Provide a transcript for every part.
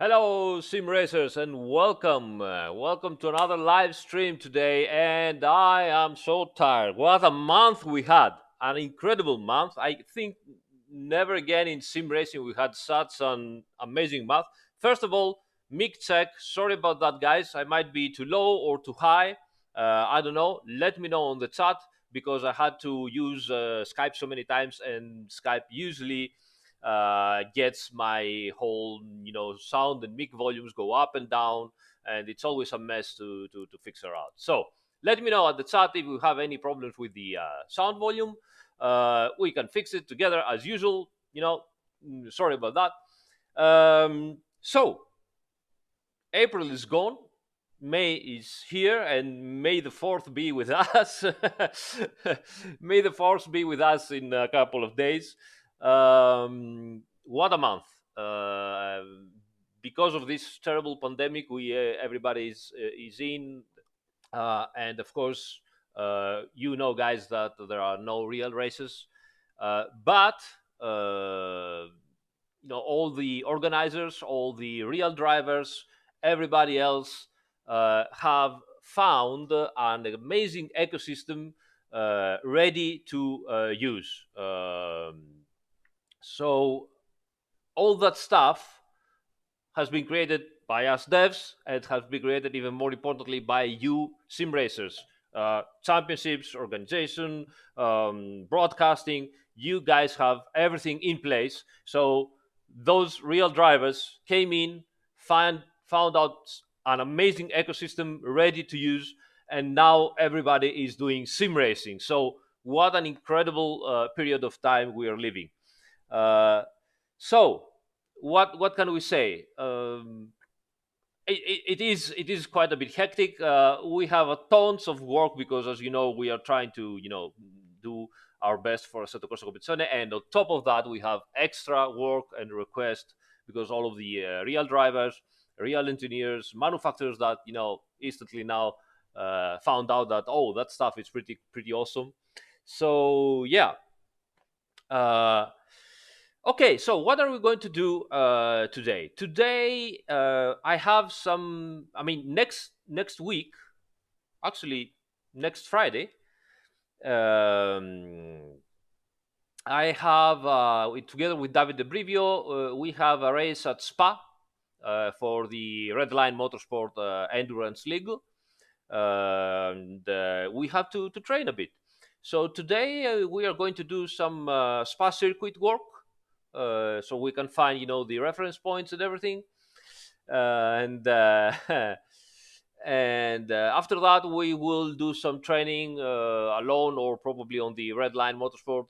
Hello, sim racers, and welcome. Welcome to another live stream today. And I am so tired. What a month we had! An incredible month. I think never again in sim racing we had such an amazing month. First of all, mic check. Sorry about that, guys. I might be too low or too high. I don't know. Let me know on the chat because I had to use Skype so many times, and Skype usually gets my whole sound and mic volumes go up and down, and it's always a mess to fix her out. So let me know at the chat if you have any problems with the sound volume. We can fix it together as usual. Sorry about that. So April is gone. May is here, and May the 4th be with us. May the 4th be with us in a couple of days. What a month! Because of this terrible pandemic, we everybody is in, and of course, guys, that there are no real races, but all the organizers, all the real drivers, everybody else have found an amazing ecosystem ready to use. So all that stuff has been created by us devs, and has been created even more importantly by you sim racers. Championships, organization, broadcasting. You guys have everything in place. So those real drivers came in, found out an amazing ecosystem ready to use, and now everybody is doing sim racing. So what an incredible period of time we are living. Uh, so what can we say? It is quite a bit hectic. We have tons of work because, as you know, we are trying to do our best for Assetto Corsa Competizione, and on top of that, we have extra work and request because all of the real drivers, real engineers, manufacturers that instantly now found out that, oh, that stuff is pretty awesome. So yeah. Uh, Okay, so what are we going to do today? Today, I have some. I mean, next week, actually, next Friday, um, I have together with David De Brivio, we have a race at Spa for the Red Line Motorsport Endurance League, and we have to train a bit. So today we are going to do some Spa circuit work, so we can find the reference points and everything, and after that we will do some training alone, or probably on the Red Line Motorsport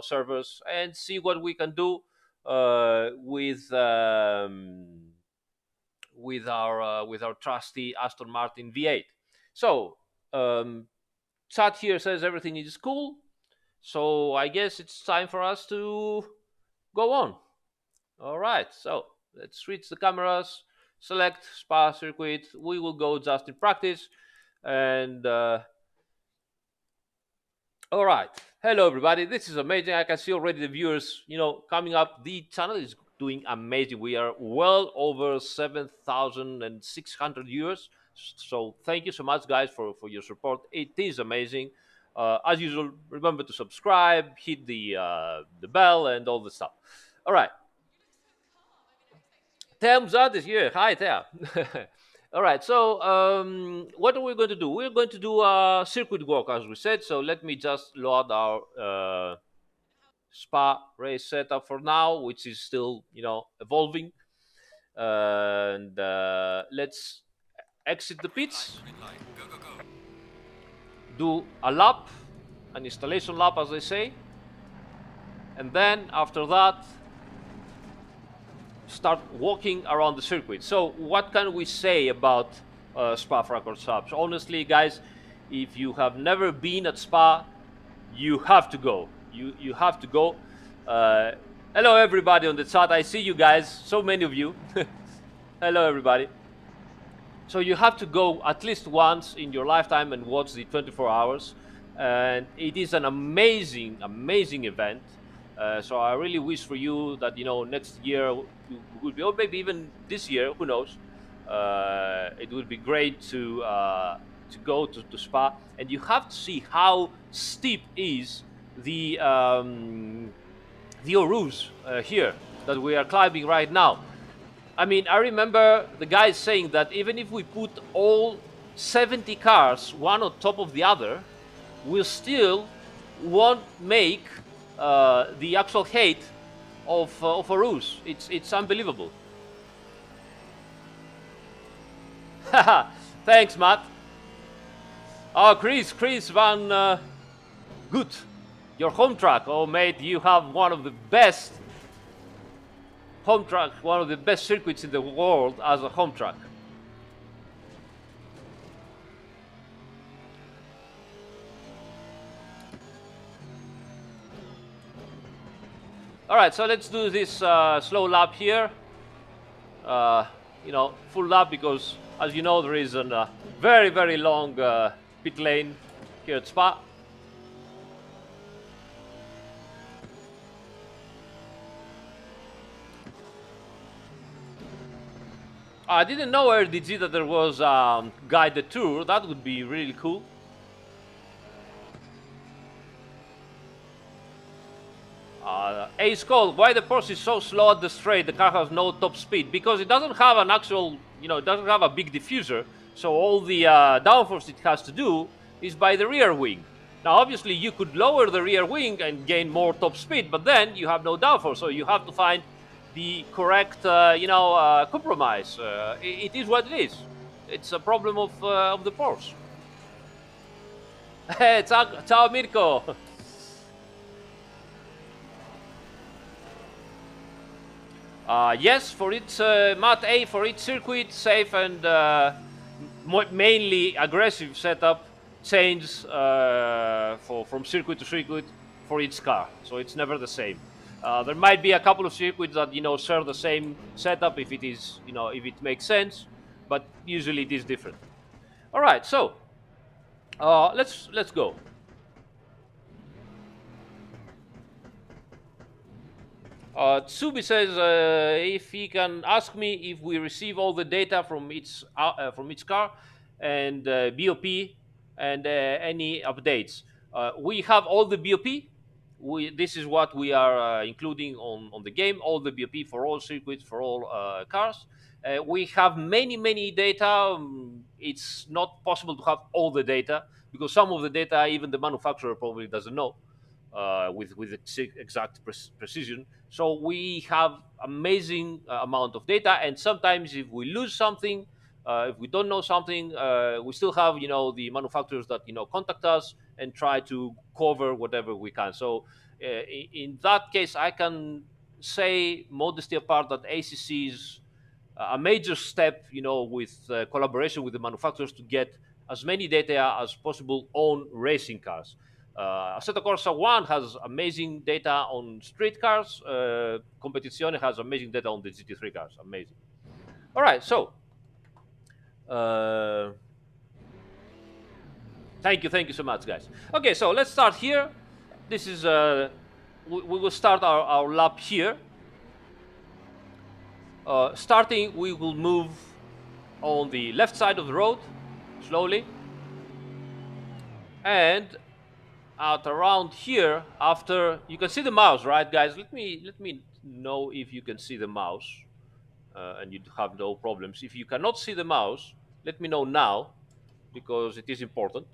servers, and see what we can do with our trusty Aston Martin V8. So chat here says everything is cool, so I guess it's time for us to go on. All right, so let's switch the cameras, select Spa circuit. We will go just in practice, and all right. Hello, everybody. This is amazing. I can see already the viewers, coming up. The channel is doing amazing. We are well over 7,600 viewers. So thank you so much, guys, for your support. It is amazing. As usual, remember to subscribe, hit the bell, and all the stuff. All right. Thea Muzad is here. Hi, Thea. All right. So, what are we going to do? We're going to do a circuit walk, as we said. So, let me just load our Spa race setup for now, which is still, evolving. And let's exit the pits, do a lap, an installation lap, as they say. And then after that, start walking around the circuit. So what can we say about Spa-Francorchamps? Honestly, guys, if you have never been at Spa, you have to go. You have to go. Hello, everybody on the chat. I see you guys. So many of you. Hello, everybody. So you have to go at least once in your lifetime and watch the 24 hours. And it is an amazing, amazing event. So I really wish for you that next year you would be, or maybe even this year, who knows? It would be great to go to Spa, and you have to see how steep is the Orus here that we are climbing right now. I mean, I remember the guys saying that even if we put all 70 cars one on top of the other, we still won't make the actual height of Arus. It's unbelievable. Thanks, Matt. Oh, Chris Van Good. Your home track. Oh, mate, you have one of the best home track, one of the best circuits in the world as a home track. All right, so let's do this slow lap here. Uh, full lap because, as you know, there is a very, very long pit lane here at Spa. I didn't know RDG that there was guided tour. That would be really cool. Ace Cole, why the Porsche is so slow at the straight? The car has no top speed because it doesn't have an actual, it doesn't have a big diffuser. So all the downforce it has to do is by the rear wing. Now, obviously, you could lower the rear wing and gain more top speed, but then you have no downforce. So you have to find the correct, compromise. It is what it is. It's a problem of the Porsche. Hey, ciao Mirko. Yes, for its Mat A, for its circuit, safe and mainly aggressive setup, change from circuit to circuit for each car. So it's never the same. There might be a couple of circuits that share the same setup if it is if it makes sense, but usually it is different. All right, so let's go. Tsubi says if he can ask me if we receive all the data from each car and BOP and any updates. We have all the BOP. This is what we are including on the game. All the BOP for all circuits for all cars. We have many data. It's not possible to have all the data because some of the data even the manufacturer probably doesn't know with exact precision. So we have amazing amount of data, and sometimes if we lose something, if we don't know something, we still have the manufacturers that contact us and try to cover whatever we can. So in that case, I can say modesty apart that ACC is a major step, with collaboration with the manufacturers to get as many data as possible on racing cars. Assetto Corsa 1 has amazing data on street cars. Competizione has amazing data on the GT3 cars. Amazing. All right, so uh, thank you so much, guys. Okay, so let's start here. This is we will start our lap here. Starting, we will move on the left side of the road slowly, and at around here, after you can see the mouse, right, guys? Let me know if you can see the mouse, and you have no problems. If you cannot see the mouse, let me know now because it is important.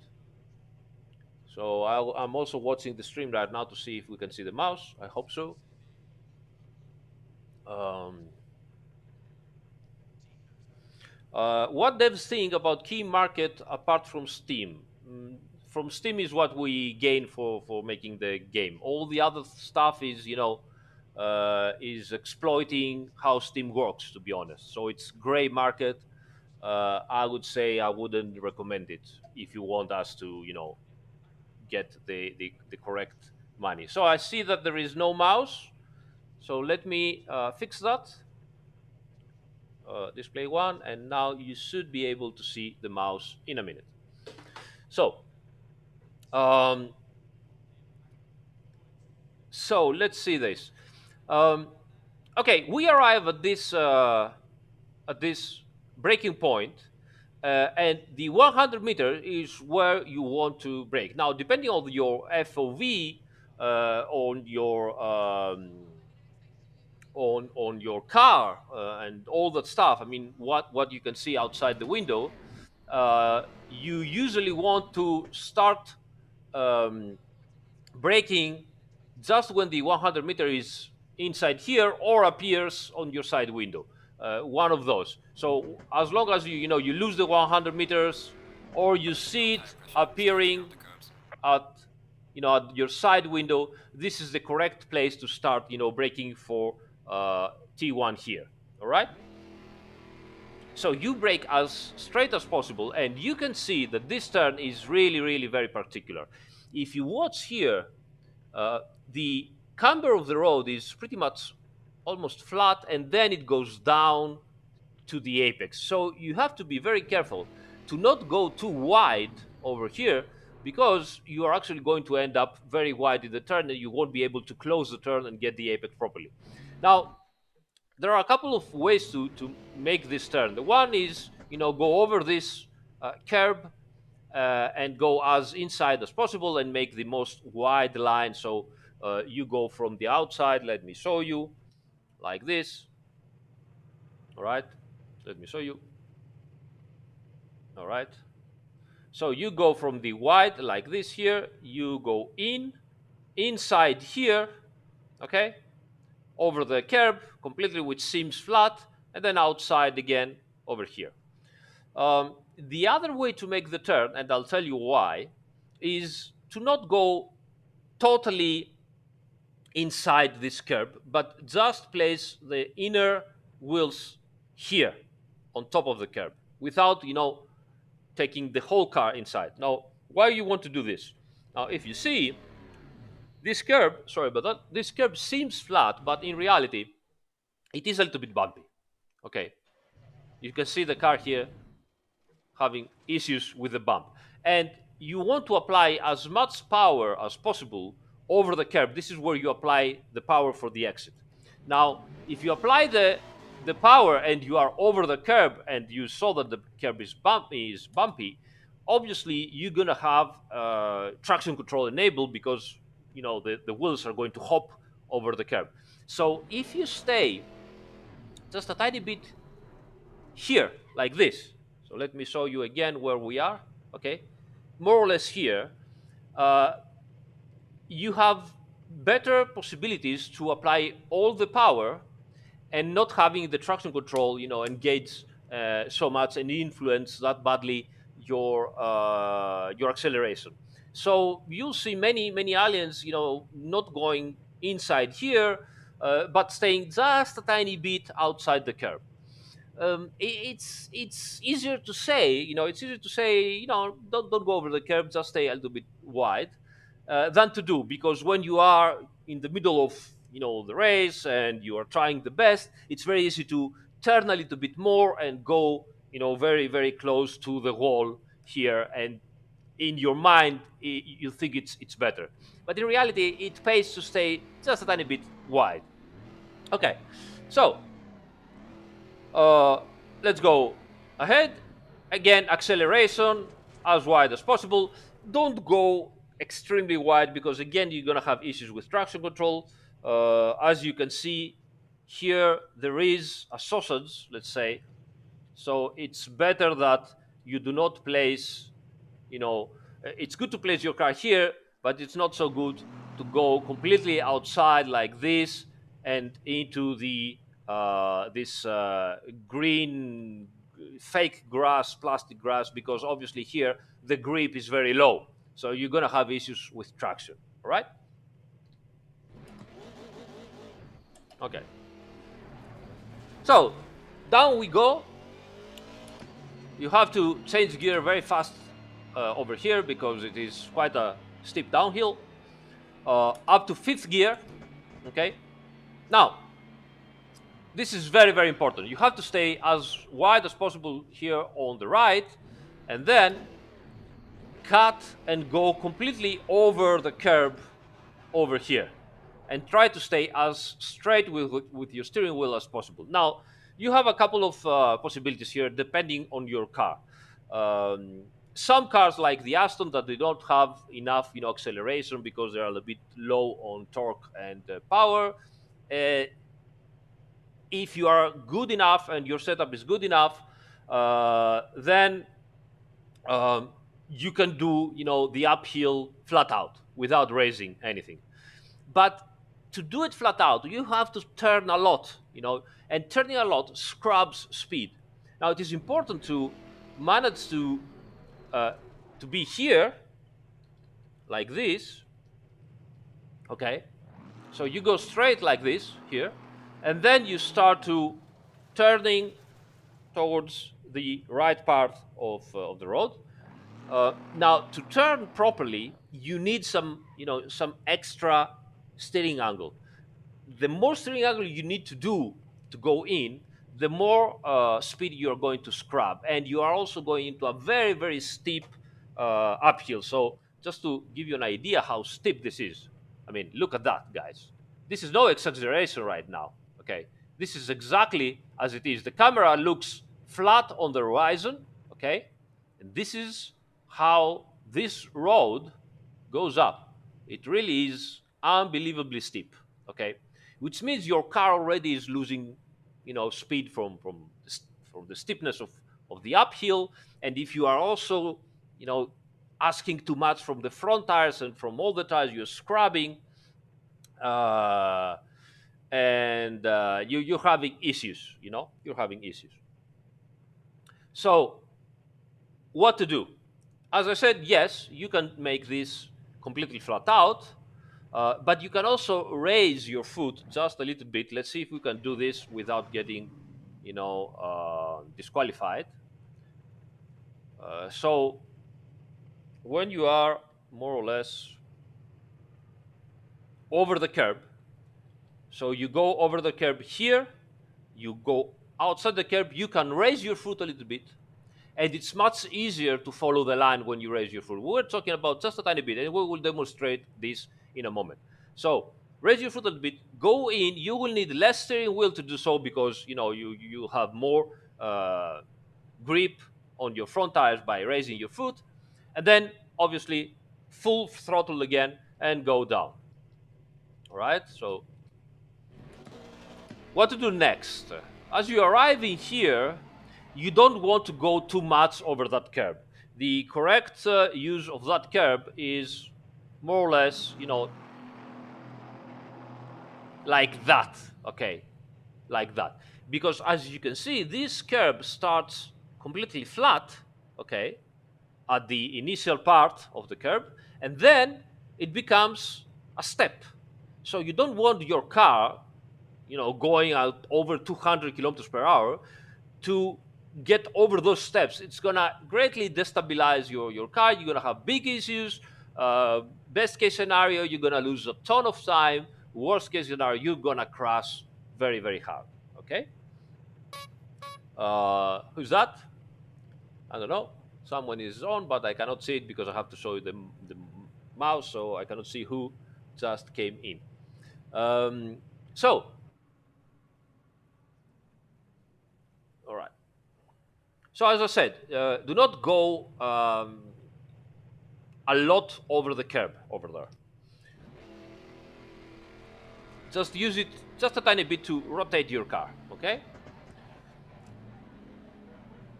So I'm also watching the stream right now to see if we can see the mouse. I hope so. Um, what devs think about key market apart from Steam? From Steam is what we gain for making the game. All the other stuff is is exploiting how Steam works. To be honest, so it's gray market. I would say I wouldn't recommend it if you want us to get the correct money. So I see that there is no mouse. So let me fix that. Display one, and now you should be able to see the mouse in a minute. So, um, So let's see this. Um, okay, we arrive at this breaking point, and the 100 meter is where you want to break. Now, depending on your FOV, on your car and all that stuff. I mean, what you can see outside the window. You usually want to start um, braking just when the 100 meter is inside here or appears on your side window. One of those. So as long as you lose the 100 meters or you see it appearing at at your side window, this is the correct place to start braking for T1 here. All right. So you brake as straight as possible, and you can see that this turn is really, really very particular. If you watch here, uh, the camber of the road is pretty much almost flat, and then it goes down to the apex. So you have to be very careful to not go too wide over here, because you are actually going to end up very wide in the turn, and you won't be able to close the turn and get the apex properly. Now, there are a couple of ways to make this turn. The one is, go over this curb and go as inside as possible and make the most wide line. So you go from the outside. Let me show you, like this. All right. Let me show you. All right. So you go from the wide like this here. You go inside here. Okay. Over the curb completely, which seems flat, and then outside again over here. The other way to make the turn, and I'll tell you why, is to not go totally inside this curb, but just place the inner wheels here on top of the curb without, taking the whole car inside. Now, why you want to do this? Now, if you see this curb, sorry about that, this curb seems flat, but in reality, it is a little bit bumpy. Okay, you can see the car here having issues with the bump. And you want to apply as much power as possible over the curb. This is where you apply the power for the exit. Now, if you apply the power and you are over the curb and you saw that the curb is bumpy, obviously you're gonna have traction control enabled, because the wheels are going to hop over the curb. So if you stay just a tiny bit here, like this. So let me show you again where we are. Okay, more or less here. Uh, you have better possibilities to apply all the power and not having the traction control, engage so much and influence that badly your acceleration. So you'll see many aliens, not going inside here, but staying just a tiny bit outside the curve. It's easier to say, it's easier to say, don't go over the curb, just stay a little bit wide, than to do, because when you are in the middle of the race and you are trying the best, it's very easy to turn a little bit more and go very very close to the wall here, and in your mind you think it's better, but in reality it pays to stay just a tiny bit wide. Okay, so uh, let's go ahead. Again, acceleration as wide as possible. Don't go extremely wide, because again, you're gonna have issues with traction control. As you can see here, there is a sausage, let's say. So it's better that you do not place, it's good to place your car here, but it's not so good to go completely outside like this and into the this green fake grass, plastic grass, because obviously here the grip is very low. So you're gonna have issues with traction. All right? Okay. So down we go. You have to change gear very fast over here, because it is quite a steep downhill. Up to fifth gear. Okay. Now, this is very, very important. You have to stay as wide as possible here on the right, and then cut and go completely over the curb over here. and try to stay as straight with your steering wheel as possible. Now, you have a couple of possibilities here depending on your car. Some cars like the Aston that they don't have enough, acceleration because they're a little bit low on torque and power. Uh, if you are good enough and your setup is good enough, then um, you can do, the uphill flat out without raising anything. But to do it flat out, you have to turn a lot, and turning a lot scrubs speed. Now, it is important to manage uh, to be here like this, okay? So you go straight like this here, and then you start to turning towards the right part of the road. Now, to turn properly, you need some extra steering angle. The more steering angle you need to do to go in, the more speed you're going to scrub, and you are also going into a very, very steep uphill. So just to give you an idea how steep this is, I mean, look at that, guys. This is no exaggeration right now. Okay, this is exactly as it is. The camera looks flat on the horizon. Okay, and this is how this road goes up. It really is unbelievably steep. Okay, which means your car already is losing, speed from the steepness of the uphill. And if you are also, asking too much from the front tires and from all the tires, you're scrubbing, uh, and you're having issues. You're having issues. So what to do? As I said, yes, you can make this completely flat out, but you can also raise your foot just a little bit. Let's see if we can do this without getting, disqualified. So when you are more or less over the curb, so you go over the curb here, you go outside the curb, you can raise your foot a little bit, and it's much easier to follow the line when you raise your foot. We're talking about just a tiny bit, and we will demonstrate this in a moment. So raise your foot a little bit, go in. You will need less steering wheel to do so because you have more grip on your front tires by raising your foot, and then obviously full throttle again and go down. All right. So what to do next? As you arrive in here, you don't want to go too much over that curb. The correct use of that curb is more or less, like that. Okay, like that. Because as you can see, this curb starts completely flat, okay, at the initial part of the curb, and then it becomes a step. So you don't want your car, going out over 200 kilometers per hour to get over those steps. It's gonna greatly destabilize your car. You're gonna have big issues. Best case scenario, you're gonna lose a ton of time. Worst case scenario, you're gonna crash very, very hard. Okay. Who's that? I don't know. Someone is on, but I cannot see it because I have to show you the mouse, so I cannot see who just came in. So, all right. So as I said, do not go a lot over the curb over there. Just use it just a tiny bit to rotate your car, okay?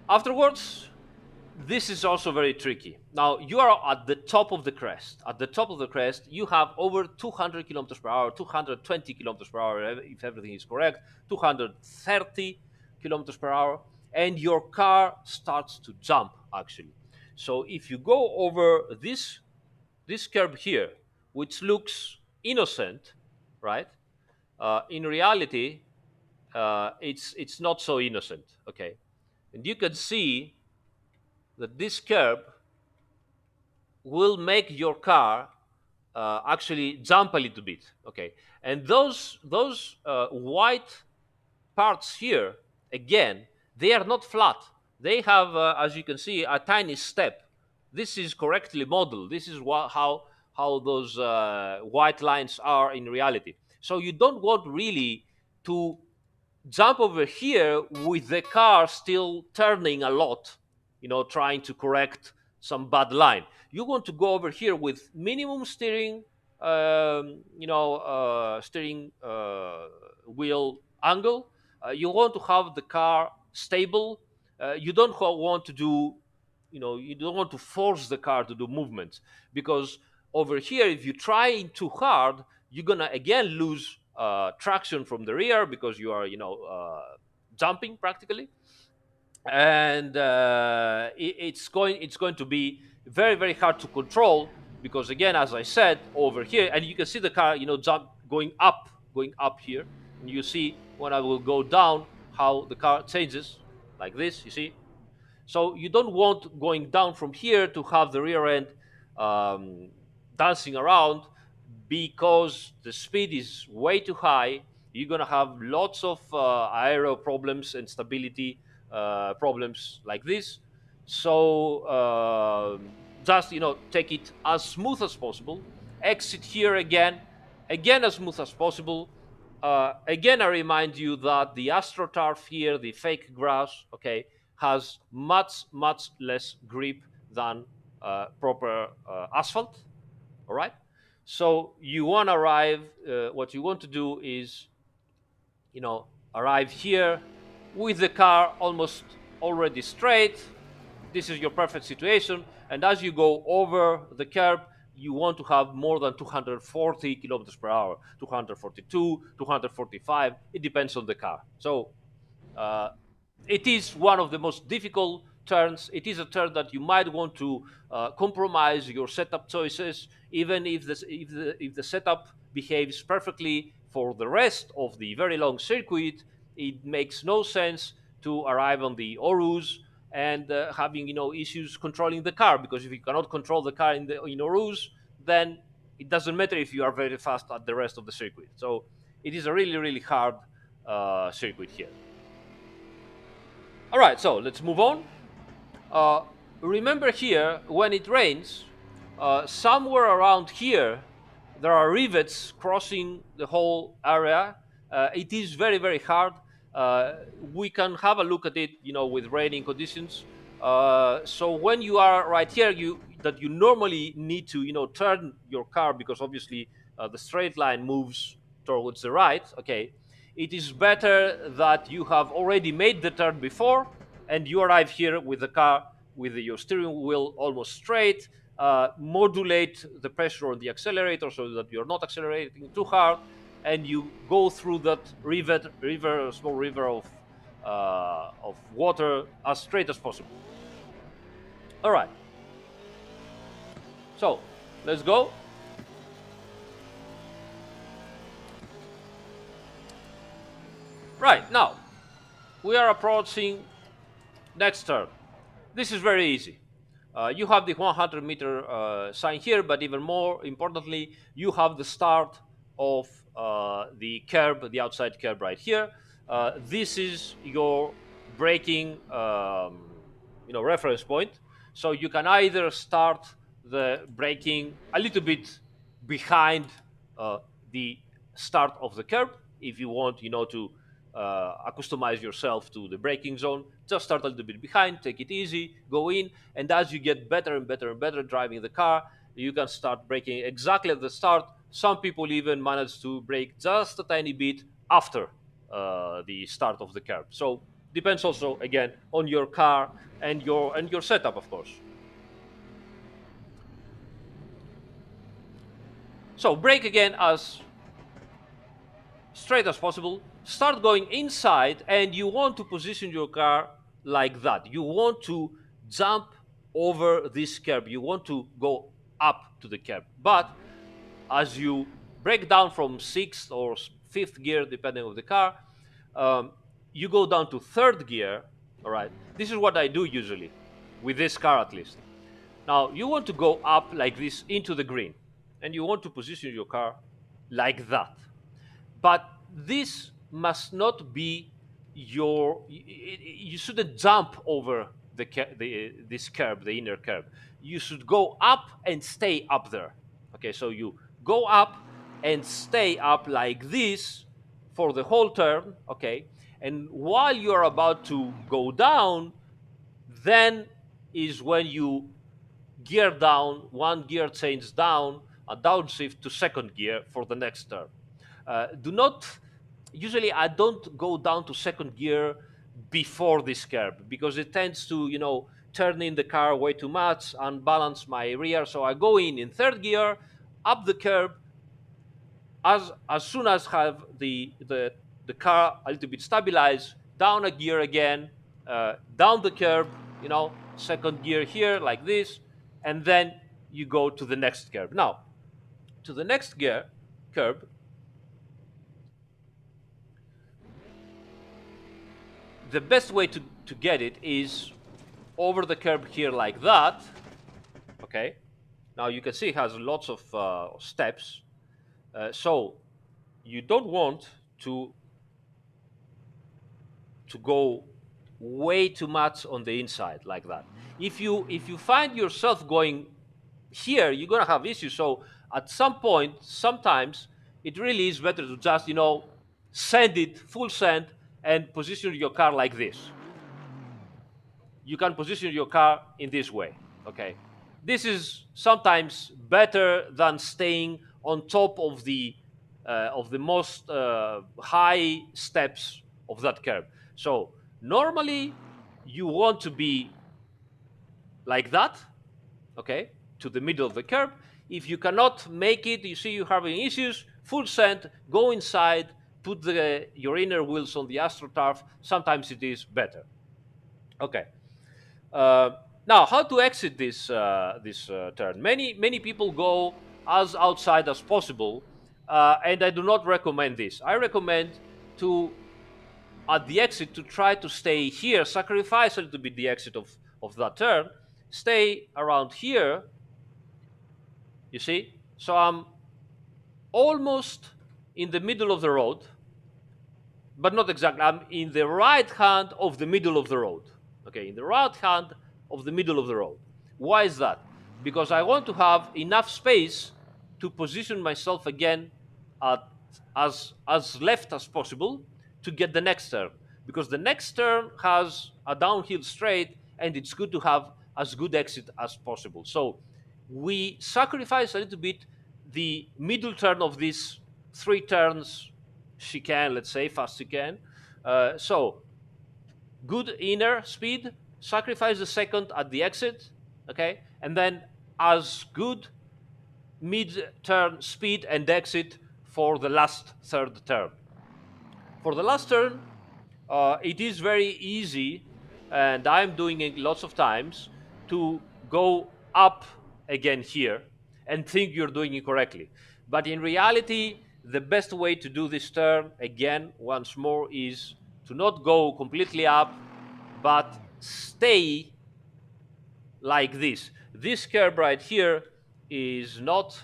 Afterwards, this is also very tricky. Now, you are at the top of the crest. At the top of the crest, you have over 200 kilometers per hour, 220 kilometers per hour, if everything is correct, 230 kilometers per hour, and your car starts to jump, actually. So if you go over this curb here, which looks innocent, right? In reality, it's not so innocent, okay? And you can see that this curb will make your car actually jump a little bit, okay? And those white parts here, again, they are not flat. They have, as you can see, a tiny step. This is correctly modeled. This is how how those white lines are in reality. So you don't want really to jump over here with the car still turning a lot, trying to correct some bad line. You want to go over here with minimum steering, steering wheel angle. You want to have the car stable. You don't want to do, you don't want to force the car to do movements, because over here, if you try too hard, you're gonna again lose traction from the rear, because you are, jumping practically. And it's going to be very, very hard to control, because again, as I said, over here, and you can see the car, jump going up here, and you see when I will go down how the car changes, like this, you see. So you don't want going down from here to have the rear end um, dancing around, because the speed is way too high. You're gonna have lots of aero problems and stability problems like this. So just take it as smooth as possible. Exit here again as smooth as possible. Again, I remind you that the AstroTurf here, the fake grass, okay, has much, much less grip than proper asphalt. All right. So you want to arrive. What you want to do is, arrive here with the car almost already straight. This is your perfect situation. And as you go over the curb, you want to have more than 240 kilometers per hour, 242, 245. It depends on the car. So uh, it is one of the most difficult turns. It is a turn that you might want to compromise your setup choices, even if the setup behaves perfectly for the rest of the very long circuit. It makes no sense to arrive on the Orus and having issues controlling the car, because if you cannot control the car in Orus, then it doesn't matter if you are very fast at the rest of the circuit. So it is a really, really hard circuit here. All right, so let's move on. Uh, Remember here, when it rains, somewhere around here, there are rivets crossing the whole area. It is very, very hard. We can have a look at it, with raining conditions. So when you are right here, you normally need to, turn your car, because obviously the straight line moves towards the right. Okay, it is better that you have already made the turn before, and you arrive here with the car with your steering wheel almost straight. Modulate the pressure on the accelerator so that you're not accelerating too hard, and you go through that small river of water as straight as possible. All right. So let's go. Right now, we are approaching next turn. This is very easy. You have the 100-meter sign here, but even more importantly, you have the start of the curb, the outside curb right here. This is your braking, reference point. So you can either start the braking a little bit behind uh, the start of the curb, if you want, to customize yourself to the braking zone. Just start a little bit behind, take it easy, go in, and as you get better and better and better driving the car, you can start braking exactly at the start. Some people even manage to brake just a tiny bit after the start of the curb. So depends also again on your car and your setup, of course. So brake again as straight as possible. Start going inside, and you want to position your car like that. You want to jump over this curb. You want to go up to the curb. But as you break down from sixth or fifth gear, depending on the car, um, you go down to third gear. All right. This is what I do usually, with this car at least. Now you want to go up like this into the green, and you want to position your car like that. But this must not be you shouldn't jump over this curb, the inner curb. You should go up and stay up there. Okay, so you go up and stay up like this for the whole turn. Okay, and while you're about to go down, then is when you gear down, one gear change down, a downshift to second gear for the next turn. Do not, usually I don't go down to second gear before this curb because it tends to, turn in the car way too much, unbalance my rear. So I go in third gear, up the curb, as soon as have the car a little bit stabilized, down a gear again, down the curb, second gear here like this, and then you go to the next curb. Now, to the next gear curb, the best way to get it is over the curb here like that. Okay. Now you can see it has lots of steps. So you don't want to go way too much on the inside like that. If you find yourself going here, you're gonna have issues. So at some point, sometimes it really is better to just send it full send and position your car like this. You can position your car in this way. Okay, this is sometimes better than staying on top of the most high steps of that curve. So normally you want to be like that, okay, to the middle of the curve. If you cannot make it, you see you're having issues, full send, go inside, put your inner wheels on the AstroTurf. Sometimes it is better. Okay. Uh, Now, how to exit this turn? Many people go as outside as possible, and I do not recommend this. I recommend to at the exit to try to stay here, sacrifice a little bit the exit of that turn, stay around here. You see, so I'm almost in the middle of the road, but not exactly. I'm in the right hand of the middle of the road. Okay, in the right hand of the middle of the road. Why is that? Because I want to have enough space to position myself again at as left as possible to get the next turn. Because the next turn has a downhill straight, and it's good to have as good exit as possible. So we sacrifice a little bit the middle turn of these three turns chicane, let's say, fast chicane. So good inner speed, sacrifice the second at the exit, okay, and then as good mid-turn speed and exit for the last third turn. For the last turn, it is very easy, and I'm doing it lots of times, to go up again here and think you're doing it correctly. But in reality, the best way to do this turn, again, once more, is to not go completely up, but stay like this. This curve right here is not,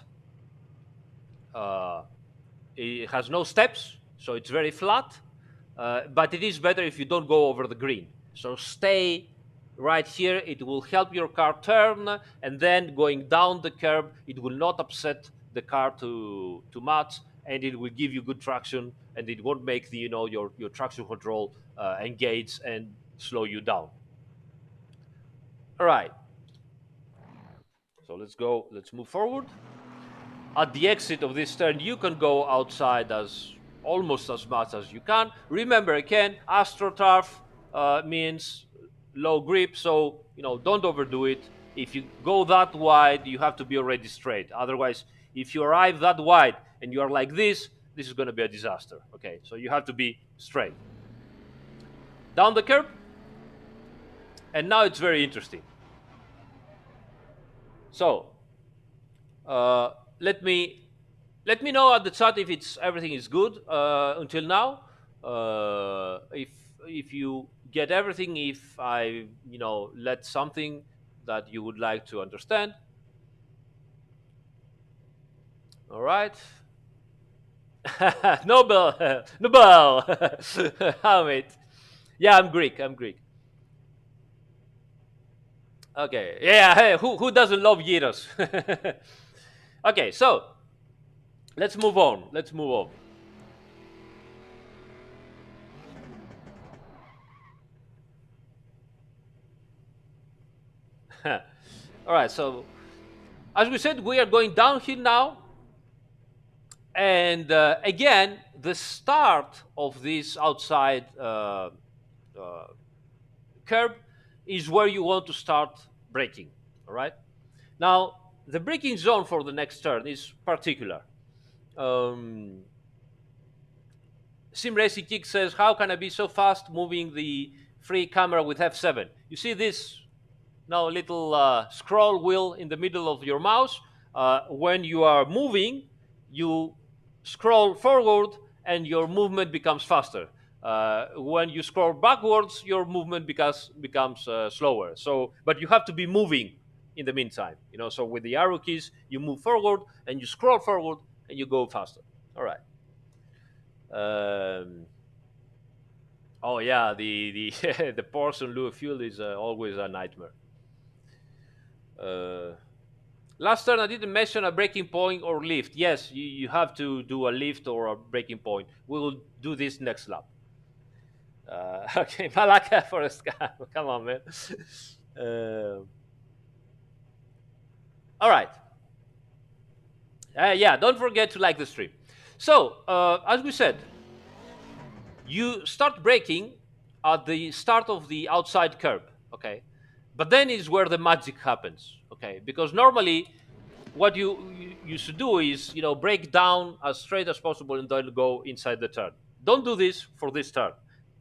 uh, it has no steps, so it's very flat. But it is better if you don't go over the green. So stay right here. It will help your car turn, and then going down the curb, it will not upset the car too much, and it will give you good traction, and it won't make the your traction control engage and slow you down. All right. So let's go. Let's move forward. At the exit of this turn, you can go outside as almost as much as you can. Remember, again, AstroTurf means low grip, so don't overdo it. If you go that wide, you have to be already straight. Otherwise, if you arrive that wide and you are like this is going to be a disaster. Okay, so you have to be straight. Down the curb, and now it's very interesting. So uh, let me know at the chat if everything is good until now. If you get everything, if I let something that you would like to understand. All right. Nobel, Nobel, Hamid. Yeah, I'm Greek. I'm Greek. Okay. Yeah. Hey, who doesn't love gyros? Okay, so let's move on. Let's move on. All right, so as we said, we are going downhill now. And again, the start of this outside uh, curb is where you want to start braking. All right. Now, the braking zone for the next turn is particular. Um, Sim Racing Kick says, "How can I be so fast moving the free camera with F7?" You see this now little scroll wheel in the middle of your mouse. When you are moving, you scroll forward and your movement becomes faster. When you scroll backwards, your movement becomes slower. So, but you have to be moving in the meantime. So with the arrow keys, you move forward and you scroll forward and you go faster. All right. Um, oh yeah, the the Porson Lua fuel is always a nightmare. Uh, Last turn, I didn't mention a breaking point or lift. Yes, you have to do a lift or a breaking point. We will do this next lap. Okay, Malaka for a scan. Come on, man. Uh, all right. Yeah, don't forget to like the stream. So, as we said, you start braking at the start of the outside curb, okay? But then is where the magic happens, okay? Because normally what you should do is break down as straight as possible and then go inside the turn. Don't do this for this turn.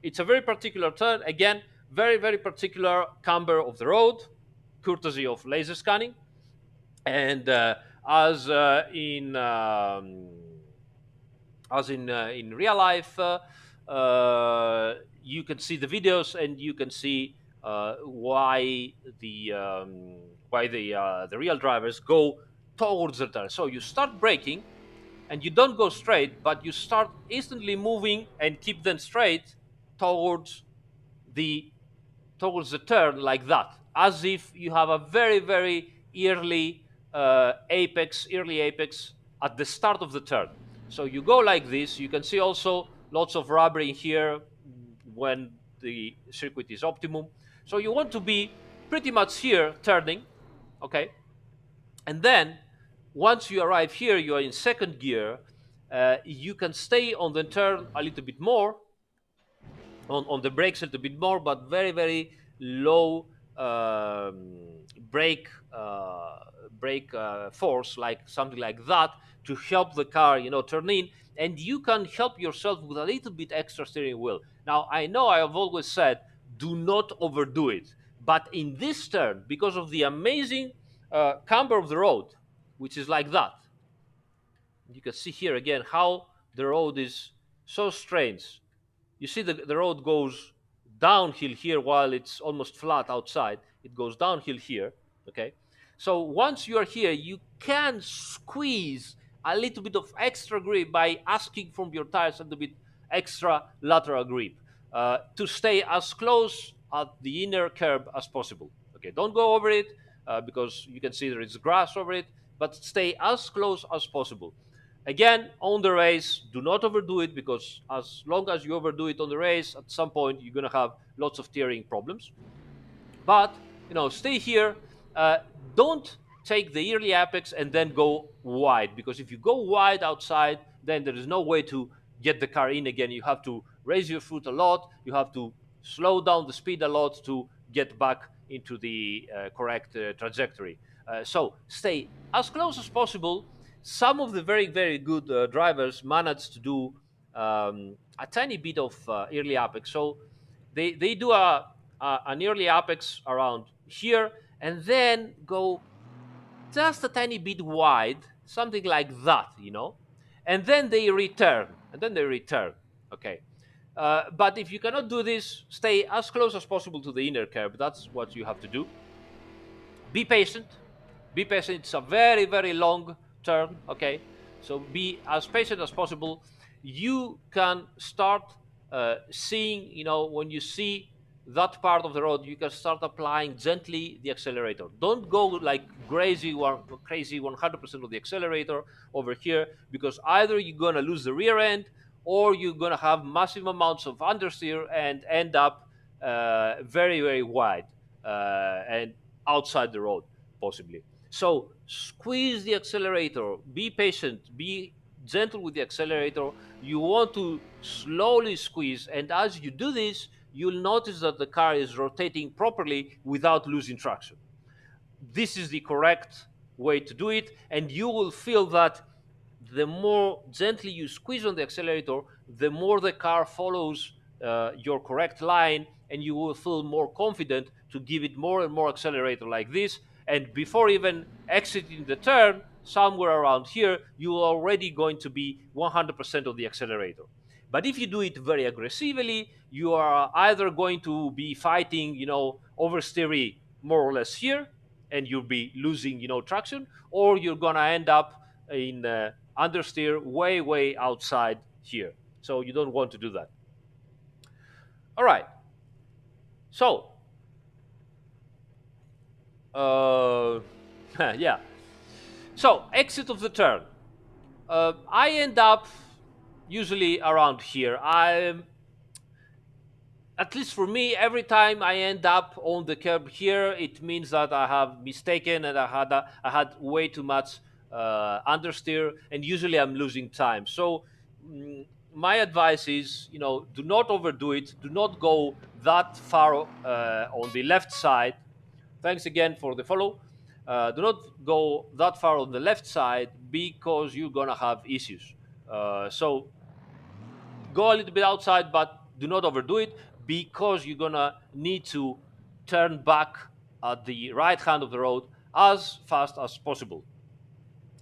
It's a very particular turn. Again, very very particular camber of the road, courtesy of laser scanning. And as in real life, you can see the videos and you can see why the real drivers go towards the turn. So you start braking and you don't go straight, but you start instantly moving and keep them straight towards the towards the turn like that, as if you have a very very early apex at the start of the turn. So you go like this. You can see also lots of rubber in here when the circuit is optimum. So you want to be pretty much here turning, okay? And then once you arrive here, you are in second gear. You can stay on the turn a little bit more, on the brakes a little bit more, but very very low brake brake force, like something like that, to help the car turn in. And you can help yourself with a little bit extra steering wheel. Now I know I have always said do not overdo it, but in this turn, because of the amazing camber of the road, which is like that, you can see here again how the road is so strange. You see the road goes downhill here while it's almost flat outside. It goes downhill here, okay? So once you are here, you can squeeze a little bit of extra grip by asking from your tires a little bit extra lateral grip to stay as close at the inner curb as possible. Okay, don't go over it because you can see there is grass over it, but stay as close as possible. Again, on the race, do not overdo it, because as long as you overdo it on the race, at some point you're going to have lots of tearing problems. But stay here. Uh, don't take the early apex and then go wide, because if you go wide outside, then there is no way to get the car in again. You have to raise your foot a lot. You have to slow down the speed a lot to get back into the correct trajectory. So stay as close as possible. Some of the very very good drivers manage to do a tiny bit of early apex. So they do an early apex around here and then go just a tiny bit wide, something like that, and then they return, okay. But if you cannot do this, stay as close as possible to the inner curve. That's what you have to do. Be patient. Be patient. It's a very very long turn, okay? So be as patient as possible. You can start seeing, when you see that part of the road, you can start applying gently the accelerator. Don't go like crazy 100% of the accelerator over here, because either you're going to lose the rear end, or you're going to have massive amounts of understeer and end up very, very wide and outside the road, possibly. So squeeze the accelerator, be patient, be gentle with the accelerator. You want to slowly squeeze, and as you do this, you'll notice that the car is rotating properly without losing traction. This is the correct way to do it, and you will feel that the more gently you squeeze on the accelerator, the more the car follows your correct line, and you will feel more confident to give it more and more accelerator like this. And before even exiting the turn, somewhere around here, you are already going to be 100% of the accelerator. But if you do it very aggressively, you are either going to be fighting, oversteering more or less here, and you'll be losing, traction, or you're gonna end up in understeer way, way outside here. So you don't want to do that. All right. So, uh, yeah. So exit of the turn. I end up usually around here. At least for me, every time I end up on the curb here, it means that I have mistaken, and I had way too much understeer, and usually I'm losing time. So my advice is, do not overdo it. Do not go that far on the left side. Thanks again for the follow. Do not go that far on the left side, because you're gonna have issues. So go a little bit outside, but do not overdo it, because you're gonna need to turn back at the right hand of the road as fast as possible.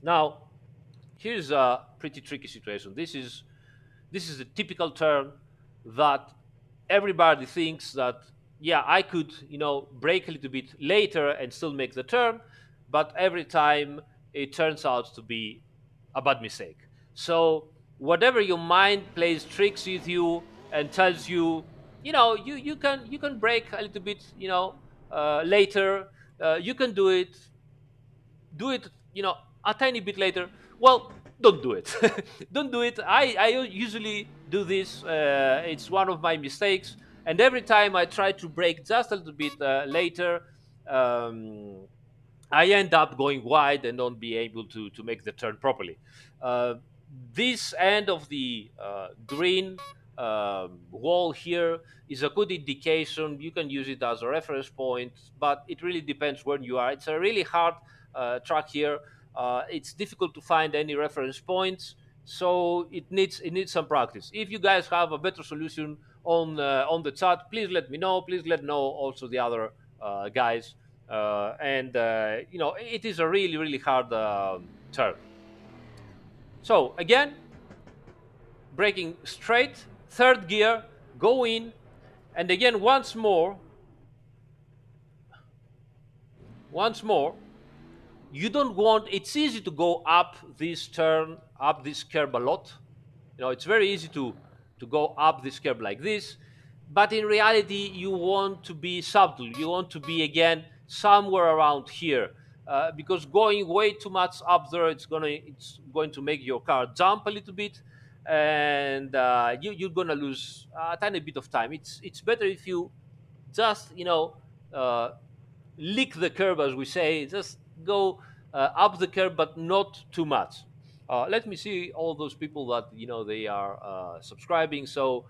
Now, here's a pretty tricky situation. This is a typical turn that everybody thinks that, yeah, I could, brake a little bit later and still make the turn, but every time it turns out to be a bad mistake. So whatever your mind plays tricks with you and tells you, you can brake a little bit, later, you can do it, a tiny bit later. Well, don't do it. Don't do it. I usually do this. It's one of my mistakes, and every time I try to brake just a little bit later, um, I end up going wide and don't be able to make the turn properly. Uh, this end of the green wall here is a good indication. You can use it as a reference point, but it really depends where you are. It's a really hard track here. It's difficult to find any reference points, so it needs some practice. If you guys have a better solution on the chat, please let me know. Please let know also the other guys, and it is a really, really hard turn. So again, braking straight, third gear, go in, and again once more. You don't want. It's easy to go up this turn, up this curb a lot. It's very easy to go up this curb like this, but in reality, you want to be subtle. You want to be again somewhere around here, because going way too much up there, it's going to make your car jump a little bit, and you're gonna lose a tiny bit of time. It's better if you just uh, lick the curb, as we say. Just go up the curb, but not too much. Let me see all those people that they are subscribing. So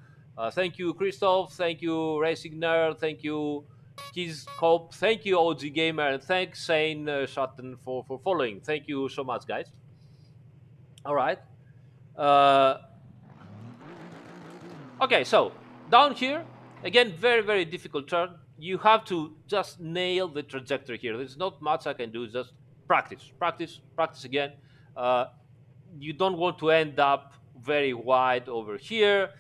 thank you, Christoph. Thank you, Racing Nerd. Thank you, Kiz Cope. Thank you, OG Gamer, and thanks Shane Sutton for following. Thank you so much, guys. All right. Uh, Okay, so down here, again, very, very difficult turn. You have to just nail the trajectory here. There's not much I can do. Just practice, practice, practice again. Uh, you don't want to end up very wide over here.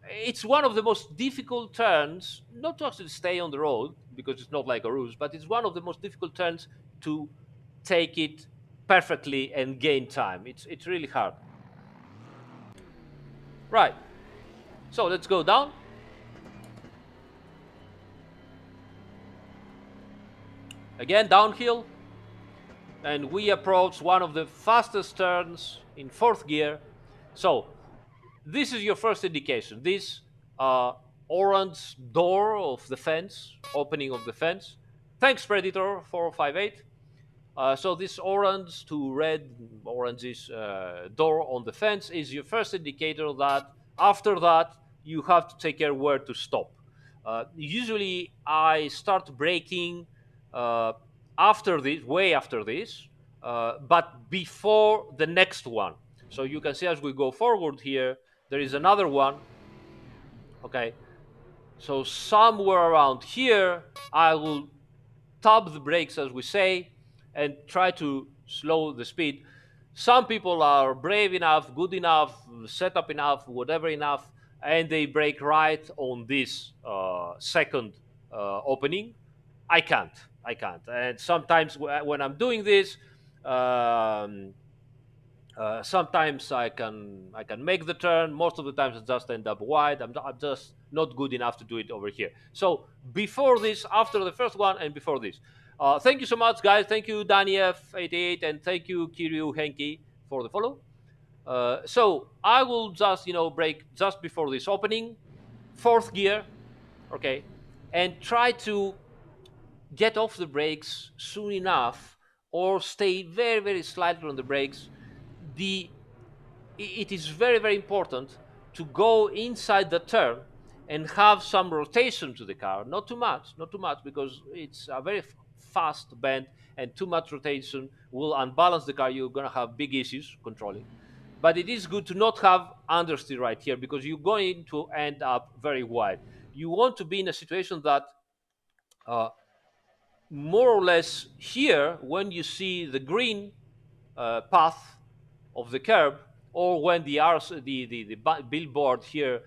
It's one of the most difficult turns, not to actually stay on the road, because it's not like a ruse, but it's one of the most difficult turns to take it perfectly and gain time. It's really hard. Right. So let's go down. Again, downhill, and we approach one of the fastest turns in fourth gear. So this is your first indication. This uh, orange door of the fence, opening of the fence. Thanks, Predator 458. So this orange to red, orangish door on the fence is your first indicator that after that you have to take care where to stop. Usually I start braking uh, after this, way after this, but before the next one. So you can see as we go forward here, there is another one. Okay, so somewhere around here, I will tap the brakes, as we say, and try to slow the speed. Some people are brave enough, good enough, set up enough, whatever enough, and they brake right on this second opening. I can't. I can't. And sometimes when I'm doing this, um, sometimes I can make the turn. Most of the times I just end up wide. I'm just not good enough to do it over here. So before this, after the first one, and before this. Thank you so much, guys. Thank you, Danny F88, and thank you, Kiryu Henki, for the follow. So I will just brake just before this opening, fourth gear, okay, and try to get off the brakes soon enough, or stay very very slightly on the brakes. The it is very very important to go inside the turn and have some rotation to the car, not too much, not too much, because it's a very fast bend, and too much rotation will unbalance the car. You're going to have big issues controlling. But it is good to not have understeer right here, because you're going to end up very wide. You want to be in a situation that uh, more or less here, when you see the green path of the curb, or when the billboard here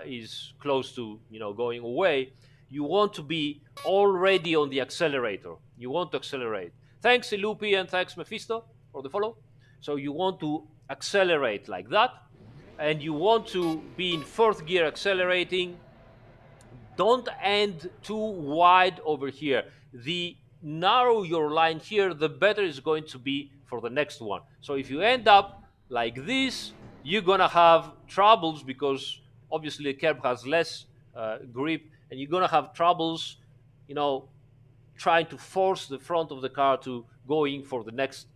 is close to going away, you want to be already on the accelerator. You want to accelerate. Thanks, Ilupi, and thanks, Mephisto, for the follow. So you want to accelerate like that, and you want to be in fourth gear accelerating. Don't end too wide over here. The narrow your line here, the better it's going to be for the next one. So if you end up like this, you're gonna have troubles, because obviously the curb has less grip, and you're gonna have troubles, you know, trying to force the front of the car to go in for the next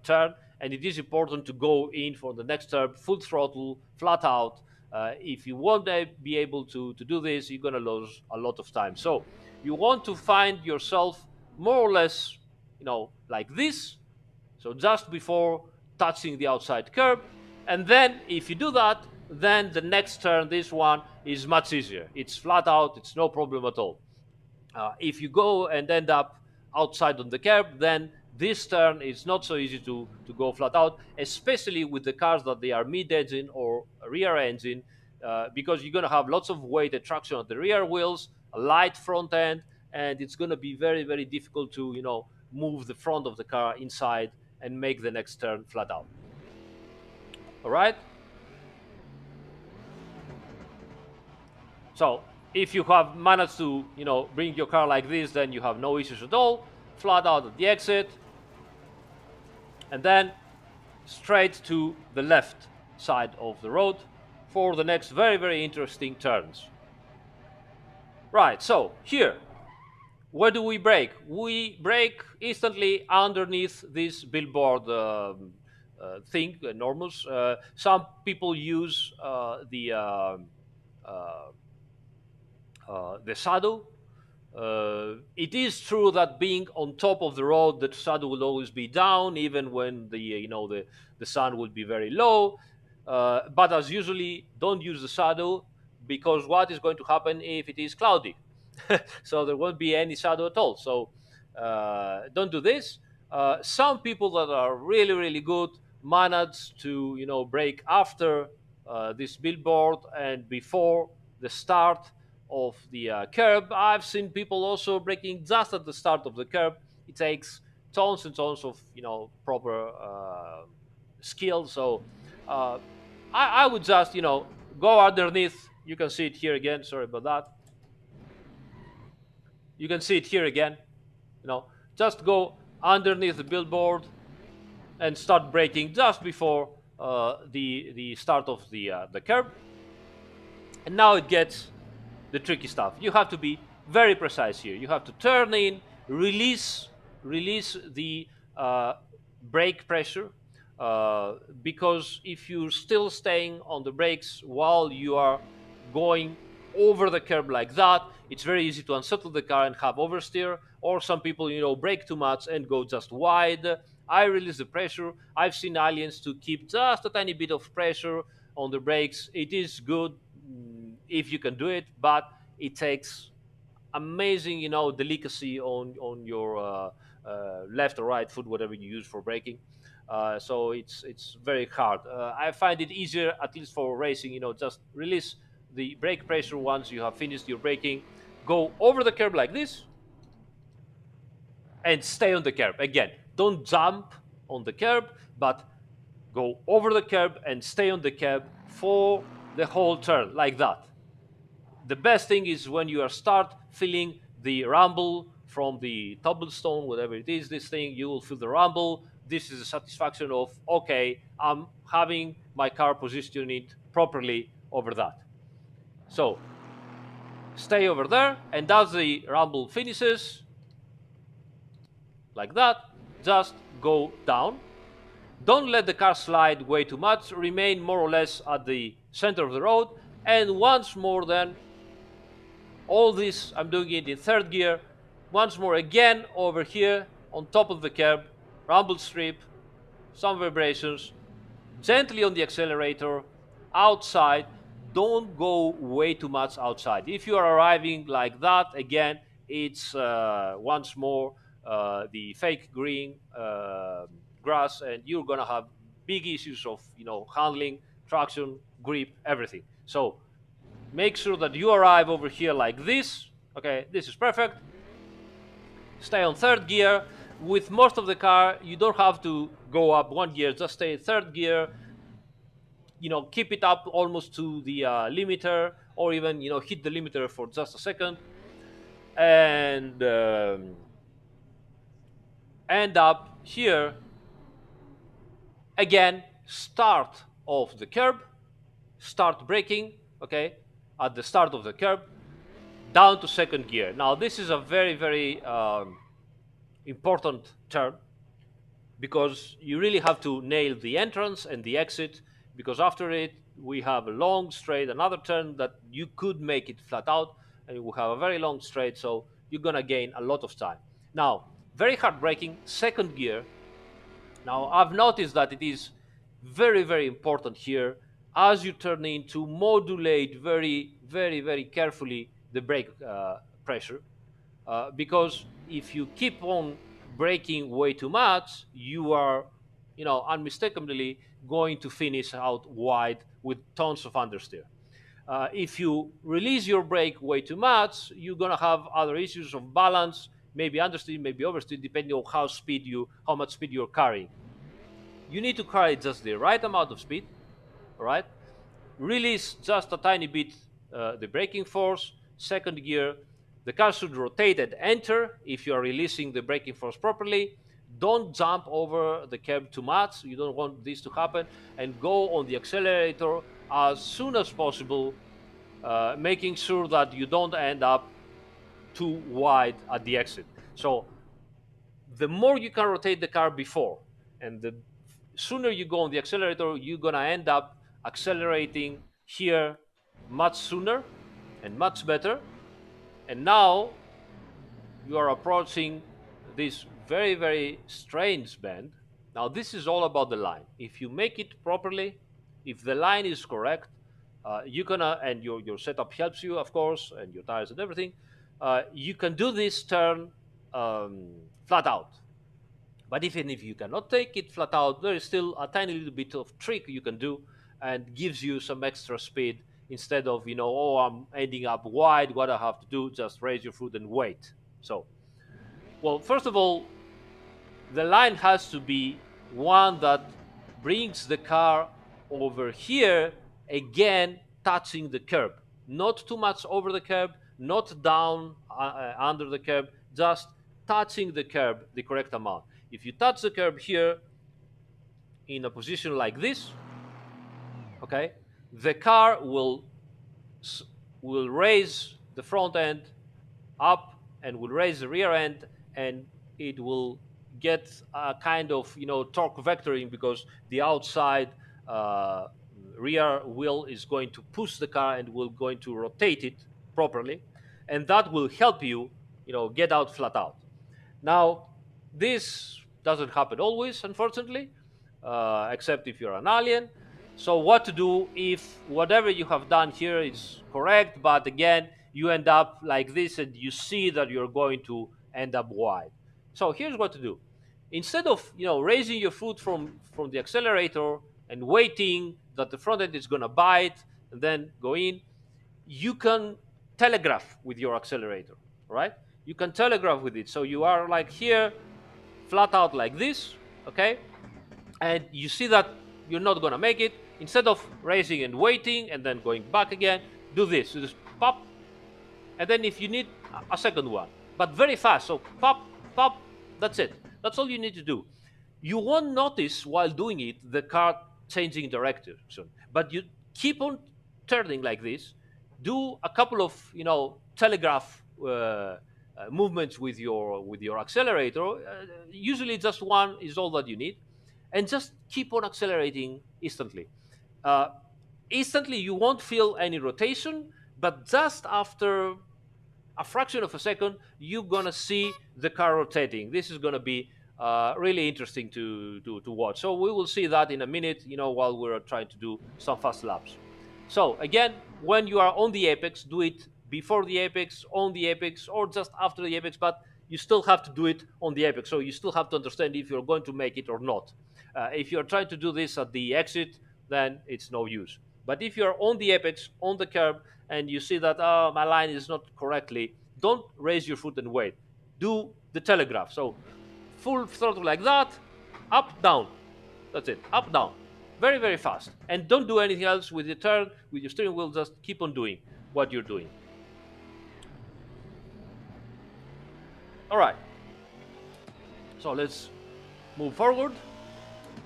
turn. And it is important to go in for the next turn full throttle, flat out. If you won't be able to do this, you're going to lose a lot of time. So you want to find yourself more or less, like this. So just before touching the outside curb. And then if you do that, then the next turn, this one, is much easier. It's flat out, it's no problem at all. If you go and end up outside on the curb, then this turn is not so easy to go flat out, especially with the cars that they are mid-engine or rear engine, because you're going to have lots of weight and traction on the rear wheels, a light front end, and it's going to be very, very difficult to, move the front of the car inside and make the next turn flat out. All right? So if you have managed to, bring your car like this, then you have no issues at all. Flat out at the exit, and then straight to the left side of the road for the next very, very interesting turns. Right, so here, where do we brake? We brake instantly underneath this billboard thing, enormous. Some people use the saddle. It is true that being on top of the road, the saddle will always be down, even when the sun will be very low. But as usually, don't use the saddle, because what is going to happen if it is cloudy? So there won't be any shadow at all. So don't do this. Some people that are really really good manage to brake after this billboard and before the start of the curb. I've seen people also braking just at the start of the curb. It takes tons and tons of proper skill. So I would just go underneath. You can see it here again. Sorry about that. You can see it here again. Just go underneath the billboard and start braking just before the start of the curb. And now it gets the tricky stuff. You have to be very precise here. You have to turn in, release, release the uh, brake pressure, uh, because if you're still staying on the brakes while you are going over the curb like that, it's very easy to unsettle the car and have oversteer. Or some people, brake too much and go just wide. I release the pressure. I've seen aliens to keep just a tiny bit of pressure on the brakes. It is good, if you can do it, but it takes amazing, delicacy on your left or right foot, whatever you use for braking. So it's very hard. I find it easier, at least for racing. Just release the brake pressure once you have finished your braking. Go over the curb like this and stay on the curb. Again, don't jump on the curb, but go over the curb and stay on the curb for the whole turn like that. The best thing is when you are start feeling the rumble from the cobblestone, whatever it is, this thing, you will feel the rumble. This is a satisfaction of, okay, I'm having my car positioned properly over that. So stay over there, and as the rumble finishes, like that, just go down. Don't let the car slide way too much. Remain more or less at the center of the road. And once more, then, all this, I'm doing it in third gear. Once more, again, over here on top of the curb, rumble strip, some vibrations, gently on the accelerator, outside. Don't go way too much outside. If you are arriving like that, again, it's once more the fake green grass, and you're gonna have big issues of handling, traction, grip, everything. So make sure that you arrive over here like this. Okay, this is perfect. Stay on third gear. With most of the car, you don't have to go up one gear, just stay third gear. Keep it up almost to the limiter, or even hit the limiter for just a second, and end up here again. Start of the curb, start braking. Okay, at the start of the curb, down to second gear. Now this is a very, very important turn, because you really have to nail the entrance and the exit, because after it we have a long straight, another turn that you could make it flat out, and we have a very long straight, so you're gonna gain a lot of time. Now, very hard braking, second gear. Now I've noticed that it is very, very important here, as you turn in, to modulate very, very, very carefully the brake pressure, because if you keep on braking way too much, you are, unmistakably going to finish out wide with tons of understeer. If you release your brake way too much, you're gonna have other issues of balance, maybe understeer, maybe oversteer, depending on how much speed you're carrying. You need to carry just the right amount of speed, all right? Release just a tiny bit the braking force. Second gear, the car should rotate and enter if you are releasing the braking force properly. Don't jump over the curb too much. You don't want this to happen. And go on the accelerator as soon as possible, making sure that you don't end up too wide at the exit. So the more you can rotate the car before, and the sooner you go on the accelerator, you're gonna end up accelerating here much sooner and much better. And now you are approaching this very, very strange bend. Now this is all about the line. If you make it properly, if the line is correct, you gonna, and your setup helps you, of course, and your tires and everything, you can do this turn flat out. But even if you cannot take it flat out, there is still a tiny little bit of trick you can do, and gives you some extra speed, instead of, oh, I'm ending up wide, what I have to do, just raise your foot and wait. So, well, first of all, the line has to be one that brings the car over here, again, touching the curb. Not too much over the curb, not down under the curb, just touching the curb the correct amount. If you touch the curb here in a position like this, okay, the car will raise the front end up and will raise the rear end, and it will get a kind of torque vectoring, because the outside uh, rear wheel is going to push the car and will going to rotate it properly, and that will help you get out flat out. Now, this doesn't happen always, unfortunately, except if you're an alien. So, what to do if whatever you have done here is correct, but again, you end up like this and you see that you're going to end up wide? So, here's what to do. Instead of raising your foot from the accelerator and waiting that the front end is going to bite and then go in, you can telegraph with your accelerator, right? You can telegraph with it. So you are like here, flat out like this, okay? And you see that you're not gonna make it. Instead of raising and waiting and then going back again, do this. You just pop, and then if you need a second one, but very fast. So pop, pop, that's it. That's all you need to do. You won't notice while doing it the car changing direction, but you keep on turning like this. Do a couple of telegraph movements with your accelerator. Usually, just one is all that you need, and just keep on accelerating instantly. Uh, Instantly, you won't feel any rotation, but just after a fraction of a second, you're gonna see the car rotating. This is gonna be really interesting to watch. So we will see that in a minute, while we're trying to do some fast laps. So again, when you are on the apex, do it before the apex, on the apex, or just after the apex, but you still have to do it on the apex. So you still have to understand if you're going to make it or not. If you're trying to do this at the exit, then it's no use. But if you're on the apex, on the curb, and you see that my line is not correctly, don't raise your foot and wait. Do the telegraph. So full throttle like that, up, down. That's it. Up, down. Very, very fast. And don't do anything else with your turn, with your steering wheel. Just keep on doing what you're doing. All right. So let's move forward.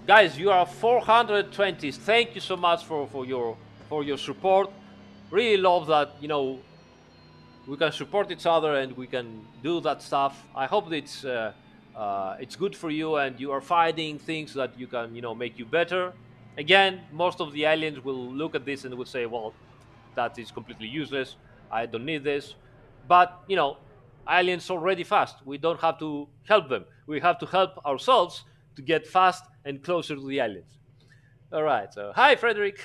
Guys, you are 420. Thank you so much for your support. Really love that, we can support each other and we can do that stuff. I hope it's good for you and you are finding things that you can make you better. Again, most of the aliens will look at this and will say, well, that is completely useless. I don't need this. But aliens already fast. We don't have to help them. We have to help ourselves to get fast and closer to the aliens. All right. So hi, Frederick.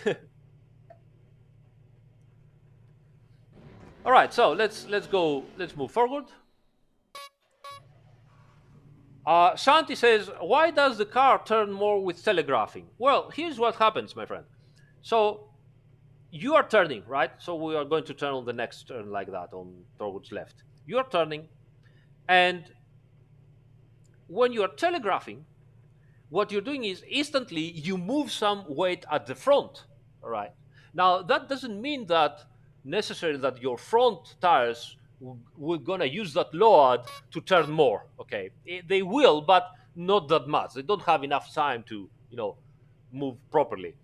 All right, so let's go. Let's move forward. Shanti says, "Why does the car turn more with telegraphing?" Well, here's what happens, my friend. So you are turning, right? So we are going to turn on the next turn like that, on towards left. You are turning, and when you are telegraphing, what you're doing is instantly you move some weight at the front. All right. Now that doesn't mean that necessarily that your front tires we're gonna use that load to turn more. Okay, they will, but not that much. They don't have enough time to move properly.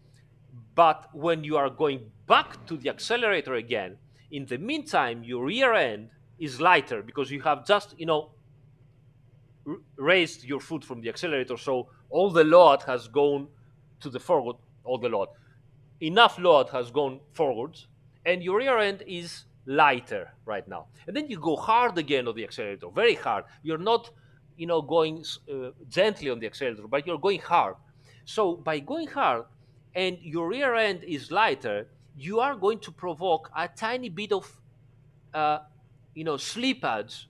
But when you are going back to the accelerator again, in the meantime, your rear end is lighter because you have just raised your foot from the accelerator, so all the load has gone to the forward. All the load, enough load has gone forwards, and your rear end is lighter right now. And then you go hard again on the accelerator, very hard. You're not, going gently on the accelerator, but you're going hard. So by going hard, and your rear end is lighter, you are going to provoke a tiny bit of, uh, slippage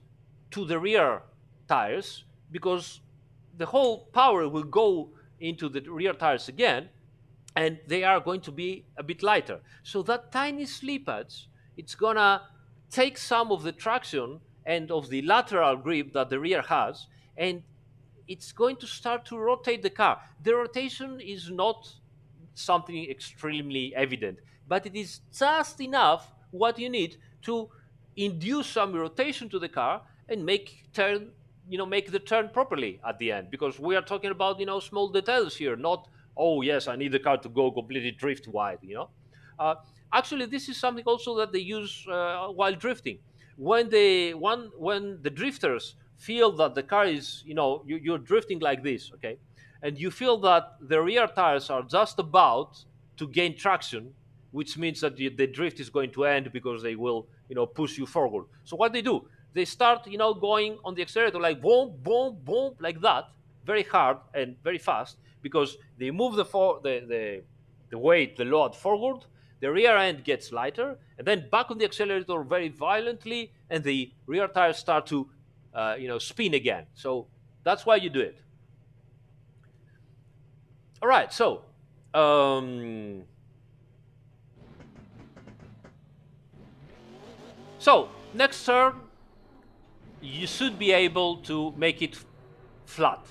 to the rear tires, because the whole power will go into the rear tires again, and they are going to be a bit lighter. So that tiny slippage, it's gonna take some of the traction and of the lateral grip that the rear has, and it's going to start to rotate the car. The rotation is not something extremely evident, but it is just enough what you need to induce some rotation to the car and make turn make the turn properly at the end, because we are talking about small details here, not, oh yes, I need the car to go completely drift wide. uh, Actually, this is something also that they use while drifting. When the drifters feel that the car is, you're drifting like this, okay, and you feel that the rear tires are just about to gain traction, which means that the drift is going to end, because they will push you forward. So what they do, they start going on the accelerator like boom boom boom, like that, very hard and very fast, because they move the weight, the load forward. The rear end gets lighter, and then back on the accelerator very violently, and the rear tires start to spin again. So that's why you do it. All right, um, so next turn, you should be able to make it flat.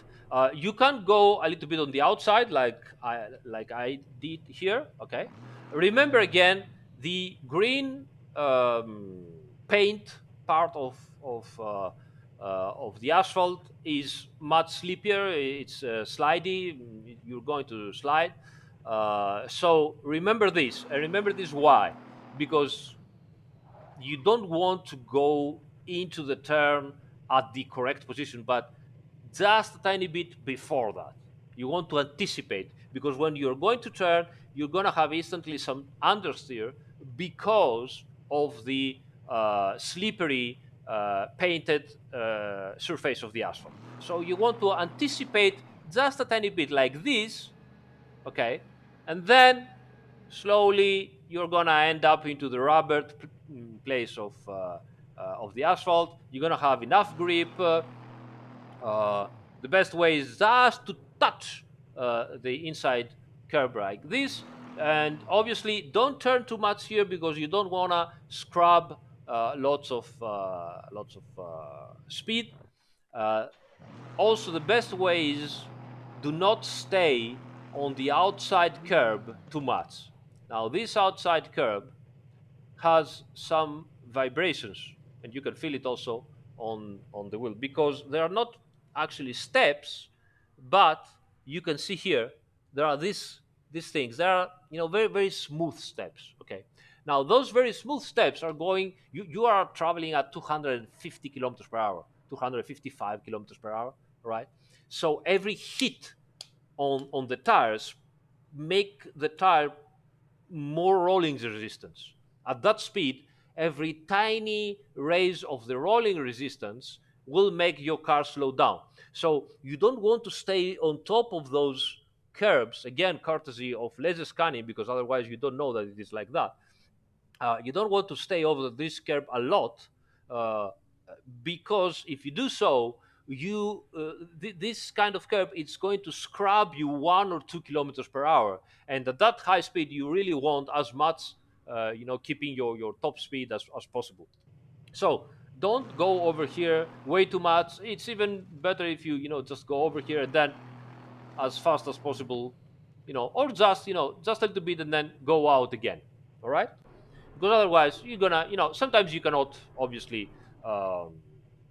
You can go a little bit on the outside, like I did here. Okay. Remember again, the green um, paint part of the asphalt is much slippier. It's slidey. You're going to slide. So remember this, and remember this why? Because you don't want to go into the turn at the correct position, but just a tiny bit before that. You want to anticipate, because when you're going to turn, you're going to have instantly some understeer because of the slippery painted surface of the asphalt. So you want to anticipate just a tiny bit like this, okay, and then slowly you're gonna end up into the rubber place of the asphalt. You're gonna have enough grip. Uh, the best way is just to touch the inside curb like this, and obviously don't turn too much here, because you don't wanna scrub lots of speed. Uh, Also, the best way is, do not stay on the outside curb too much. Now, this outside curb has some vibrations, and you can feel it also on the wheel, because there are not actually steps, but you can see here there are these things. There are very very smooth steps. Okay. Now those very smooth steps are going. You are traveling at 250 kilometers per hour, 255 kilometers per hour, right? So every hit on the tires make the tire more rolling resistance. At that speed, every tiny raise of the rolling resistance will make your car slow down. So you don't want to stay on top of those curbs, again, courtesy of laser scanning, because otherwise you don't know that it is like that. You don't want to stay over this curb a lot, uh, because if you do so, this kind of curb, it's going to scrub you 1 or 2 kilometers per hour, and at that high speed you really want as much keeping your top speed as possible. So don't go over here way too much. It's even better if you just go over here and then as fast as possible, or just a little bit and then go out again. All right, because otherwise you're gonna, sometimes you cannot, obviously, um,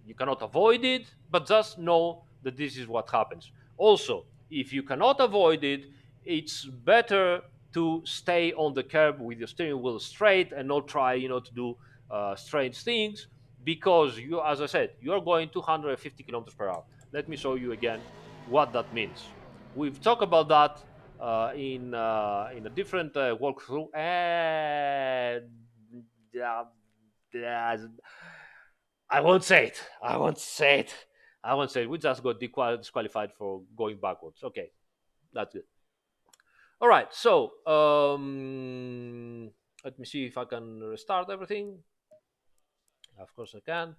you cannot avoid it, but just know that this is what happens. Also, if you cannot avoid it, it's better to stay on the curb with your steering wheel straight and not try to do strange things, because you, as I said, you're going 250 kilometers per hour. Let me show you again what that means. We've talked about that in a different walkthrough, and uh, uh, I won't say it. I won't say it. I won't say it. We just got disqualified for going backwards. Okay, that's good. All right. So let me see if I can restart everything. Of course I can.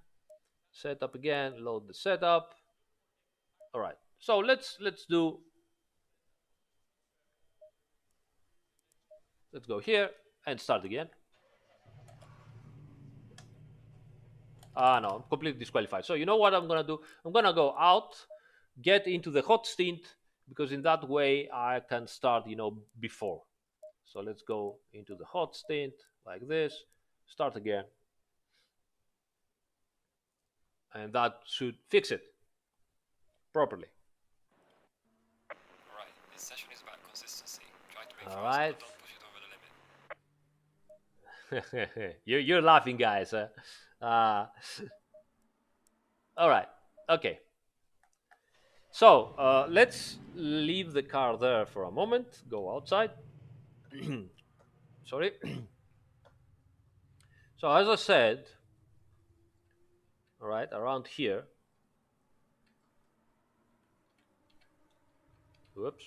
Setup again. Load the setup. All right. So let's go here and start again. Ah, no, I'm completely disqualified. So you know what I'm gonna do? I'm gonna go out, get into the hot stint, because in that way I can start, before. So let's go into the hot stint like this, start again, and that should fix it. properly. All right, this session is about consistency. Try to be All fast, right. but don't push it over the limit. You're laughing, guys. All right. Okay. So let's leave the car there for a moment. Go outside. Sorry. So as I said, all right, around here. Whoops.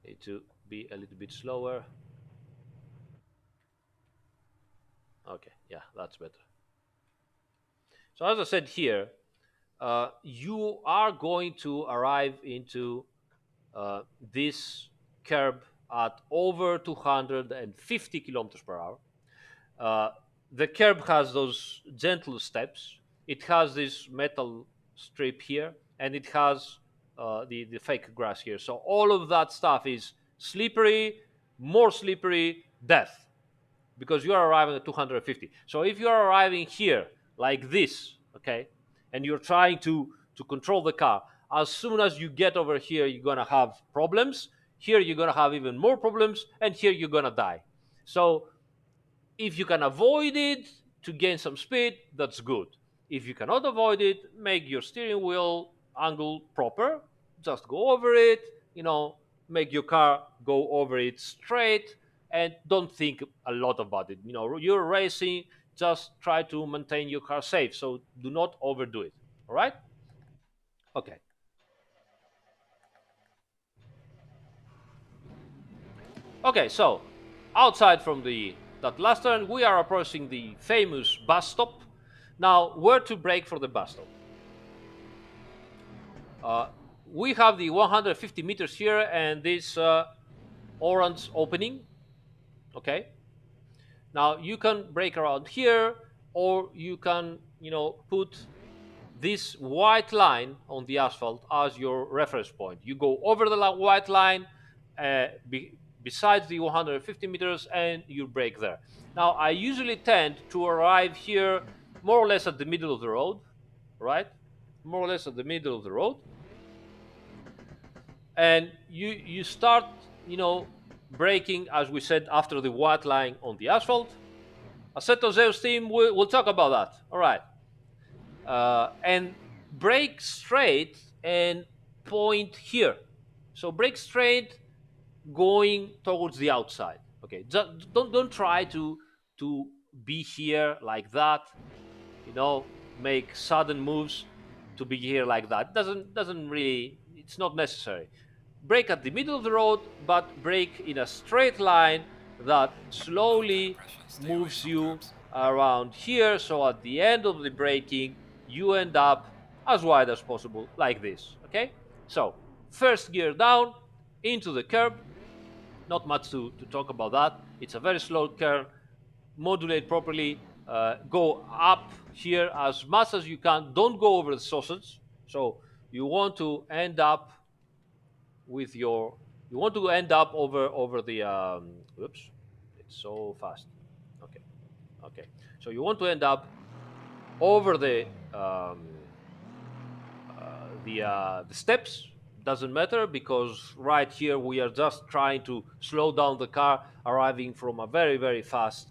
Need to be a little bit slower. Okay. Yeah, that's better. So as I said here, you are going to arrive into this curb at over 250 kilometers per hour. Uh, the curb has those gentle steps. It has this metal strip here, and it has the fake grass here. So all of that stuff is slippery, more slippery, death, because you are arriving at 250. So if you are arriving here like this, okay, and you're trying to control the car, as soon as you get over here, you're gonna have problems. Here you're gonna have even more problems, and here you're gonna die. So if you can avoid it to gain some speed, that's good. If you cannot avoid it, make your steering wheel angle proper. Just go over it, make your car go over it straight, and don't think a lot about it. You're racing, just try to maintain your car safe. So do not overdo it. All right? Okay. Okay, so outside from that last turn, we are approaching the famous bus stop. Now, where to brake for the bus stop? We have the 150 meters here and this orange opening. Okay. Now you can brake around here, or you can, put this white line on the asphalt as your reference point. You go over the white line besides the 150 meters and you brake there. Now, I usually tend to arrive here more or less at the middle of the road, right? More or less at the middle of the road. And you start, braking, as we said, after the white line on the asphalt. Assetto Zeus team, we'll talk about that. All right. And brake straight and point here. So brake straight, going towards the outside. Okay, just don't try to be here like that. Make sudden moves to be here like that. Doesn't really. It's not necessary. Brake at the middle of the road, but brake in a straight line that slowly moves you around here. So at the end of the braking, you end up as wide as possible, like this. Okay? So first gear down into the curb. Not much to talk about that. It's a very slow curve. Modulate properly. Go up here as much as you can. Don't go over the sausage. So you want to end up with your. You want to end up over the. Oops, it's so fast. Okay, okay. So you want to end up over the steps. Doesn't matter, because right here we are just trying to slow down the car, arriving from a very, very fast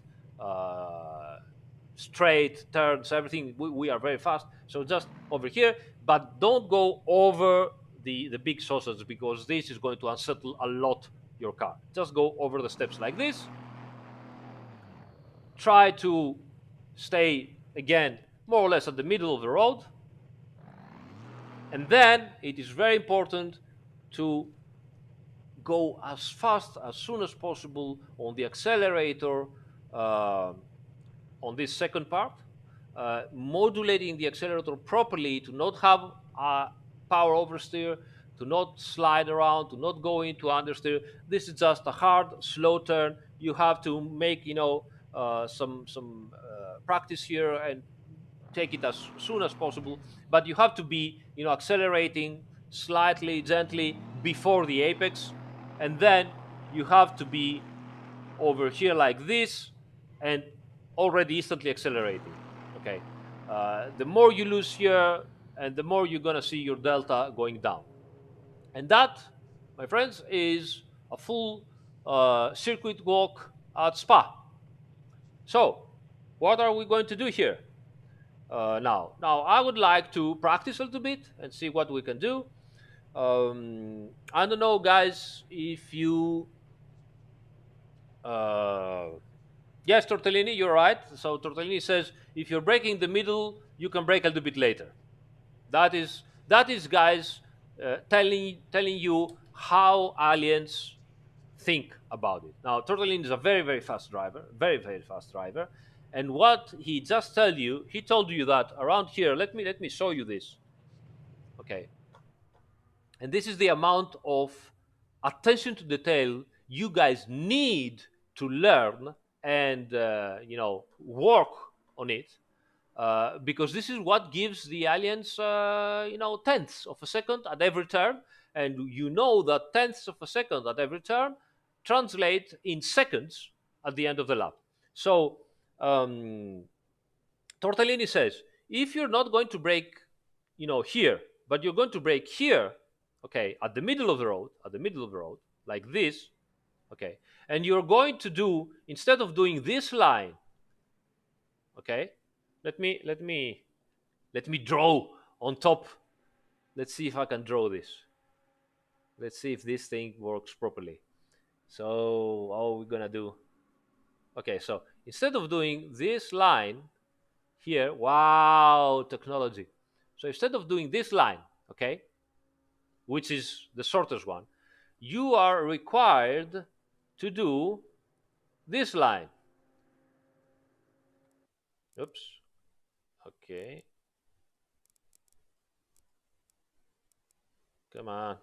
straight turns, everything. We are very fast, so just over here, but don't go over the big sausage, because this is going to unsettle a lot your car. Just go over the steps like this. Try to stay again more or less at the middle of the road. And then it is very important to go as fast as soon as possible on the accelerator on this second part, modulating the accelerator properly to not have a power oversteer, to not slide around, to not go into understeer. This is just a hard, slow turn. You have to make, some practice here and take it as soon as possible. But you have to be, accelerating slightly, gently before the apex, and then you have to be over here like this and already instantly accelerating. Okay, the more you lose here, and the more you're going to see your delta going down. And that, my friends, is a full circuit walk at Spa. So, what are we going to do here now? Now, I would like to practice a little bit and see what we can do. I don't know, guys, if you. Uh, yes, Tortellini, you're right. So Tortellini says if you're breaking the middle, you can break a little bit later. That is, guys, telling you how aliens think about it. Now, Tortellini is a very very fast driver, very very fast driver, and what he just tell you, he told you that around here. Let me show you this. Okay, and this is the amount of attention to detail you guys need to learn and work on it, because this is what gives the aliens tenths of a second at every turn, and you know that tenths of a second at every turn translate in seconds at the end of the lap. So um, Tortellini says, if you're not going to break, here, but you're going to break here, okay, at the middle of the road, like this, okay, and you're going to do, instead of doing this line, okay, let me draw on top. Let's see if I can draw this. Let's see if this thing works properly. So, all we're gonna do, okay, so instead of doing this line here, wow, technology. So instead of doing this line, okay, which is the shortest one, you are required to do this line. Oops. Okay. Come on.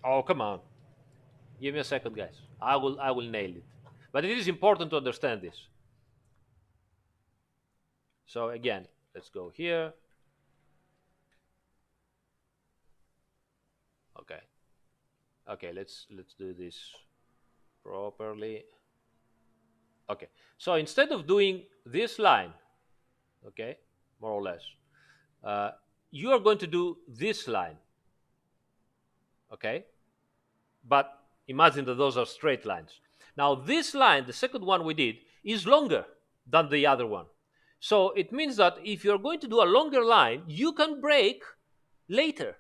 Oh, come on. Give me a second, guys. I will nail it. But it is important to understand this. So again, let's go here. Okay. Okay, let's do this properly. Okay. So instead of doing this line, okay, more or less, uh, you are going to do this line, okay? But imagine that those are straight lines. Now, this line, the second one we did, is longer than the other one. So it means that if you're going to do a longer line, you can break later.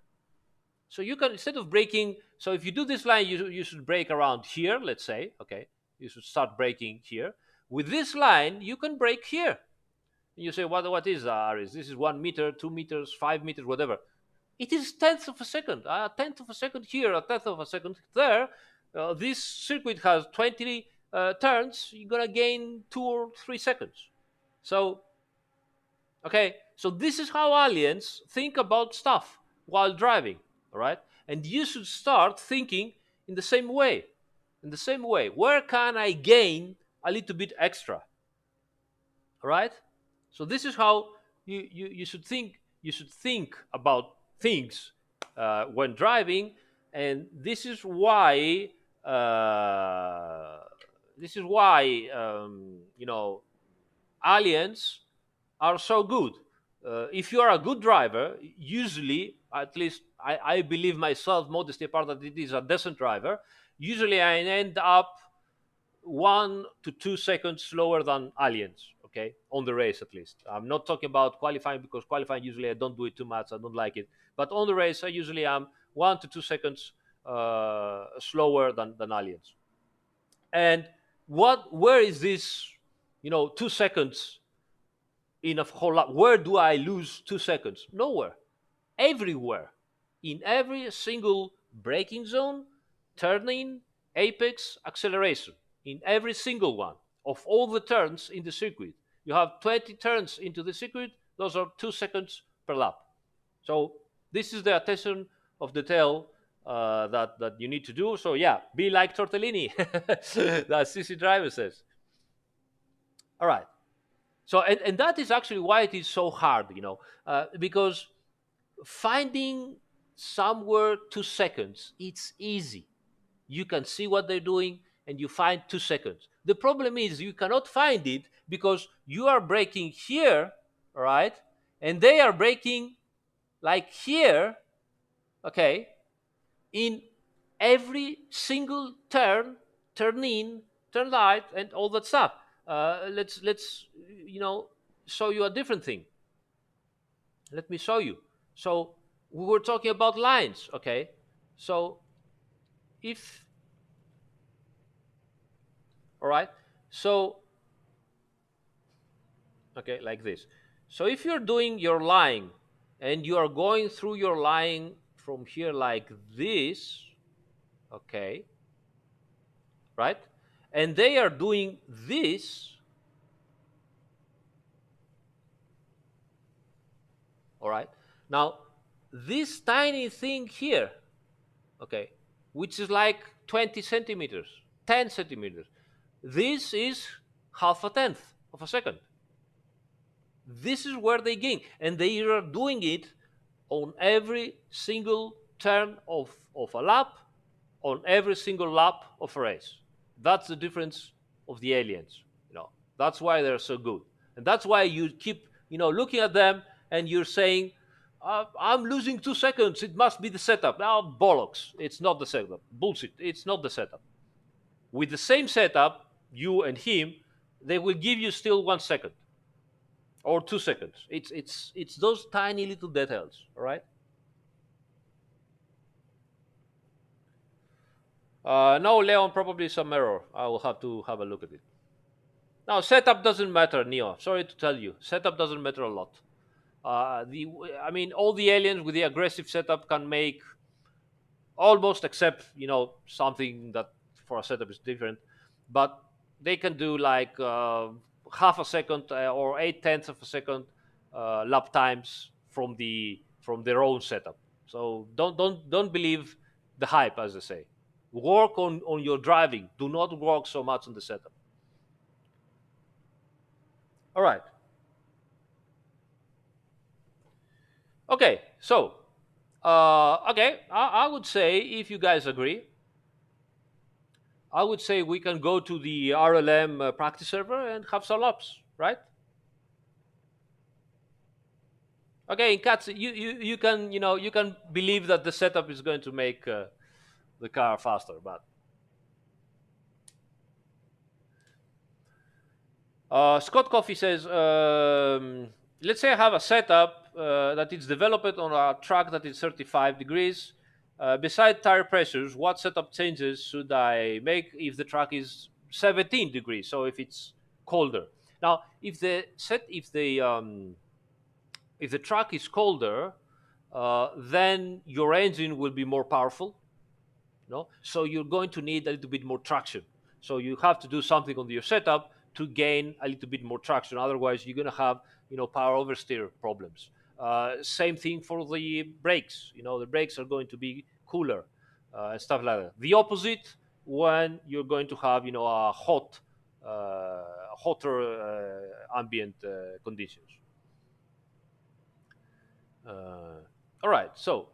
So you can, instead of breaking, so if you do this line, you should break around here, let's say, okay? You should start breaking here. With this line, you can break here. You say, what is Aris? This is 1 meter, 2 meters, 5 meters, whatever. It is tenth of a second. A tenth of a second here, a tenth of a second there. This circuit has 20 turns. You're gonna gain 2 or 3 seconds. So, okay. So this is how aliens think about stuff while driving. All right, and you should start thinking in the same way. In the same way, where can I gain a little bit extra? All right. So this is how you should think. You should think about things when driving, and this is why aliens are so good. If you are a good driver, usually, at least I believe myself, modesty apart, that it is a decent driver. Usually, I end up 1 to 2 seconds slower than aliens, okay, on the race. At least I'm not talking about qualifying, because qualifying usually I don't do it too much, I don't like it, but on the race I usually am 1 to 2 seconds slower than aliens. And where is this 2 seconds in a whole lot? Where do I lose 2 seconds? Nowhere. Everywhere, in every single braking zone, turning, apex, acceleration, in every single one of all the turns in the circuit. You have 20 turns into the circuit, those are 2 seconds per lap. So this is the attention of detail that you need to do. So yeah, be like Tortellini, that CC driver says. All right. So and that is actually why it is so hard, because finding somewhere 2 seconds, it's easy. You can see what they're doing and you find 2 seconds. The problem is you cannot find it because you are braking here, right? and they are braking like here, okay, in every single turn in, turn right, and all that stuff. Let's show you a different thing. Let me show you. So we were talking about lines, okay? So if all right, so okay, like this. So if you're doing your line and you are going through your line from here like this, okay, right? And they are doing this, all right? Now, this tiny thing here, okay, which is like 20 centimeters, 10 centimeters, this is half a tenth of a second. This is where they gain, and they are doing it on every single turn of a lap, on every single lap of a race. That's the difference of the aliens. That's why they're so good, and that's why you keep looking at them and you're saying, "I'm losing 2 seconds. It must be the setup." Now, bollocks! It's not the setup. Bullshit! It's not the setup. With the same setup, you and him, they will give you still 1 second or 2 seconds. It's those tiny little details. All right. No, Leon, probably some error. I will have to have a look at it. Now, setup doesn't matter, Neo. Sorry to tell you, setup doesn't matter a lot. The I mean, all the aliens with the aggressive setup can make almost, except something that for a setup is different, but they can do like half a second or 8/10 of a second lap times from their own setup. So don't believe the hype, as they say. Work on your driving. Do not work so much on the setup. All right. Okay. So okay, I would say, if you guys agree, I would say we can go to the RLM practice server and have some laps, right? Okay, in cats, you can you can believe that the setup is going to make the car faster, but Scott Coffey says, let's say I have a setup that is developed on a track that is 35 degrees. Beside tire pressures, what setup changes should I make if the track is 17 degrees? So if it's colder. Now, if the track is colder, then your engine will be more powerful. So you're going to need a little bit more traction. So you have to do something on your setup to gain a little bit more traction. Otherwise, you're going to have power oversteer problems. Same thing for the brakes. The brakes are going to be cooler and stuff like that. The opposite when you're going to have a hotter ambient conditions. All right, so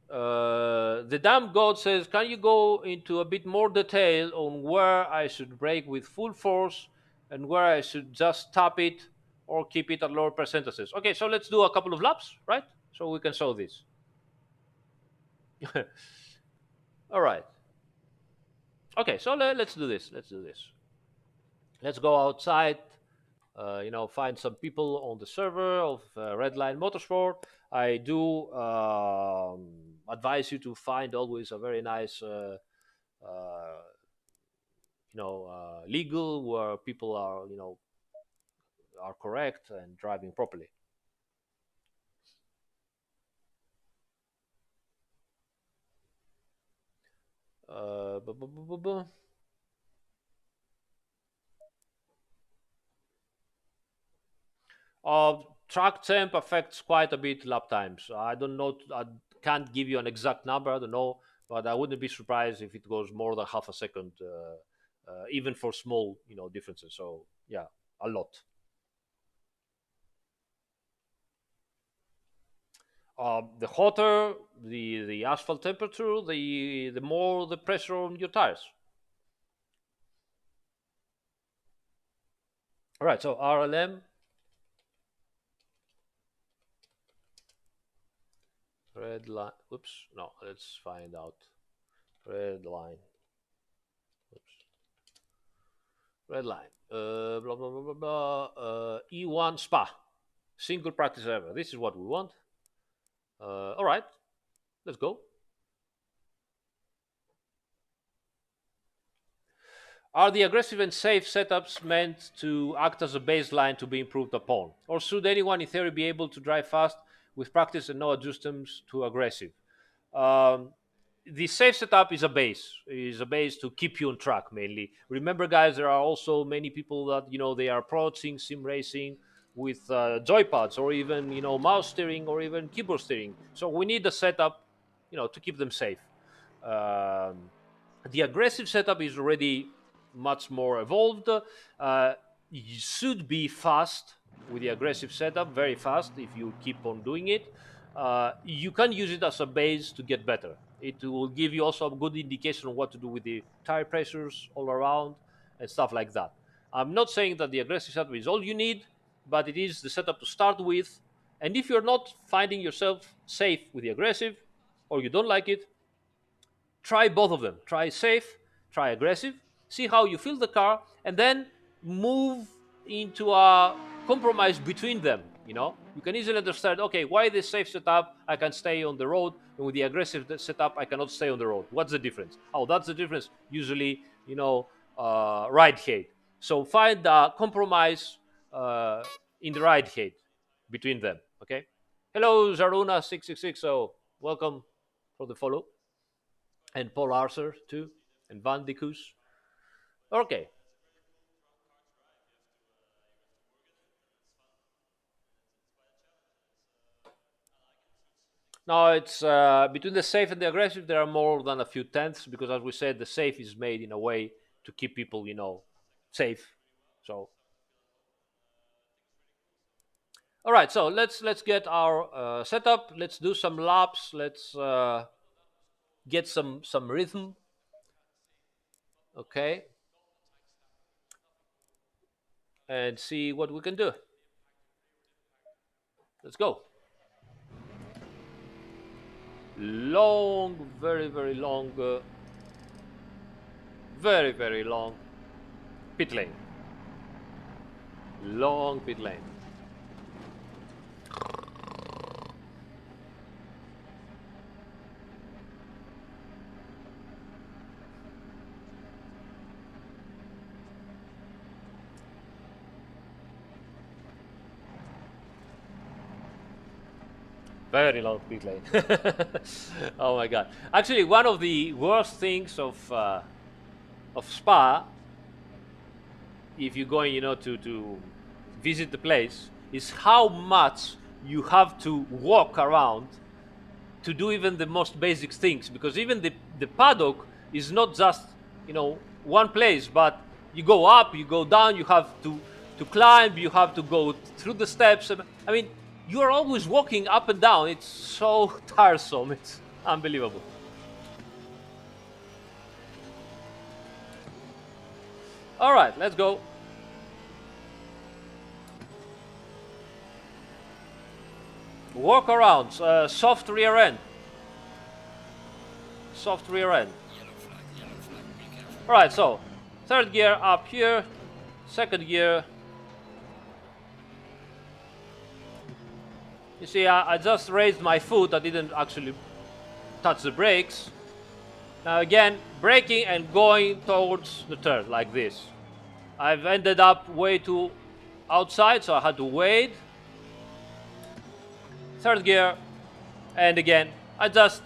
the damn god says, can you go into a bit more detail on where I should brake with full force and where I should just tap it or keep it at lower percentages? Okay, so let's do a couple of laps, right? So we can show this. All right. Okay, so let's do this. Let's do this. Let's go outside. Find some people on the server of Redline Motorsport. I do advise you to find always a very nice, uh, legal, where people are, are correct and driving properly. Bu- bu- bu- bu- bu. Track temp affects quite a bit lap times. I don't know. I can't give you an exact number. I don't know, but I wouldn't be surprised if it goes more than half a second, even for small, differences. So yeah, a lot. The hotter the asphalt temperature, the more the pressure on your tires. All right, so RLM, red line. Oops, no, let's find out. Red line. Oops, red line. Blah blah blah blah blah. E1 spa, single practice ever. This is what we want. All right, let's go. Are the aggressive and safe setups meant to act as a baseline to be improved upon? Or should anyone in theory be able to drive fast with practice and no adjustments to aggressive? Um, the safe setup is a base to keep you on track mainly. Remember, guys, there are also many people that they are approaching sim racing with joypads or even mouse steering or even keyboard steering. So we need a setup, to keep them safe. Um, the aggressive setup is already much more evolved. You should be fast with the aggressive setup, very fast if you keep on doing it. You can use it as a base to get better. It will give you also a good indication of what to do with the tire pressures all around and stuff like that. I'm not saying that the aggressive setup is all you need, but it is the setup to start with. And if you're not finding yourself safe with the aggressive or you don't like it, try both of them. Try safe, try aggressive, see how you feel the car, and then move into a compromise between them. You can easily understand, okay, why this safe setup I can stay on the road, and with the aggressive setup I cannot stay on the road. What's the difference? Oh, that's the difference. Usually, ride height. So find a compromise uh, in the ride height between them. Okay. Hello, Zaruna666. So welcome for the follow, and Paul Arthur too, and Van de Koos. Okay. Now it's between the safe and the aggressive. There are more than a few tenths because, as we said, the safe is made in a way to keep people, safe. So, all right. So let's get our setup. Let's do some laps. Let's get some rhythm. Okay, and see what we can do. Let's go. Long, very very long, very very long pit lane. Long pit lane. Very long pit lane. Oh my god! Actually, one of the worst things of Spa, if you're going, to visit the place, is how much you have to walk around to do even the most basic things. Because even the paddock is not just one place, but you go up, you go down, you have to climb, you have to go through the steps. I mean, you are always walking up and down. It's so tiresome. It's unbelievable. All right, let's go. Walk around. Soft rear end. Soft rear end. Yellow flag, be careful. All right, so third gear up here, second gear. You see, I just raised my foot. I didn't actually touch the brakes. Now again, braking and going towards the turn like this. I've ended up way too outside, so I had to wait. Third gear, and again, I just,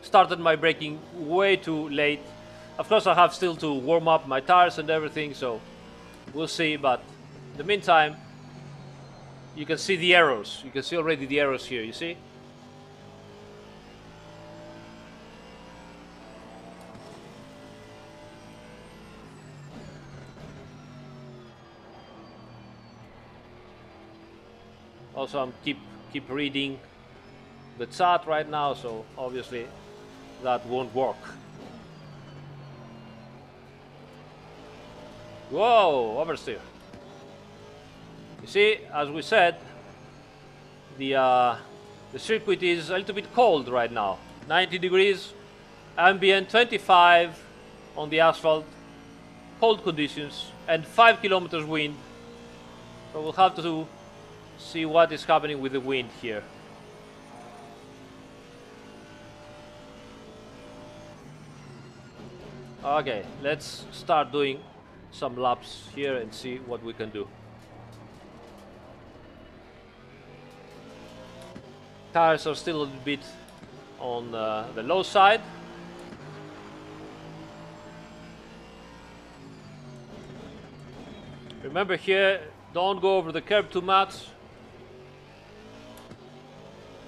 started my braking way too late. Of course, I have still to warm up my tires and everything, so we'll see. But in the meantime, you can see the arrows. You can see already the arrows here, you see? Also, I'm keep reading the chat right now, so obviously that won't work. Whoa, oversteer. You see, as we said, the circuit is a little bit cold right now. 90 degrees, ambient 25 on the asphalt, cold conditions, and 5 kilometers wind. So we'll have to see what is happening with the wind here. Okay, let's start doing some laps here and see what we can do. Tires are still a little bit on the low side. Remember here, don't go over the curb too much.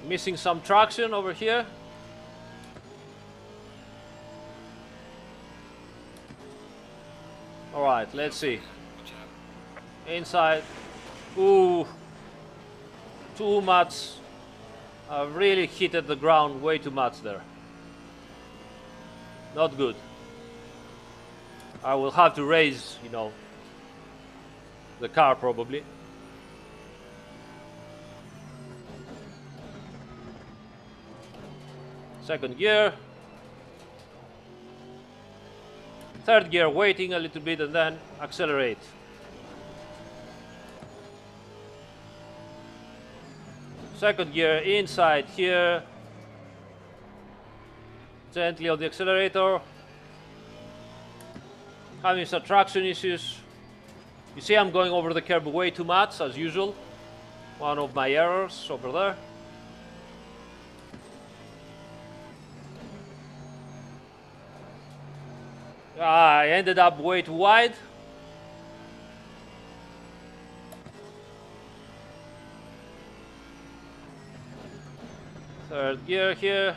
Missing some traction over here. Alright, let's see. Watch out. Inside. Ooh. Too much. I've really hit the ground way too much there. Not good. I will have to raise, the car probably. Second gear. Third gear, waiting a little bit and then accelerate. Second gear inside here. Gently on the accelerator. Having some traction issues. You see I'm going over the curb way too much as usual. One of my errors over there. I ended up way too wide. Third gear here.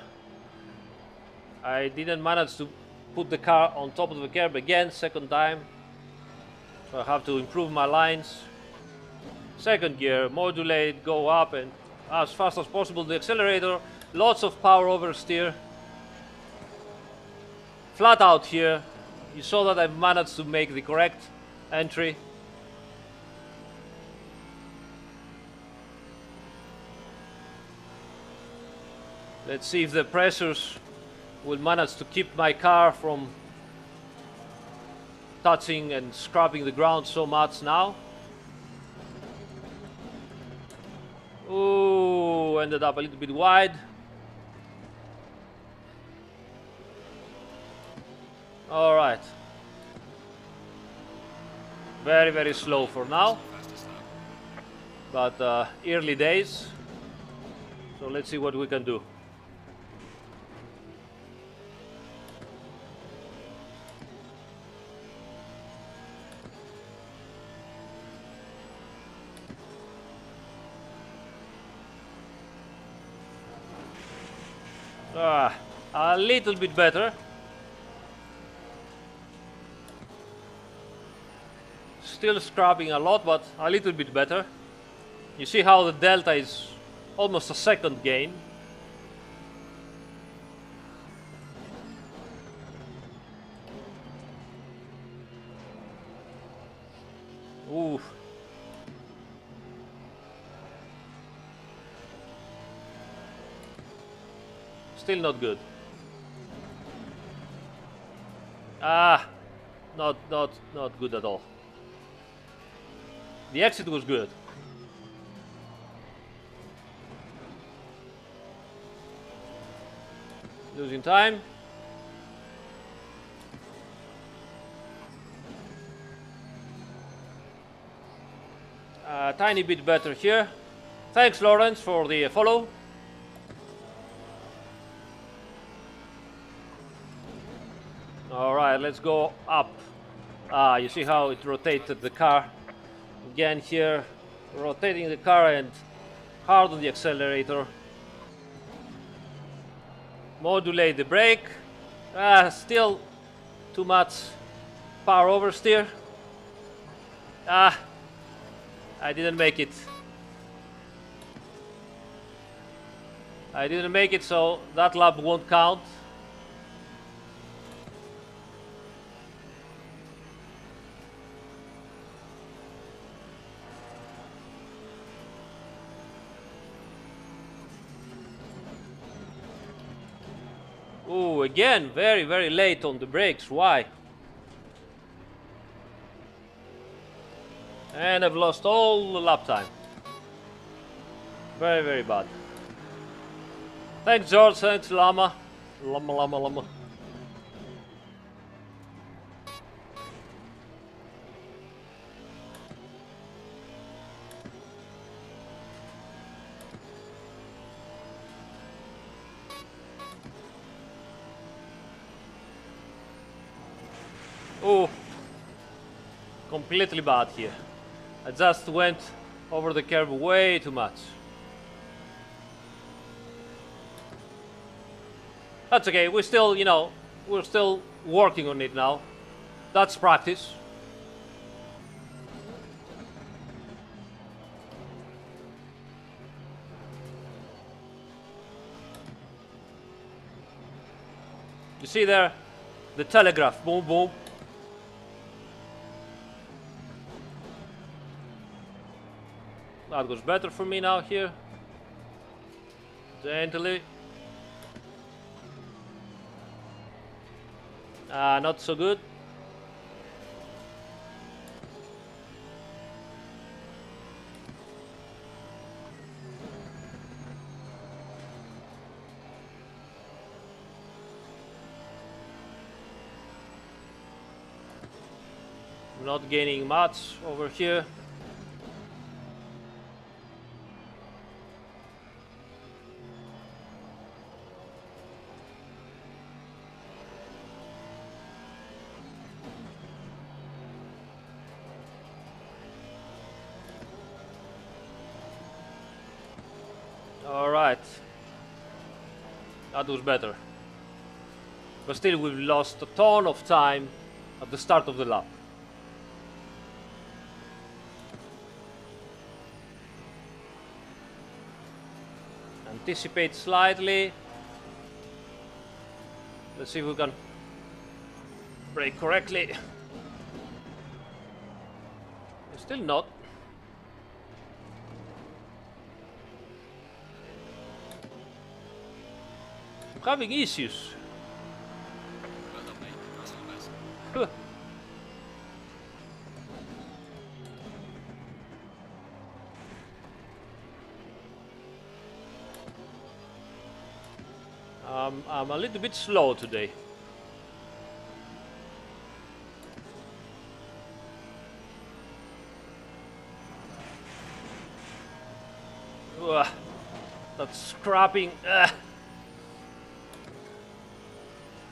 I didn't manage to put the car on top of the curb again, second time. So I have to improve my lines. Second gear, modulate, go up and as fast as possible the accelerator. Lots of power oversteer. Flat out here. You saw that I managed to make the correct entry. Let's see if the pressures will manage to keep my car from touching and scraping the ground so much now. Ooh, ended up a little bit wide. All right. Very, very slow for now. Fastest lap. But early days. So let's see what we can do. A little bit better. Still scrapping a lot, but a little bit better. You see how the delta is almost a second gain. Ooh. Still not good. Not good at all. The exit was good. Losing time. A tiny bit better here. Thanks, Lawrence, for the follow. All right, let's go up. You see how it rotated the car. Again here, rotating the car and hard on the accelerator. Modulate the brake. Still too much power oversteer. I didn't make it. I didn't make it, so that lap won't count. Oh, again, very, very late on the brakes. Why? And I've lost all the lap time. Very, very bad. Thanks, George. Thanks, Llama. Llama. Oh, completely bad here. I just went over the curve way too much. That's okay. We're still, we're still working on it now. That's practice. You see there, the telegraph, boom, boom. That goes better for me now here. Gently. Not so good. Not gaining much over here. All right. That was better. But still, we've lost a ton of time at the start of the lap. Anticipate slightly. Let's see if we can brake correctly. Still not. I'm having issues. Huh. I'm a little bit slow today. Ugh, that's scrapping.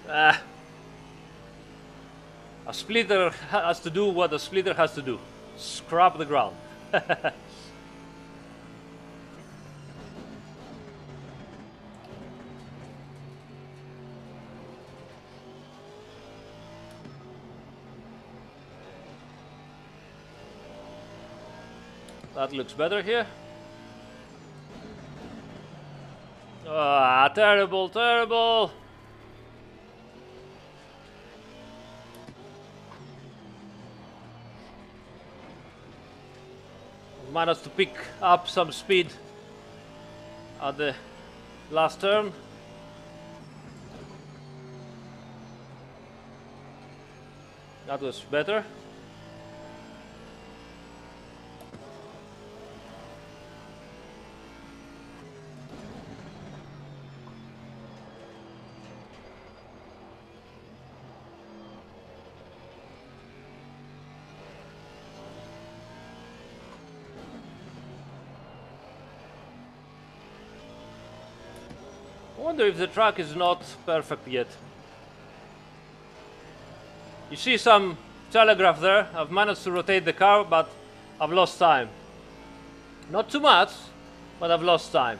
A splitter has to do what a splitter has to do. Scrap the ground. That looks better here. Terrible, terrible. Managed to pick up some speed at the last turn. That was better. I wonder if the track is not perfect yet. You see some telegraph there. I've managed to rotate the car, but I've lost time. Not too much, but I've lost time.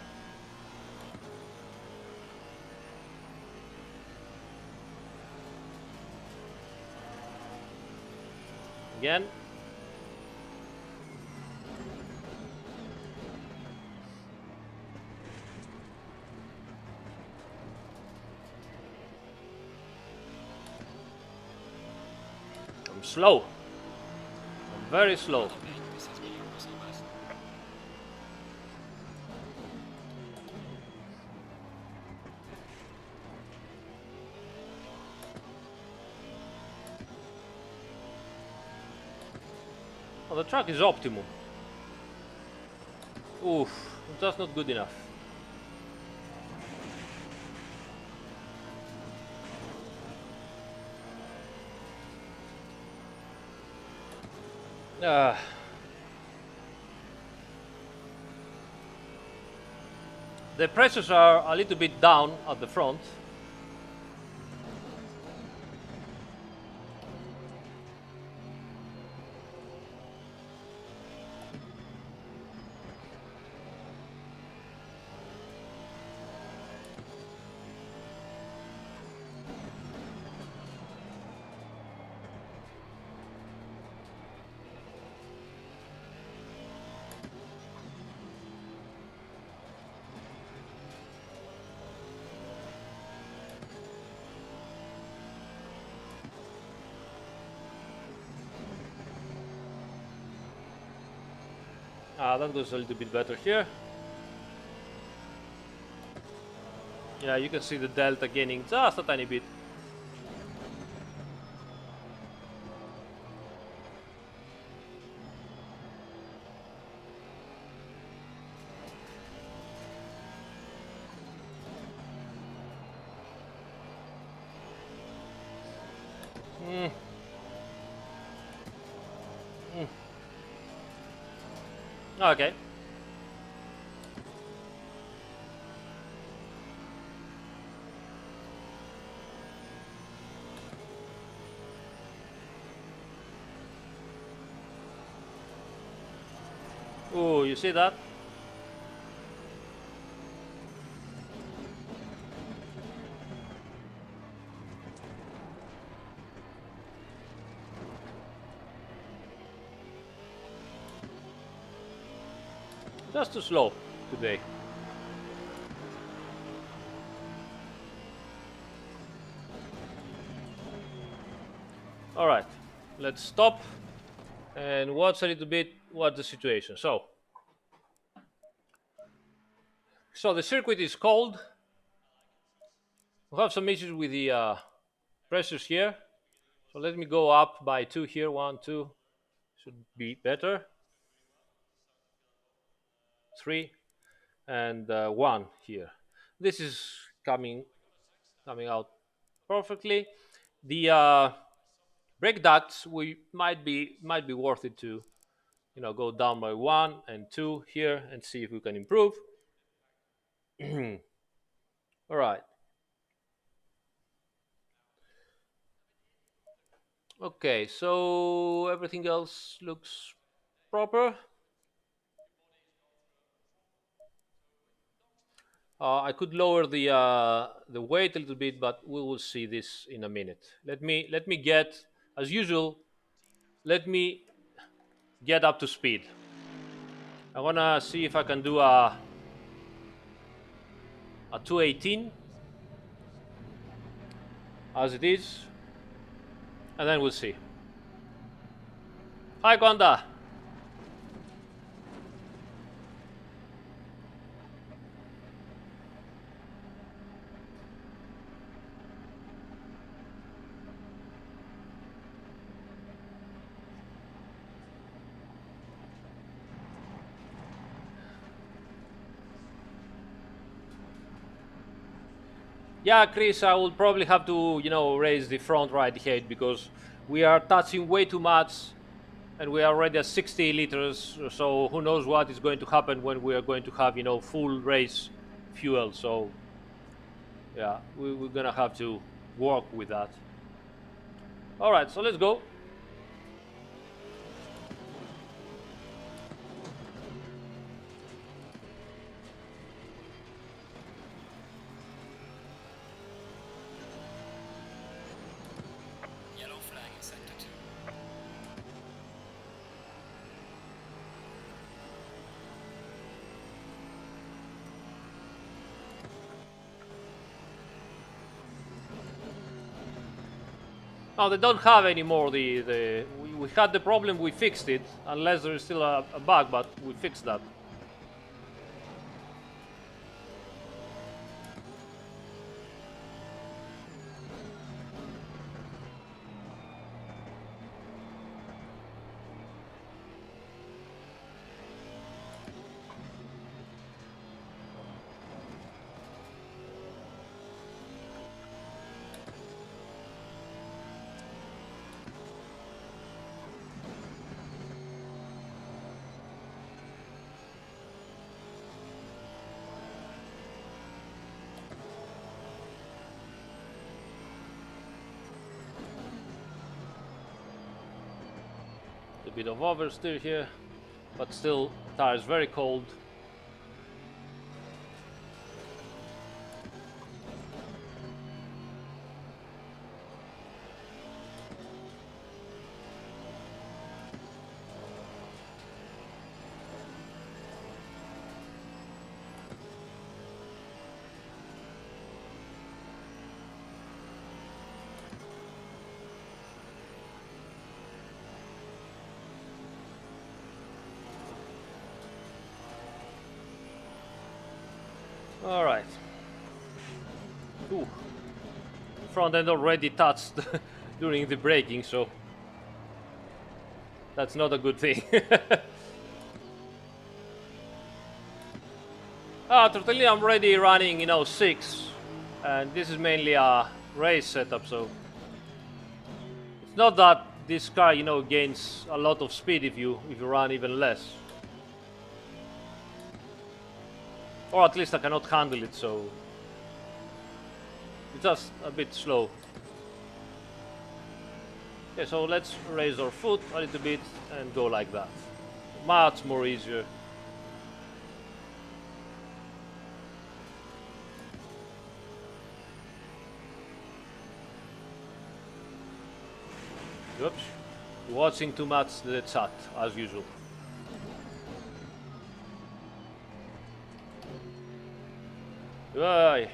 Again. I'm slow. I'm very slow. Oh, the track is optimum. Oof, that's not good enough. Uh, the pressures are a little bit down at the front. That goes a little bit better here. Yeah, you can see the delta gaining just a tiny bit. Mm. Mm. Okay. Oh, you see that? Just too slow today. All right, let's stop and watch a little bit what the situation. So the circuit is cold. We have some issues with the pressures here. So let me go up by 2 here. 1, 2 should be better. 3 and 1 here. This is coming out perfectly. The brake ducts we might be worth it to go down by 1 and 2 here and see if we can improve. All right. Okay, so everything else looks proper. I could lower the weight a little bit, but we will see this in a minute. Let me get, as usual. Let me get up to speed. I wanna see if I can do a 218 as it is, and then we'll see. Hi, Gonda. Yeah, Chris, I will probably have to, raise the front right head because we are touching way too much and we are already at 60 liters. So who knows what is going to happen when we are going to have, full race fuel. So yeah, we're going to have to work with that. All right, so let's go. Yellow flag in sector 2. No, they don't have anymore we had the problem, we fixed it, unless there is still a bug, but we fixed that. A bit of oversteer here, but still tires very cold. All right. Ooh. Front end already touched during the braking, so that's not a good thing. Totally, I'm already running, 6, and this is mainly a race setup, so it's not that this car, gains a lot of speed if you run even less, or at least I cannot handle it, so it's just a bit slow. Okay, so let's raise our foot a little bit and go like that. Much more easier. Oops. Watching too much the chat, as usual. Aye.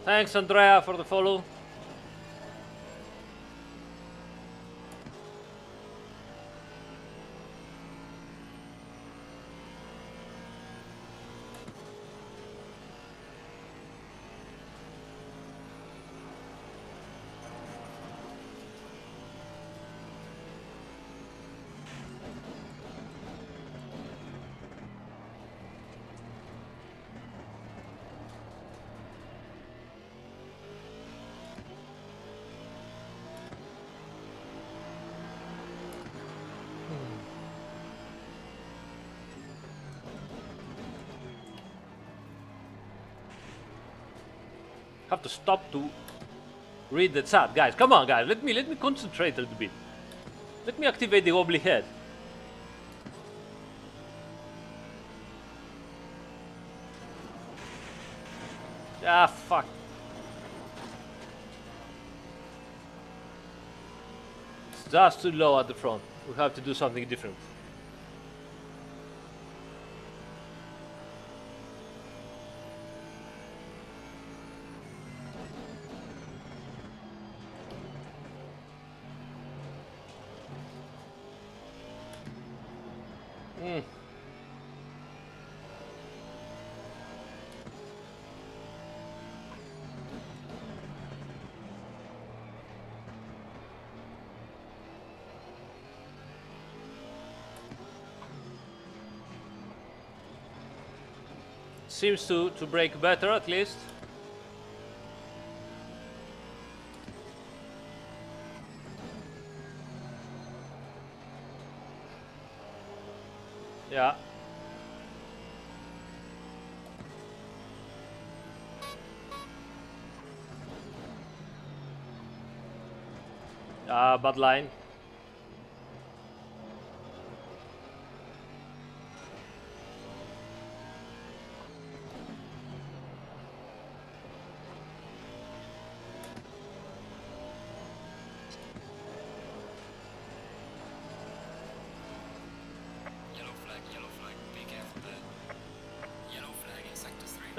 Thanks, Andrea, for the follow. Have to stop to read the chat, guys. Come on, guys. Let me concentrate a little bit. Let me activate the wobbly head. Ah, fuck. It's just too low at the front. We have to do something different. Seems to brake better at least. Yeah. Bad line. Yellow flag,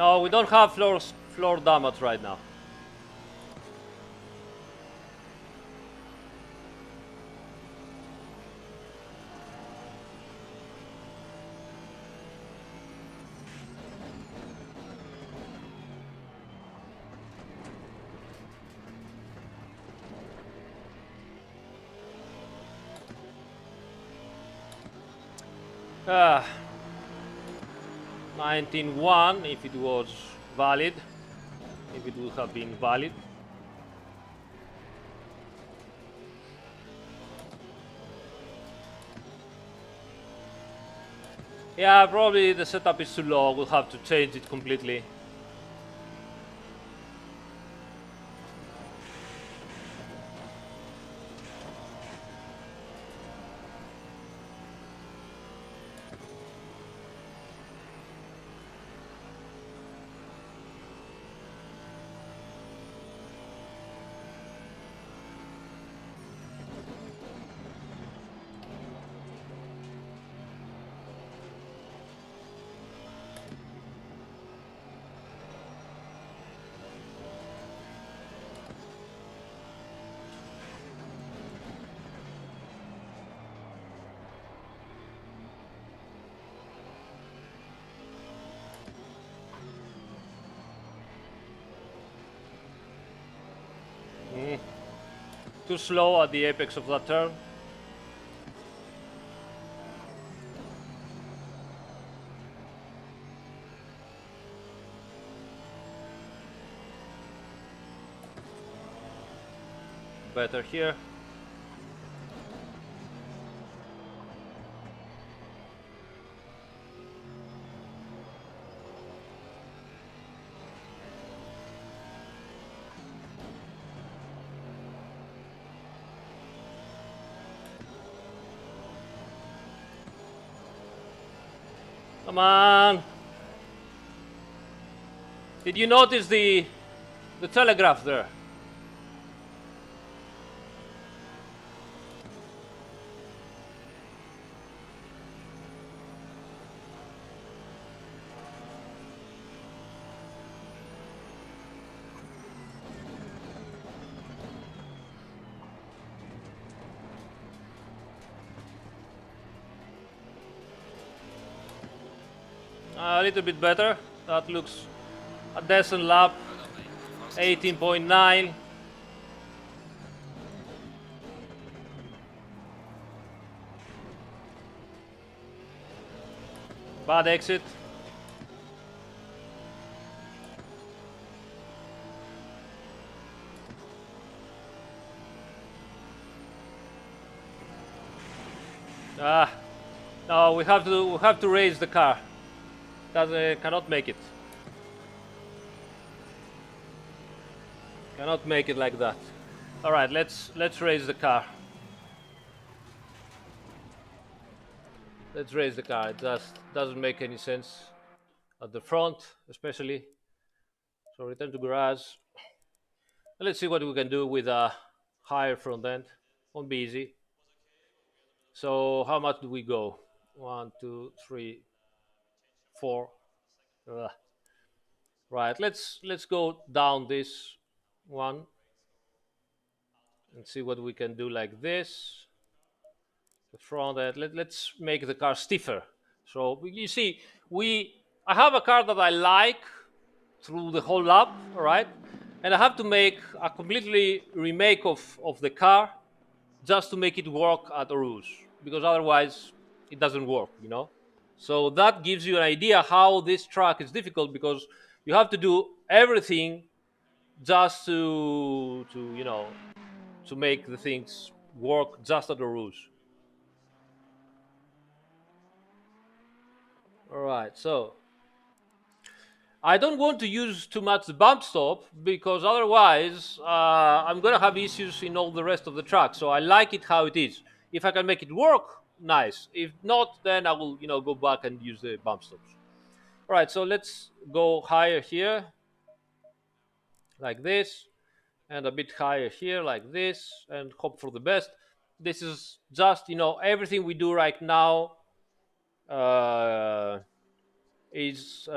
No, we don't have floor damage right now. Ah, 19-1 if it was valid. If it would have been valid. Yeah, probably the setup is too low. We'll have to change it completely. Mm. Too slow at the apex of that turn. Better here. Come on. Did you notice the telegraph there? A little bit better. That looks a decent lap. Well done, mate. Fast start. 18.9. Bad exit. Ah, no, we have to raise the car. Doesn't cannot make it. Cannot make it like that. All right, let's raise the car. Let's raise the car. It just doesn't make any sense at the front, especially. So return to garage. Let's see what we can do with a higher front end. Won't be easy. So how much do we go? One, two, three, four. Ugh. Right. Let's go down this one and see what we can do like this. The front end. Let's make the car stiffer. So you see, we I have a car that I like through the whole lap, all right? And I have to make a completely remake of the car just to make it work at Aarhus because otherwise it doesn't work. So that gives you an idea how this track is difficult because you have to do everything just to make the things work just at Aarhus. All right, so I don't want to use too much the bump stop because otherwise I'm gonna have issues in all the rest of the track. So I like it how it is. If I can make it work, nice. If not, then I will go back and use the bump stops. All right, so let's go higher here, like this, and a bit higher here, like this, and hope for the best. This is just everything we do right now uh, is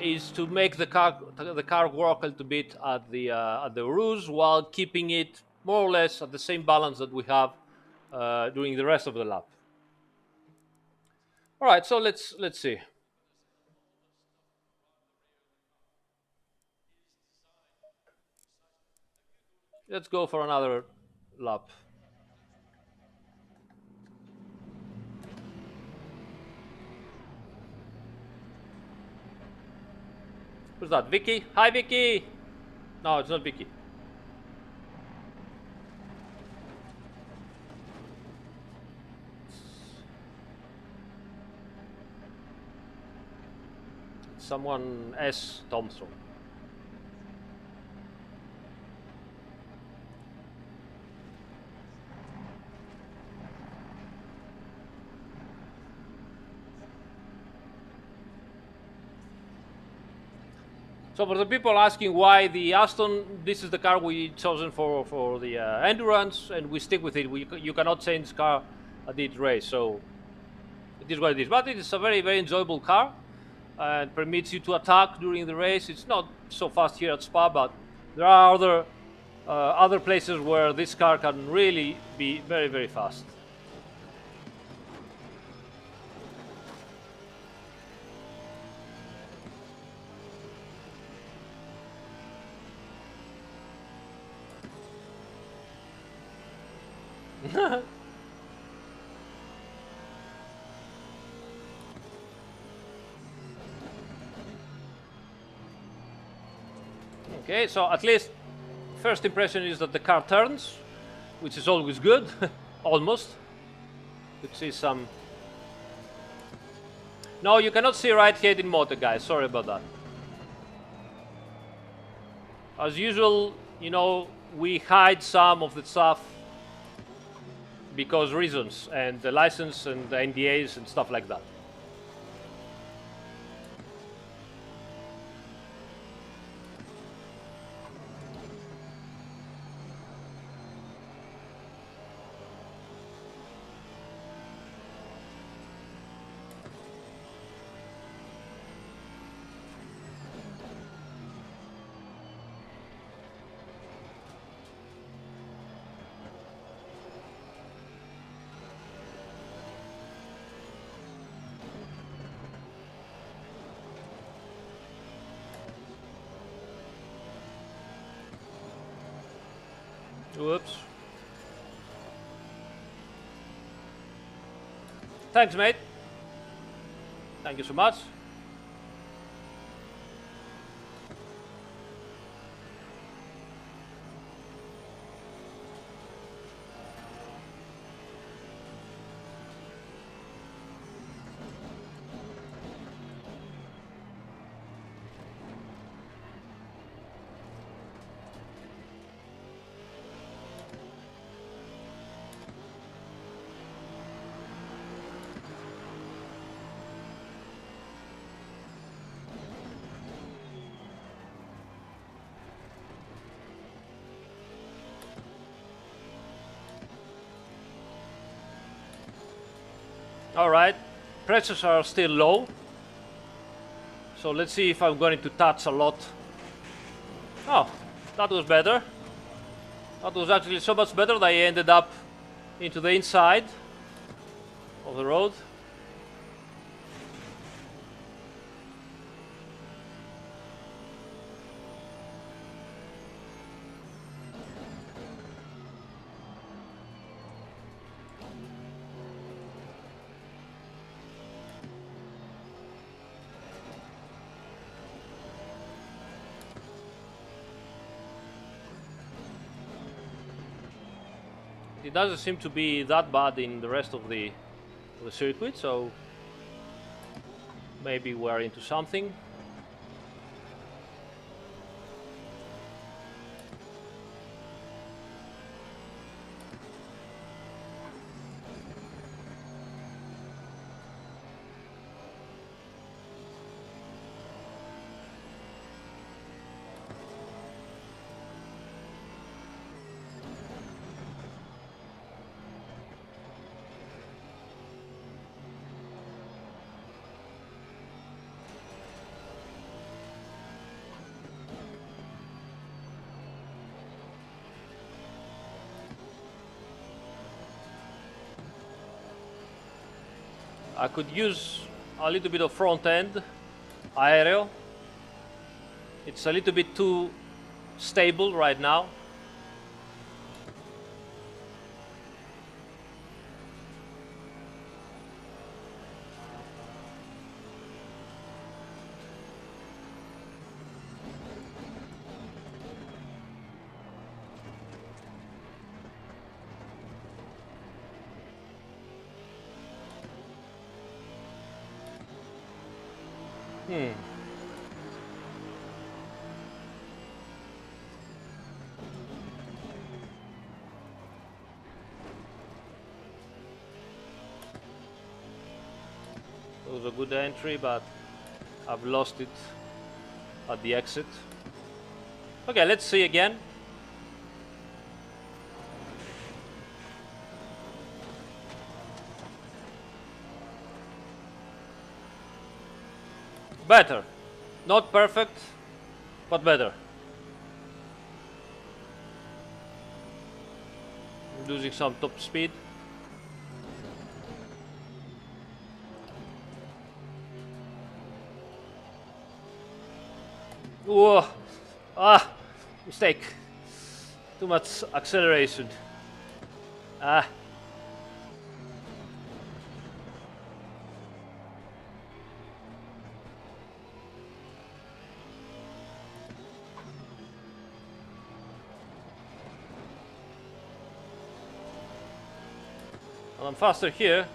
is to make the car work a little bit at the ruse while keeping it more or less at the same balance that we have during the rest of the lap. All right, so let's see. Let's go for another lap. Who's that? Vicky? Hi, Vicky. No, it's not Vicky. It's someone S. Thompson. So for the people asking why the Aston, this is the car we chosen for the endurance, and we stick with it. You cannot change car at each race, so it is what it is. But it is a very very enjoyable car, and permits you to attack during the race. It's not so fast here at Spa, but there are other places where this car can really be very very fast. Okay, so at least first impression is that the car turns, which is always good, almost. You see some. No, you cannot see right here in motor, guys. Sorry about that. As usual, we hide some of the stuff because reasons and the license and the NDAs and stuff like that. Whoops. Thanks, mate. Thank you so much. All right, pressures are still low. So let's see if I'm going to touch a lot. Oh, that was better. That was actually so much better that I ended up into the inside of the road. It doesn't seem to be that bad in the rest of the circuit, so maybe we're into something. I could use a little bit of front end aerial. It's a little bit too stable right now. It was a good entry, but I've lost it at the exit. Okay, let's see again. Better. Not perfect, but better. Losing some top speed. Whoa! Ah! Mistake. Too much acceleration. Ah. Well, I'm faster here.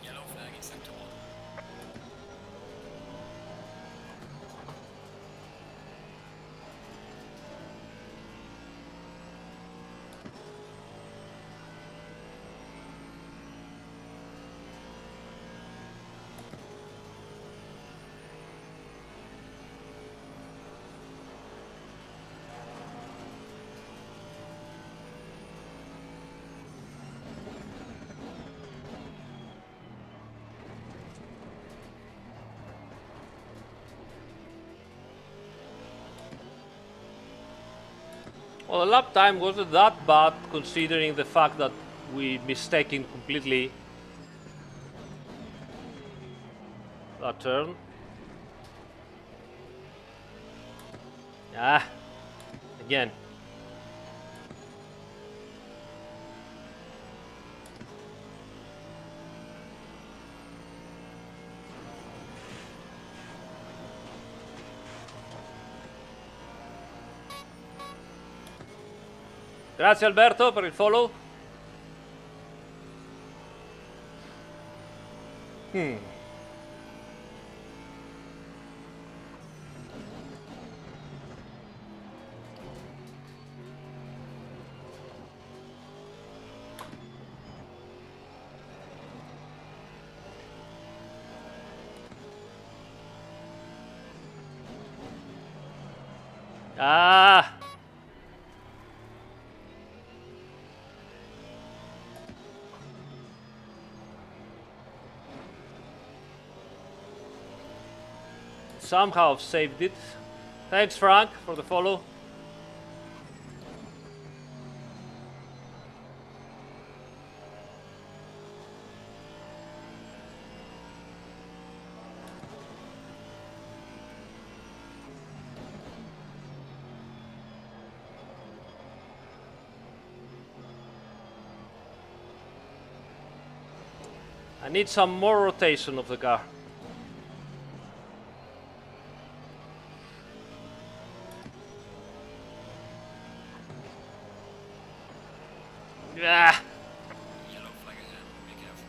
Yellow flag in sector 1. Well, the lap time wasn't that bad considering the fact that we mistaken completely that turn. Ah, again. Grazie Alberto per il follow. Ah! Somehow I've saved it. Thanks Frank for the follow. I need some more rotation of the car. Yeah. Yellow flag ahead. Be careful.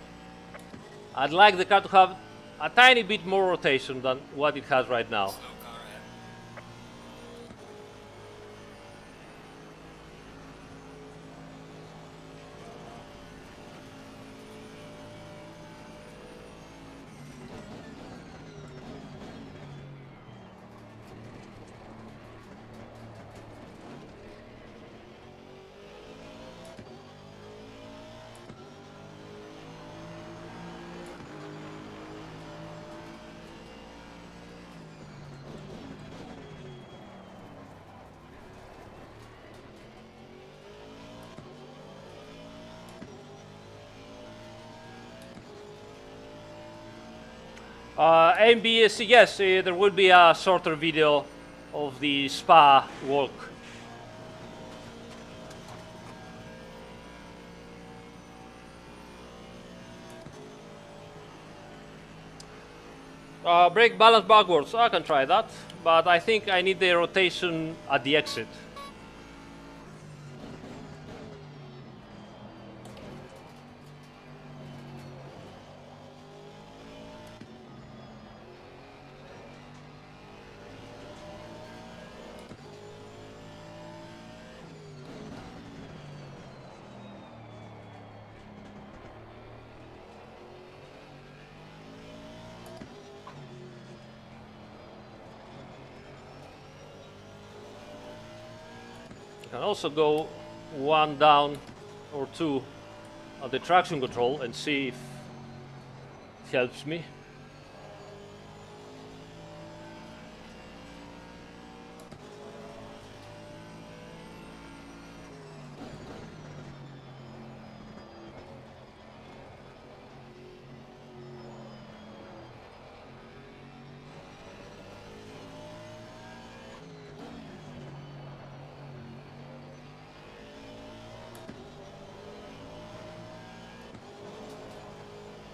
I'd like the car to have a tiny bit more rotation than what it has right now. Slow car ahead. AMBSC, yes, there will be a shorter video of the Spa walk. Brake balance backwards, I can try that, but I think I need the rotation at the exit. I can also go one down or two on the traction control and see if it helps me.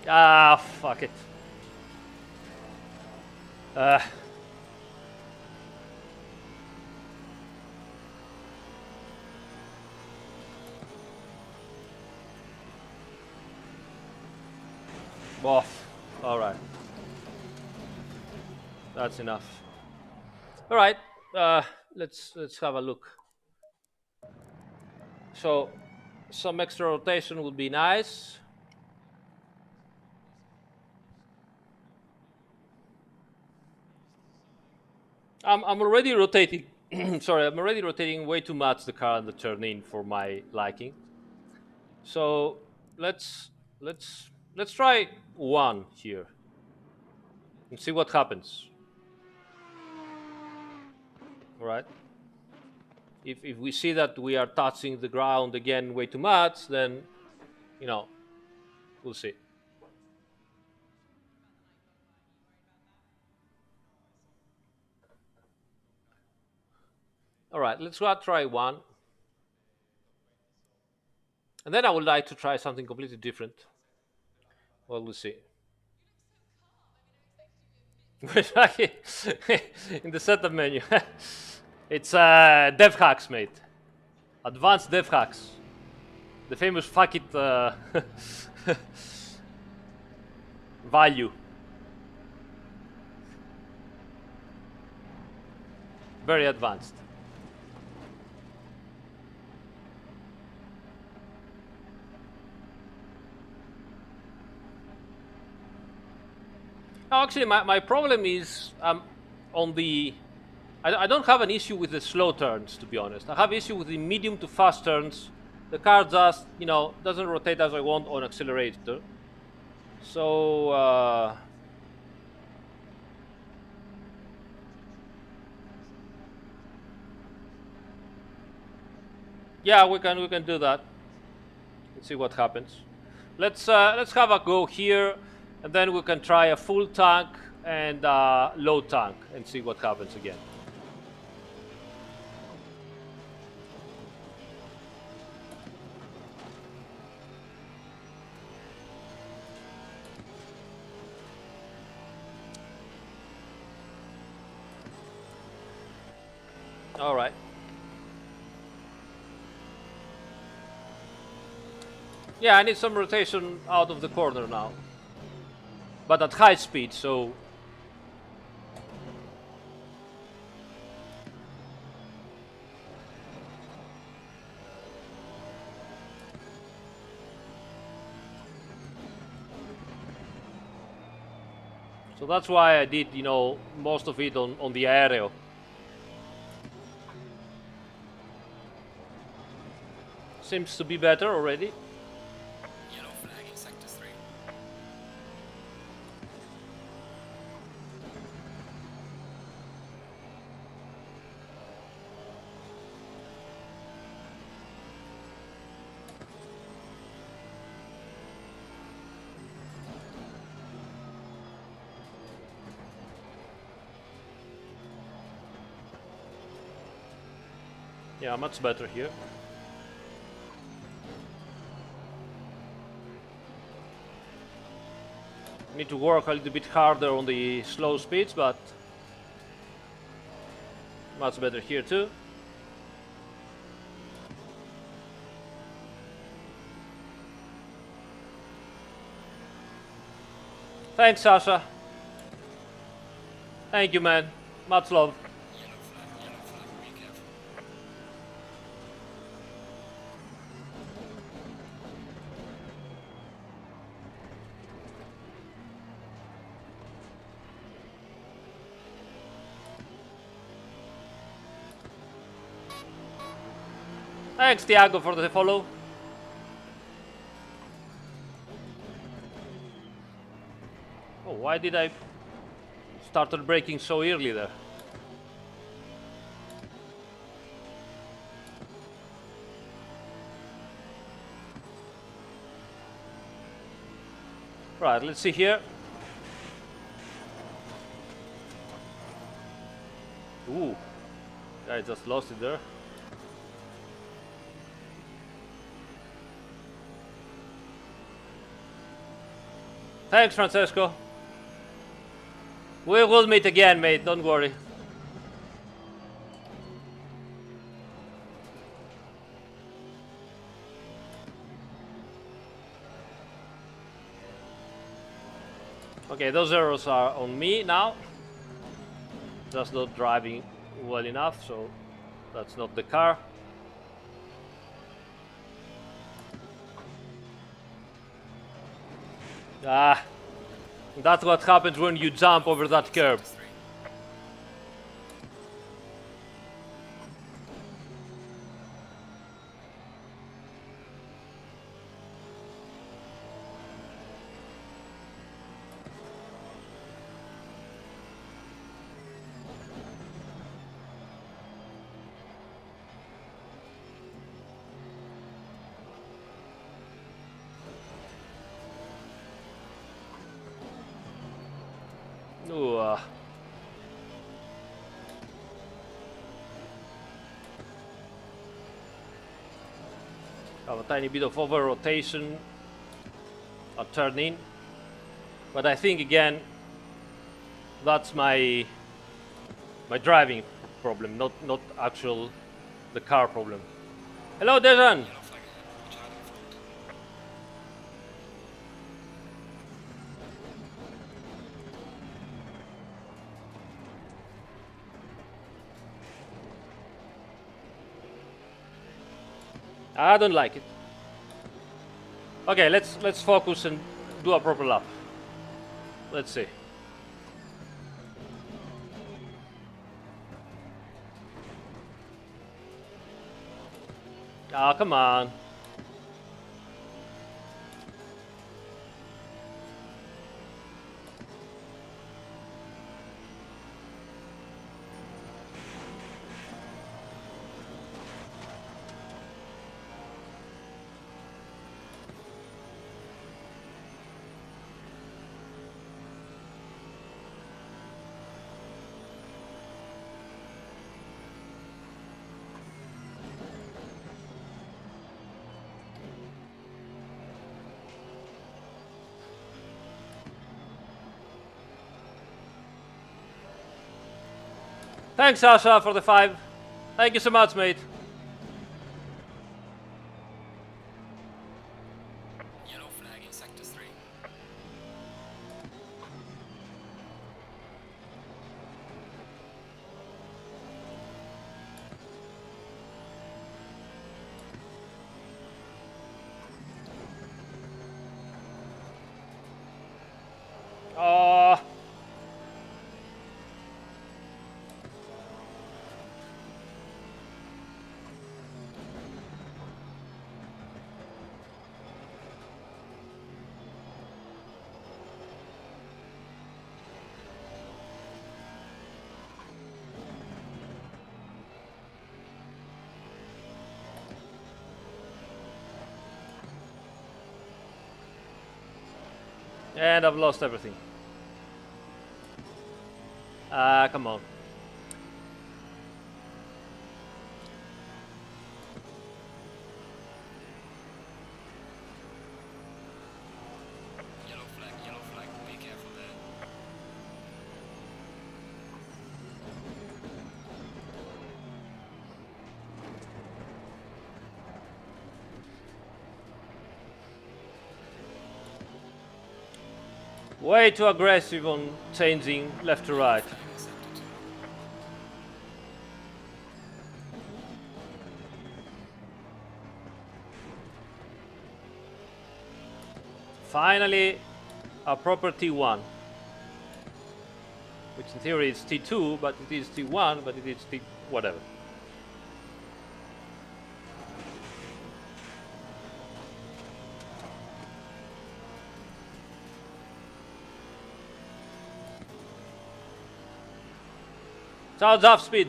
Ah, fuck it. Off. All right. That's enough. All right. Let's have a look. So, some extra rotation would be nice. I'm already rotating. Sorry, I'm already rotating way too much the car and the turn in for my liking. So let's let's try one here and see what happens. All right. If we see that we are touching the ground again way too much, then we'll see. All right, let's go try one. And then I would like to try something completely different. Well, we'll see. In the setup menu. It's dev hacks, mate. Advanced dev hacks. The famous fuck it value. Very advanced. No, actually, my problem is on the. I don't have an issue with the slow turns, to be honest. I have issue with the medium to fast turns. The car just, doesn't rotate as I want on accelerator. So, yeah, we can do that. Let's see what happens. Let's have a go here, and then we can try a full tank and low tank and see what happens again. All right. Yeah, I need some rotation out of the corner now, but at high speed, so. So that's why I did, most of it on the aero. Seems to be better already. Yellow flag in sector 3. Yeah, much better here. Need to work a little bit harder on the slow speeds, but much better here too. Thanks, Sasha. Thank you, man. Much love. Yellow flag, be careful. Thanks, Tiago, for the follow. Oh, why did I started braking so early there? Right, let's see here. Ooh, I just lost it there. Thanks, Francesco. We will meet again, mate. Don't worry. Okay, those arrows are on me now. Just not driving well enough, so that's not the car. Ah, that's what happens when you jump over that curb. Sector 3. Ooh, have a tiny bit of over rotation at turn in, but I think again that's my driving problem, not actual the car problem. Hello, Dejan. Yellow flag ahead, child in front. I don't like it. Okay, let's focus and do a proper lap. Let's see. Ah, come on. Thanks, Sasha, for the 5. Thank you so much, mate. Yellow flag in sector 3. Oh. And I've lost everything. Ah, come on. Way too aggressive on changing left to right. Flying Assetto too. Finally, a proper T1. Which in theory is T2, but it is T1, but it is T... whatever. Sounds off speed.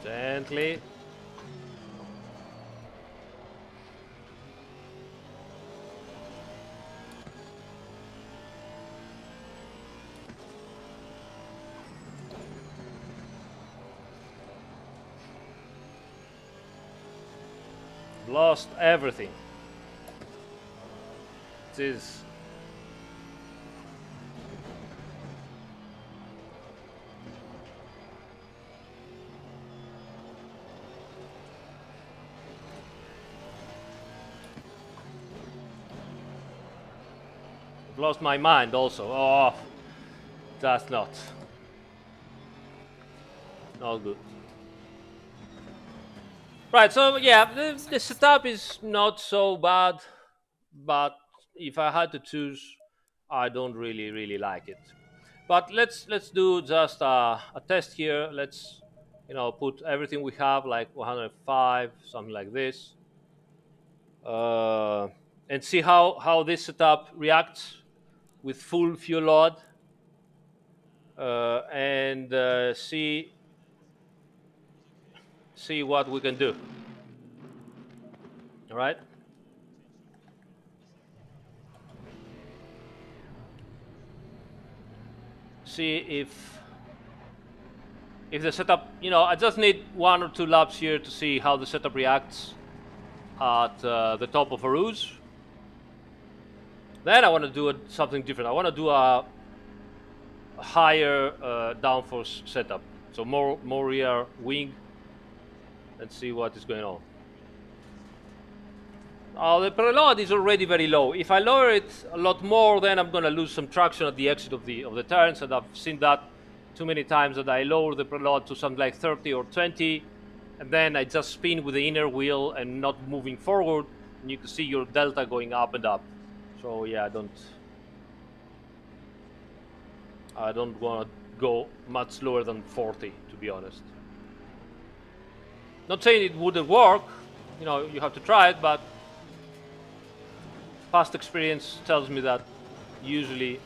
Gently. Lost everything. This. Lost my mind also. Oh, that's not good. Right, so yeah, the setup is not so bad, but if I had to choose, I don't really like it. But let's do just a test here. Let's put everything we have like 105, something like this, uh, and see how this setup reacts with full fuel load, and see what we can do. All right. See if the setup, I just need 1 or 2 laps here to see how the setup reacts at the top of a ruse. Then I want to do something different. I want to do a higher downforce setup, so more rear wing, and see what is going on. The preload is already very low. If I lower it a lot more, then I'm going to lose some traction at the exit of the turns, and I've seen that too many times that I lower the preload to something like 30 or 20, and then I just spin with the inner wheel and not moving forward, and you can see your delta going up and up. So yeah, I don't want to go much lower than 40, to be honest. Not saying it wouldn't work, you have to try it, but past experience tells me that usually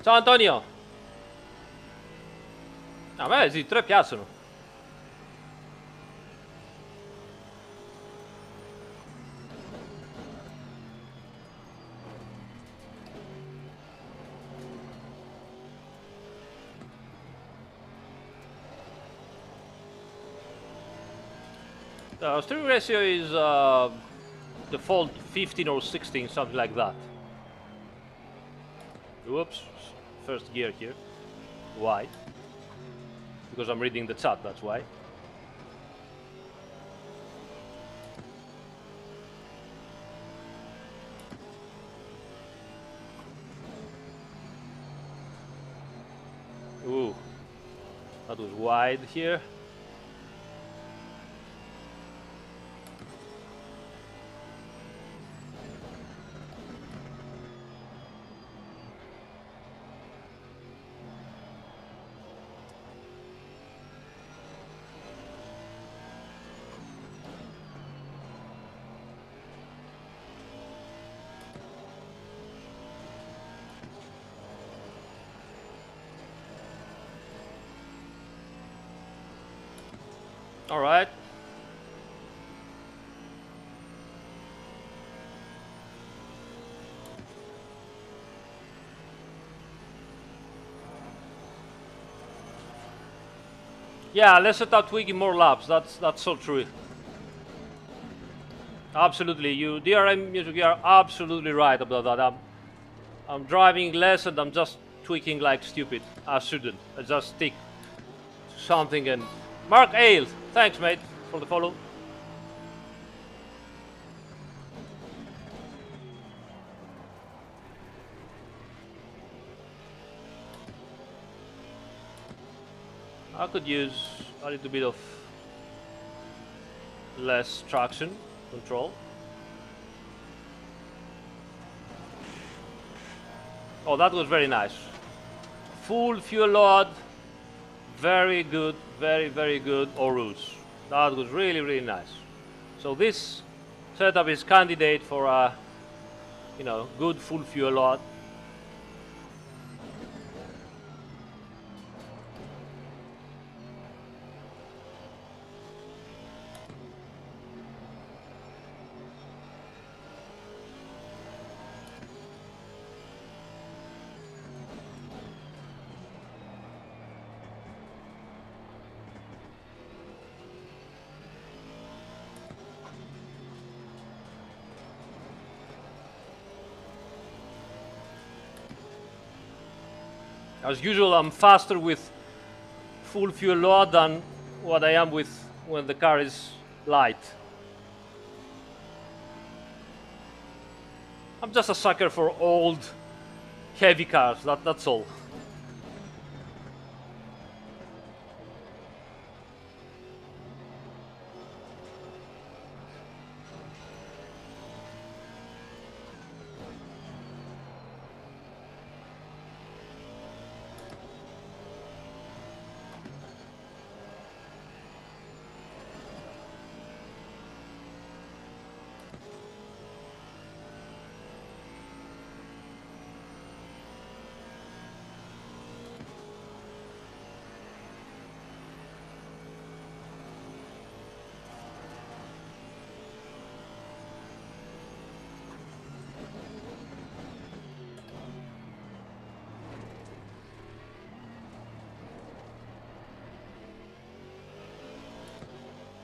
Ciao Antonio! A me sì, 3 piacciono. The steering ratio is default 15 or 16, something like that. Whoops, first gear here. Why? Because I'm reading the chat, that's why. Ooh, that was wide here. All right. Yeah, let's start tweaking more laps. That's so true. Absolutely, you DRM music, you are absolutely right about that. I'm driving less and I'm just tweaking like stupid. I shouldn't. I just stick to something. And Mark Ale, thanks mate for the follow. I could use a little bit of less traction control. Oh, that was very nice. Full fuel load, very good, very good Orus. That was really nice. So this setup is candidate for a good full fuel load. As usual, I'm faster with full fuel load than what I am with when the car is light. I'm just a sucker for old, heavy cars. That's all.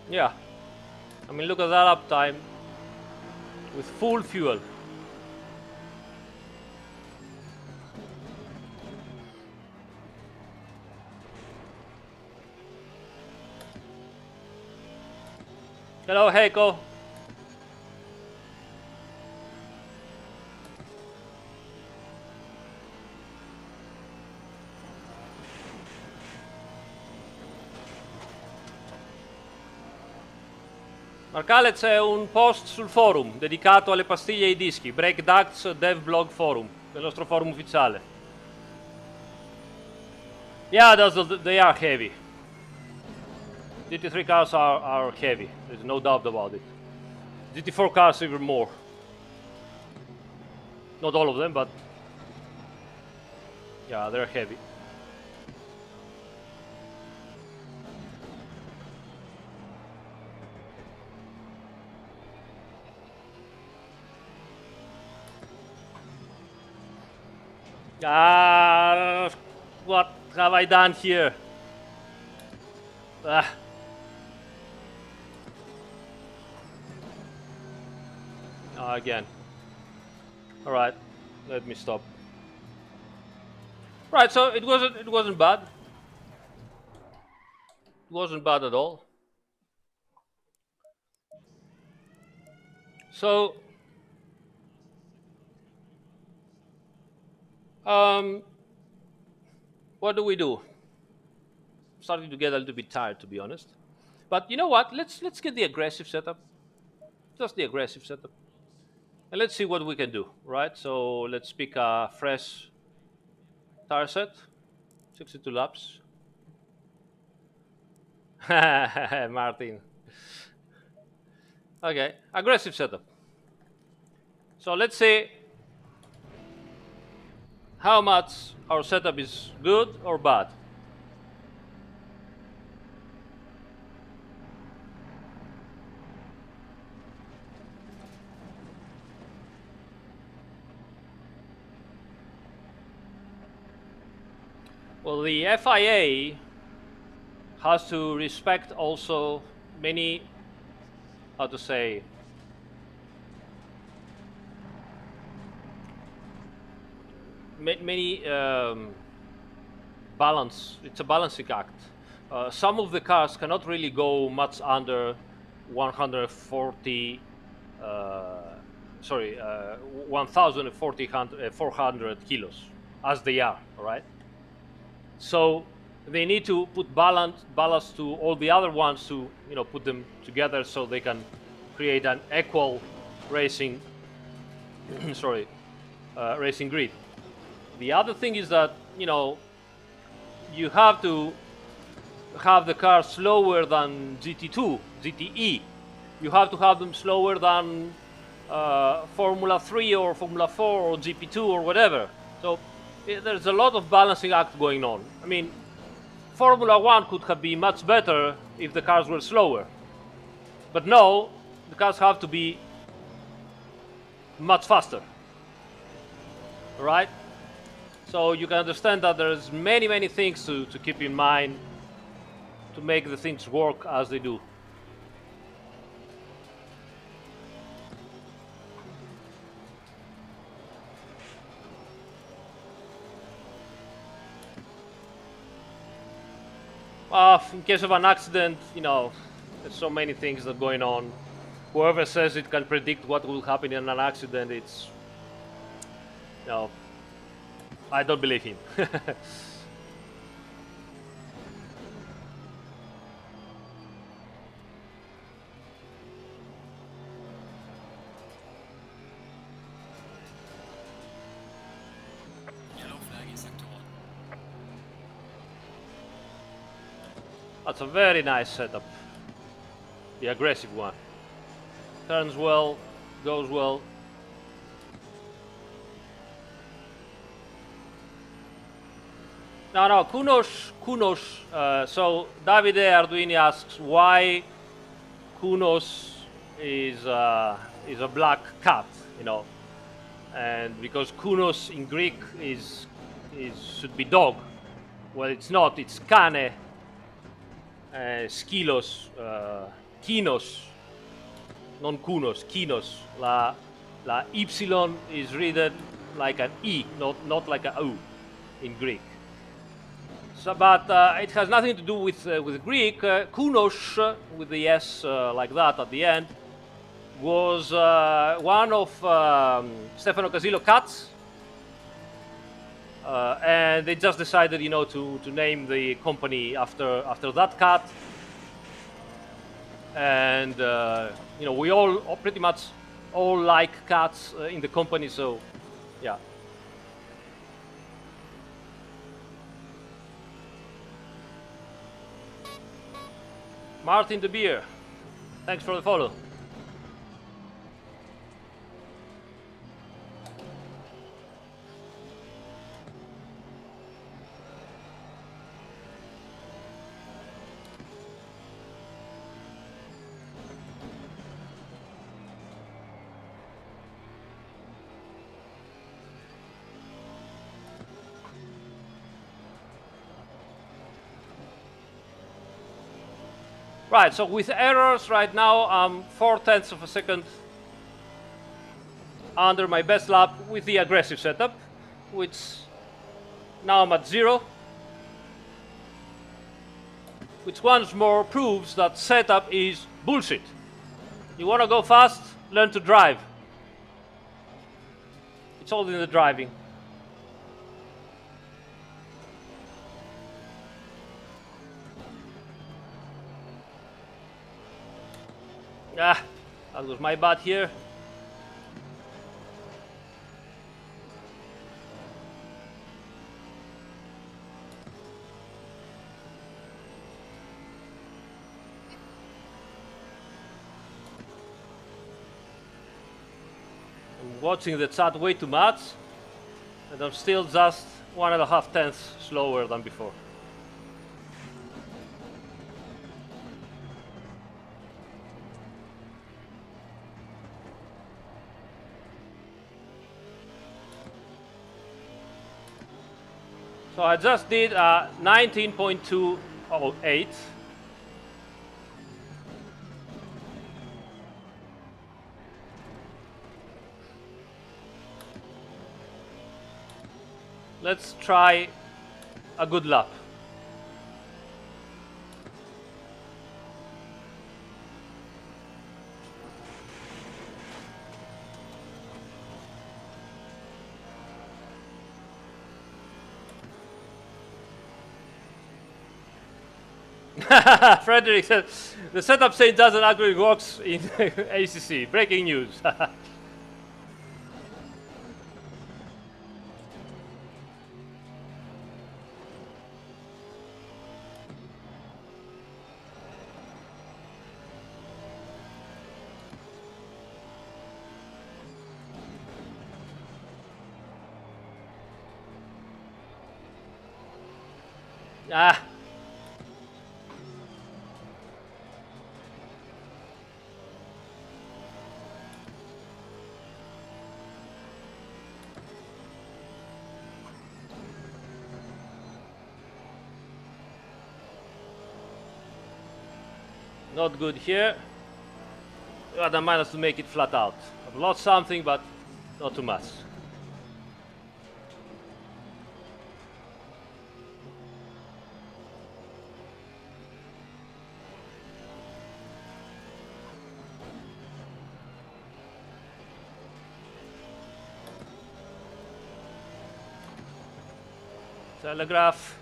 Yeah. I mean, look at that uptime with full fuel. Hello, Heiko. Marcale, c'è un post sul forum dedicato alle pastiglie e ai dischi, Break Ducts Dev Blog Forum, del nostro forum ufficiale. Yeah, they are heavy. GT3 cars are heavy, there's no doubt about it. GT4 cars even more. Not all of them, but yeah, they're heavy. Ah, what have I done here? Ah. Again. All right, let me stop. Right, so it wasn't bad. It wasn't bad at all. So what do we do? Starting to get a little bit tired, to be honest. But you know what? Let's get the aggressive setup. Just the aggressive setup. And let's see what we can do, right? So let's pick a fresh tire set, 62 laps. Martin. Okay, aggressive setup. So let's see how much our setup is good or bad. Well, the FIA has to respect also many, how to say, many balance. It's a balancing act. Some of the cars cannot really go much under 140, sorry, 400 kilos, as they are, all right? So they need to put ballast to all the other ones to, put them together so they can create an equal racing, sorry, racing grid. The other thing is that, you have to have the car slower than GT2, GTE. You have to have them slower than Formula 3 or Formula 4 or GP2 or whatever. So there's a lot of balancing act going on. I mean, Formula 1 could have been much better if the cars were slower. But no, the cars have to be much faster. Right? So you can understand that there's many things to keep in mind to make the things work as they do. In case of an accident, there's so many things that are going on. Whoever says it can predict what will happen in an accident, it's, I don't believe him. Yellow flag in sector 1. That's a very nice setup. The aggressive one. Turns well, goes well. No, Kunos. So Davide Arduini asks why Kunos is a black cat, and because Kunos in Greek is should be dog. Well, it's not. It's Kane, Skilos, Kinos, non Kunos, Kinos. La Y is read like an E, not like a U in Greek. So, but it has nothing to do with Greek. Kunos, with the S like that at the end, was one of Stefano Casillo cats, and they just decided, to name the company after that cat. And we all pretty much all like cats in the company, so yeah. Martin de Beer, thanks for the follow. Right, so with errors right now, I'm 0.4 of a second under my best lap with the aggressive setup, which now I'm at 0. Which once more proves that setup is bullshit. You want to go fast, learn to drive. It's all in the driving. Ah, that was my bad here. I'm watching the chat way too much, and I'm still just 1.5 tenths slower than before. So I just did 19.208 let's try a good lap. Frederick said the setup saying doesn't actually works in ACC. Breaking news. Ah, not good here. But I managed to make it flat out. I've lost something, but not too much. Telegraph.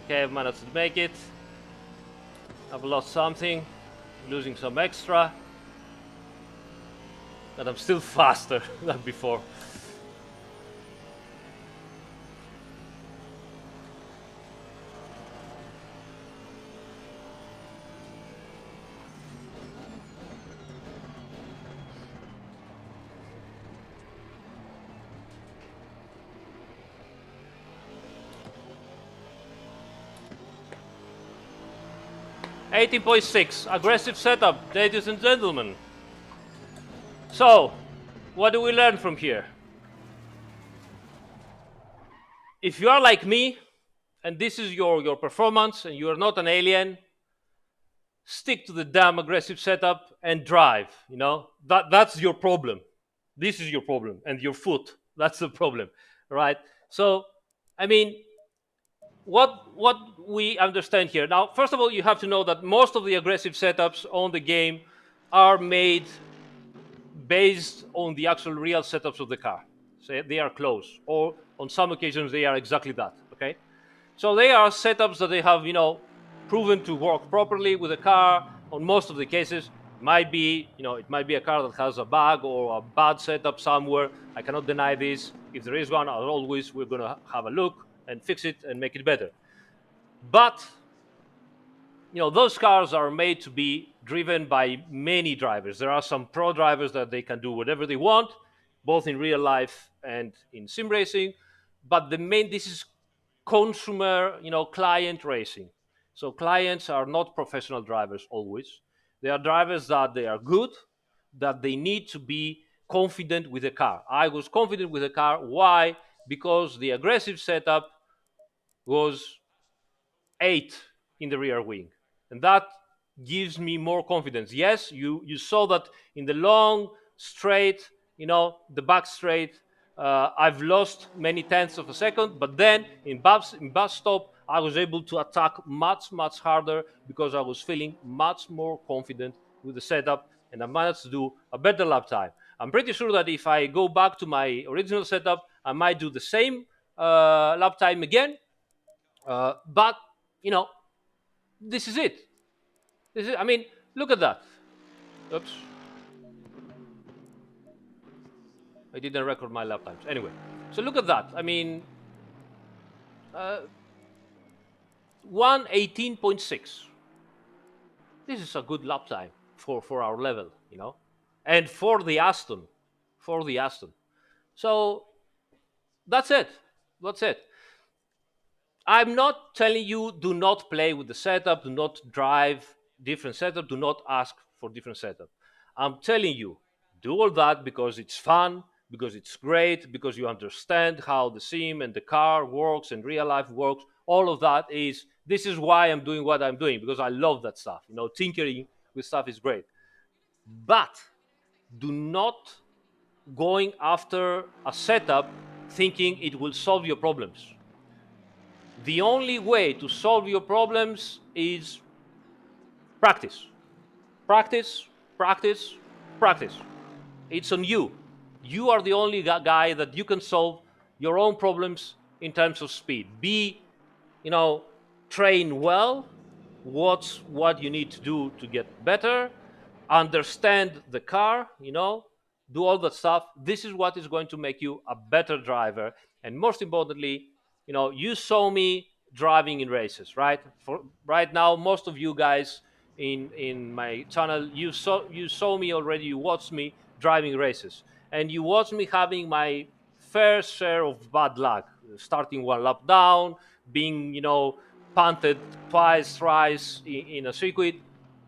Okay, I've managed to make it. I've lost something, losing some extra. But I'm still faster than before. $18.6, aggressive setup, ladies and gentlemen. So, what do we learn from here? If you are like me, and this is your performance, and you are not an alien, stick to the damn aggressive setup and drive. You know that's your problem. This is your problem, and your foot. That's the problem, right? So, I mean, what we understand here now. First of all, you have to know that most of the aggressive setups on the game are made based on the actual real setups of the car. So they are close, or on some occasions they are exactly that. Okay, so they are setups that they have, proven to work properly with the car. On most of the cases, it might be a car that has a bug or a bad setup somewhere. I cannot deny this. If there is one, as always, we're going to have a look and fix it and make it better. But those cars are made to be driven by many drivers. There are some pro drivers that they can do whatever they want, both in real life and in sim racing. But this is consumer, client racing. So clients are not professional drivers always. They are drivers that they are good, that they need to be confident with the car. I was confident with the car. Why? Because the aggressive setup was 8 in the rear wing, and that gives me more confidence. Yes, you saw that in the long straight, the back straight, I've lost many tenths of a second, but then in bus stop I was able to attack much harder because I was feeling much more confident with the setup, and I managed to do a better lap time. I'm pretty sure that if I go back to my original setup, I might do the same lap time again, but you know this is it. I mean, look at that. Oops. I didn't record my lap times. Anyway, so look at that. I mean, 118.6. This is a good lap time for our level, and for the Aston. For the Aston. So that's it. That's it. I'm not telling you do not play with the setup, do not drive different setup, do not ask for different setup. I'm telling you, do all that because it's fun, because it's great, because you understand how the sim and the car works and real life works. All of that this is why I'm doing what I'm doing, because I love that stuff. Tinkering with stuff is great. But do not going after a setup thinking it will solve your problems. The only way to solve your problems is practice. Practice, practice, practice. It's on you. You are the only guy that you can solve your own problems in terms of speed. Be, you know, train well. What's what you need to do to get better? Understand the car, do all that stuff. This is what is going to make you a better driver. And most importantly, you saw me driving in races, right? For right now, most of you guys in my channel, you saw me already. You watched me driving races, and you watched me having my fair share of bad luck, starting one lap down, being punted twice, thrice in a circuit.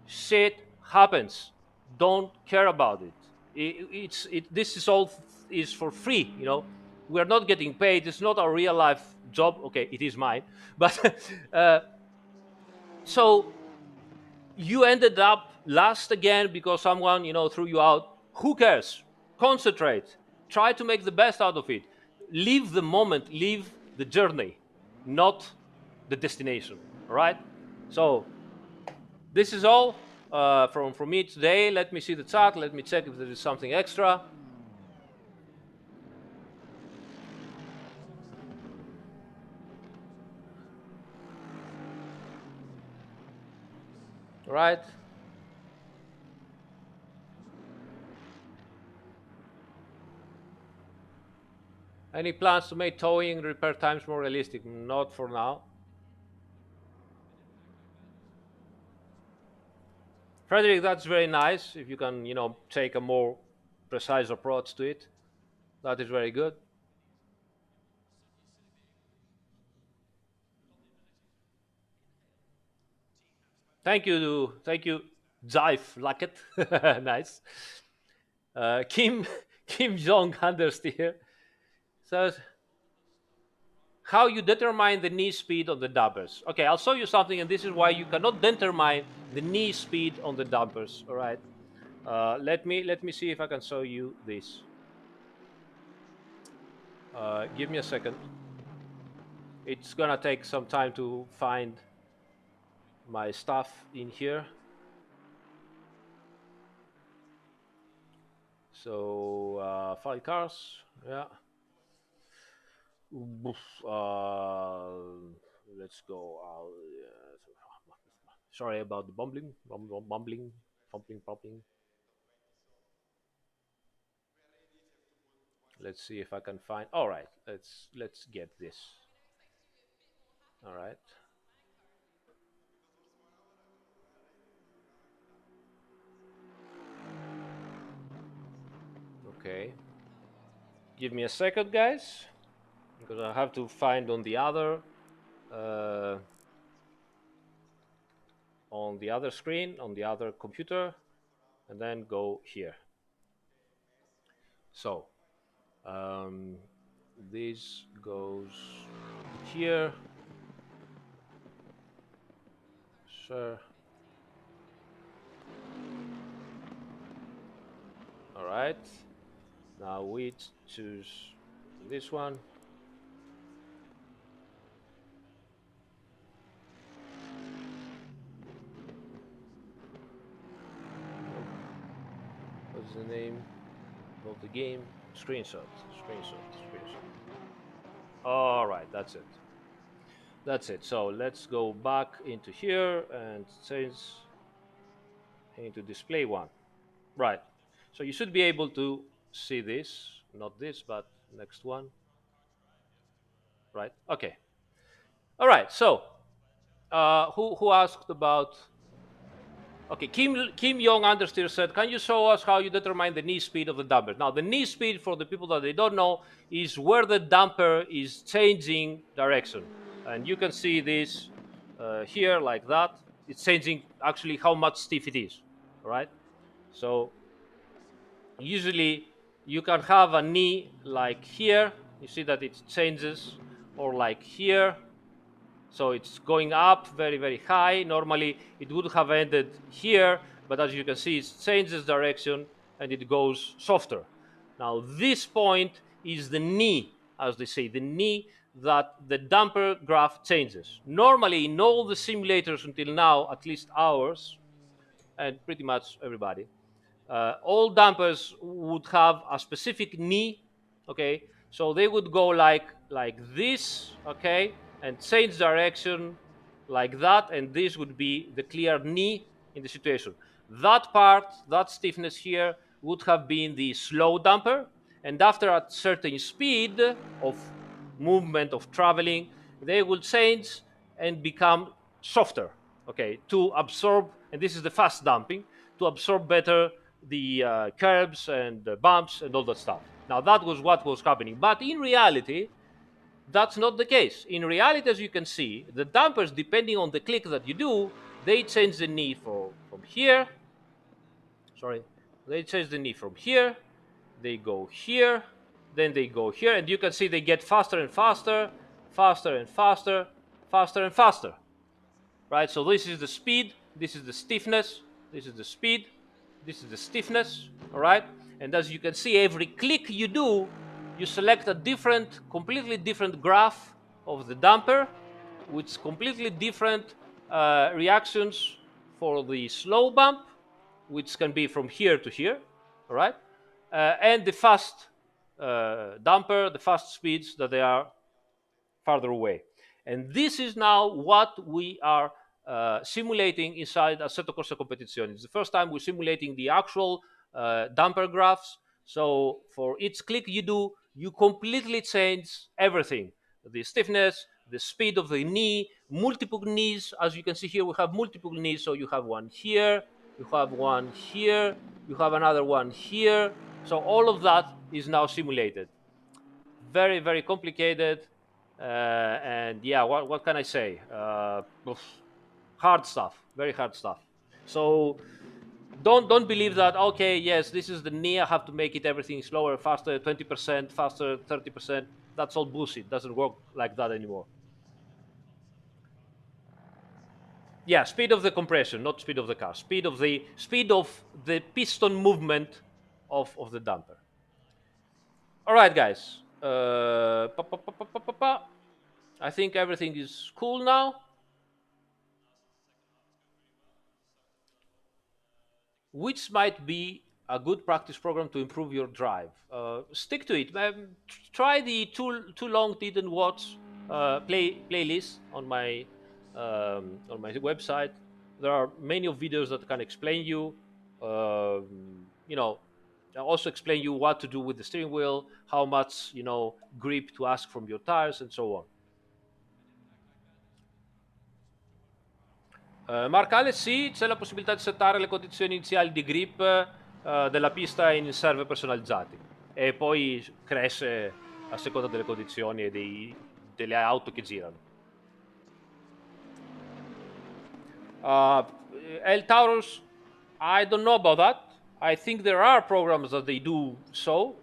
Shit happens. Don't care about it. This is all is for free. We're not getting paid. It's not a real life job. Okay, it is mine, but uh, so you ended up last again because someone threw you out. Who cares? Concentrate. Try to make the best out of it. Live the moment. Live the journey, not the destination. All right. So this is all from me today. Let me see the chat. Let me check if there is something extra. All right. Any plans to make towing repair times more realistic? Not for now. Frederick, that's very nice. If you can, take a more precise approach to it, that is very good. Thank you, Jive Lacket. Nice. Kim Kim Jong Understeer says, how you determine the knee speed on the dampers. Okay, I'll show you something, and this is why you cannot determine the knee speed on the dampers. All right. Let me see if I can show you this. Give me a second. It's gonna take some time to find my stuff in here. So file cars, yeah. Uh, let's go. Sorry about the bumbling, mumbling, fumbling, popping. Let's see if I can find. All right, let's get this. All right. Okay. Give me a second, guys, because I have to find uh, on the other screen, on the other computer, and then go here. So um, this goes here. Sure. All right. Now we choose this one. What's the name of the game? Screenshot. All right, that's it. That's it. So let's go back into here and change into display one. Right. So you should be able to see this, not this, but next one. Right. Okay. All right. So who asked about? Okay, Kim Young Understeer said, "Can you show us how you determine the knee speed of the damper?" Now, the knee speed, for the people that they don't know, is where the damper is changing direction, and you can see this here like that. It's changing actually how much stiff it is. All right. So usually you can have a knee like here. You see that it changes, or like here. So it's going up very, very high. Normally it would have ended here, but as you can see, it changes direction and it goes softer. Now this point is the knee. as they say, the knee, that the damper graph changes. Normally, in all the simulators until now, at least ours, and pretty much everybody, all dampers would have a specific knee, okay? So they would go like this, okay, and change direction like that, and this would be the clear knee in the situation. That part, that stiffness here, would have been the slow damper, and after a certain speed of movement of traveling, they will change and become softer, okay, to absorb, and this is the fast damping, to absorb better the curbs and the bumps and all that stuff. Now, that was what was happening. But in reality, that's not the case. In reality, as you can see, the dampers, depending on the click that you do, they change the knee from here. Sorry, they change the knee from here. They go here. Then they go here. And you can see they get faster and faster, faster and faster, faster and faster. Right? So this is the speed. This is the stiffness. This is the speed. This is the stiffness, all right? And as you can see, every click you do, you select a different, completely different graph of the damper with completely different reactions for the slow bump, which can be from here to here, all right? And the fast damper, the fast speeds that they are farther away. And this is now what we are simulating inside Assetto Corsa Competizione. It's the first time we're simulating the actual damper graphs. So for each click you do, you completely change everything. The stiffness, the speed of the knee, multiple knees. As you can see here, we have multiple knees. So you have one here, you have one here, you have another one here. So all of that is now simulated. Very, very complicated. And yeah, what can I say? Hard stuff, very hard stuff. So don't believe that. Okay, yes, this is the knee. I have to make it everything slower, faster, 20% faster, 30%. That's all bullshit. Doesn't work like that anymore. Yeah, speed of the compression, not speed of the car. Speed of the piston movement of the damper. All right, guys. I think everything is cool now. Which might be a good practice program to improve your drive. Stick to it. Try the too long didn't watch playlist on my website. There are many of videos that can explain you. You know, also explain you what to do with the steering wheel, how much grip to ask from your tires, and so on. Marcale, sì, c'è la possibilità di settare le condizioni iniziali di grip della pista in server personalizzati e poi cresce a seconda delle condizioni e delle auto che girano. Uh, El Taurus, I don't know about that. I think there are programs that they do so,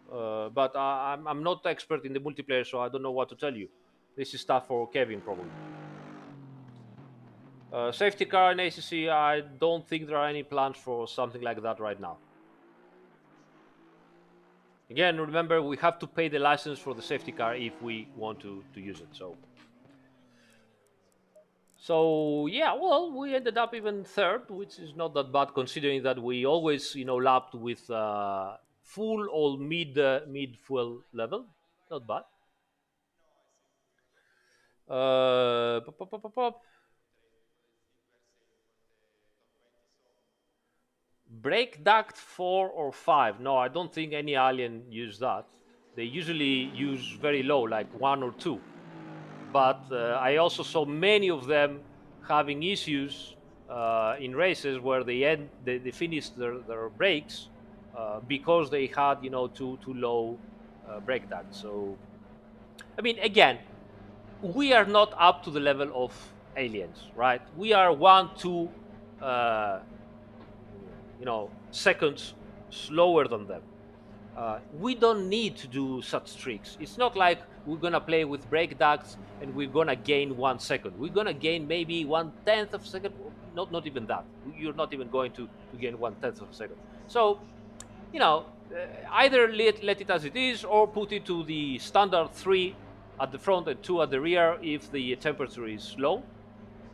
but I'm not expert in the multiplayer, so I don't know what to tell you. This is stuff for Kevin, probably. Safety car in ACC, I don't think there are any plans for something like that right now. Again, remember, we have to pay the license for the safety car if we want to use it. So yeah, well, we ended up even third, which is not that bad considering that we always, lapped with full or mid fuel level. Not bad. Pop, pop, pop, pop, pop. Brake duct 4 or 5. No, I don't think any alien use that. They usually use very low, like 1 or 2. But I also saw many of them having issues in races where they finished their brakes because they had too low brake duct. So I mean, again, we are not up to the level of aliens, right? We are 1, 2 seconds slower than them. We don't need to do such tricks. It's not like we're gonna play with brake ducts and we're gonna gain 1 second. We're gonna gain maybe 1/10 of a second. Not even that. You're not even going to gain 1/10 of a second. So either let it as it is or put it to the standard 3 at the front and 2 at the rear if the temperature is low.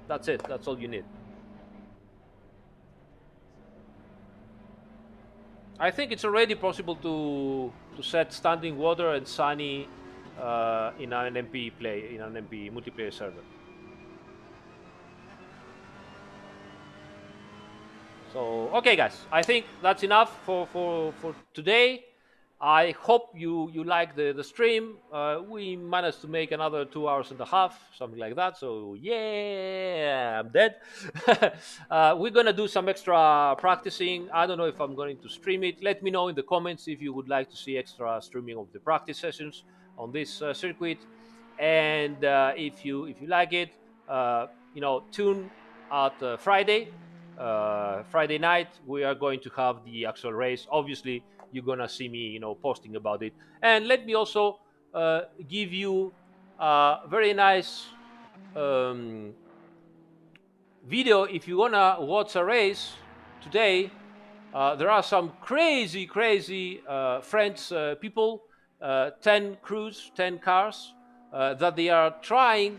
That's it. That's all you need. I think it's already possible to set standing water and sunny in an MP multiplayer server. So okay, guys, I think that's enough for today. I hope you like the stream. We managed to make another 2 hours and a half, something like that. So yeah, I'm dead. We're gonna do some extra practicing. I don't know if I'm going to stream it. Let me know in the comments if you would like to see extra streaming of the practice sessions on this circuit. And if you like it, tune at Friday night. We are going to have the actual race. Obviously, you're gonna see me, posting about it. And let me also give you a very nice um, video if you wanna watch a race today. There are some crazy French people, 10 crews, 10 cars, that they are trying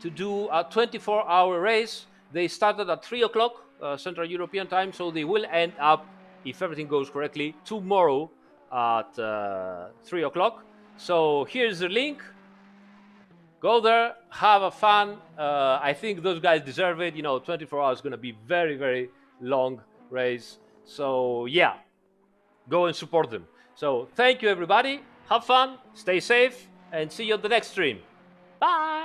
to do a 24-hour race. They started at 3 o'clock Central European time, so they will end up, if everything goes correctly, tomorrow at 3 o'clock. So here's the link. Go there, have a fun. I think those guys deserve it. 24 hours is going to be very long race. So yeah, go and support them. So thank you, everybody. Have fun, stay safe, and see you on the next stream. Bye.